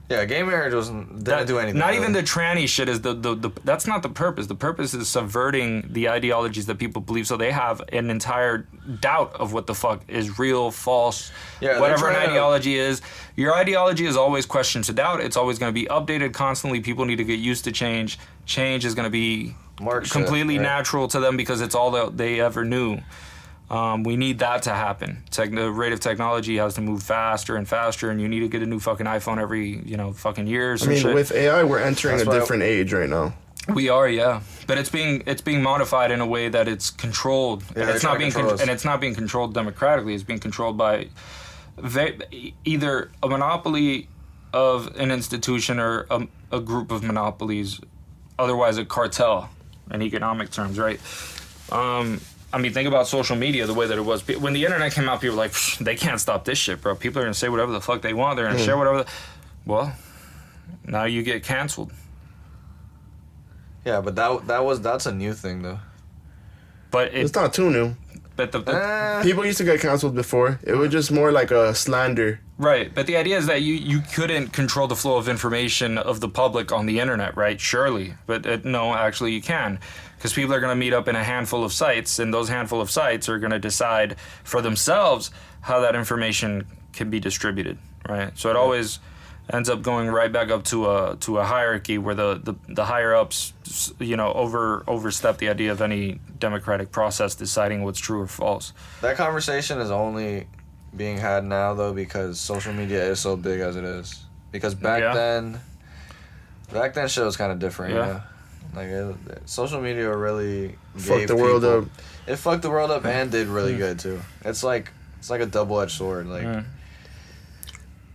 Yeah, gay marriage didn't do anything. Not even the tranny shit is the that's not the purpose. The purpose is subverting the ideologies that people believe, so they have an entire doubt of what the fuck is real, false, whatever an ideology is. Your ideology is always questioned to doubt. It's always going to be updated constantly. People need to get used to change. Change is going to be completely natural to them because it's all that they ever knew. We need that to happen. The rate of technology has to move faster and faster, and you need to get a new fucking iPhone every, fucking years. I mean, with AI, we're entering a different age right now. We are, yeah, but it's being modified in a way that it's controlled, and it's not being controlled democratically. It's being controlled by either a monopoly of an institution or a group of monopolies, otherwise a cartel, in economic terms, right? I mean, think about social media, the way that it was. When the internet came out, people were like, they can't stop this shit, bro. People are going to say whatever the fuck they want. They're going to share whatever. Well, now you get canceled. Yeah, but that's a new thing, though. But it's not too new. But people used to get canceled before. It was just more like a slander. Right, but the idea is that you couldn't control the flow of information of the public on the internet, right? Surely. But no, actually you can. Because people are going to meet up in a handful of sites, and those handful of sites are going to decide for themselves how that information can be distributed, right? So it always ends up going right back up to a hierarchy where the higher ups, overstep the idea of any democratic process deciding what's true or false. That conversation is only being had now, though, because social media is so big as it is. Because back then shit was kind of different. Yeah. Like social media really fucked the world up. It fucked the world up and did really good too. It's like a double-edged sword. Like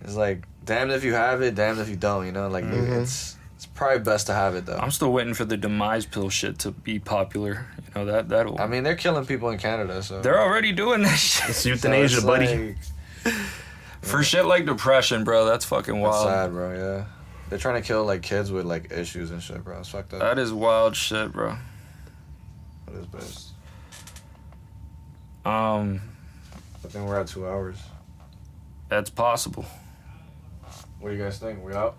it's like damned if you have it, damned if you don't. Like it's probably best to have it though. I'm still waiting for the demise pill shit to be popular. That'll. I mean, they're killing people in Canada, so they're already doing that shit. It's euthanasia, buddy. For shit like depression, bro, that's fucking wild. That's sad, bro. Yeah. They're trying to kill, like, kids with, like, issues and shit, bro. It's fucked up. That is wild shit, bro. That is best. I think we're at 2 hours. That's possible. What do you guys think? We out?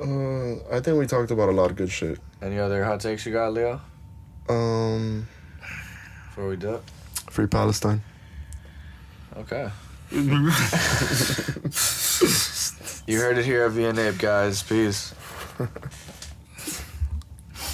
I think we talked about a lot of good shit. Any other hot takes you got, Leo? Um... Before we do it? Free Palestine. Okay. You heard it here at VNAPE, guys. Peace.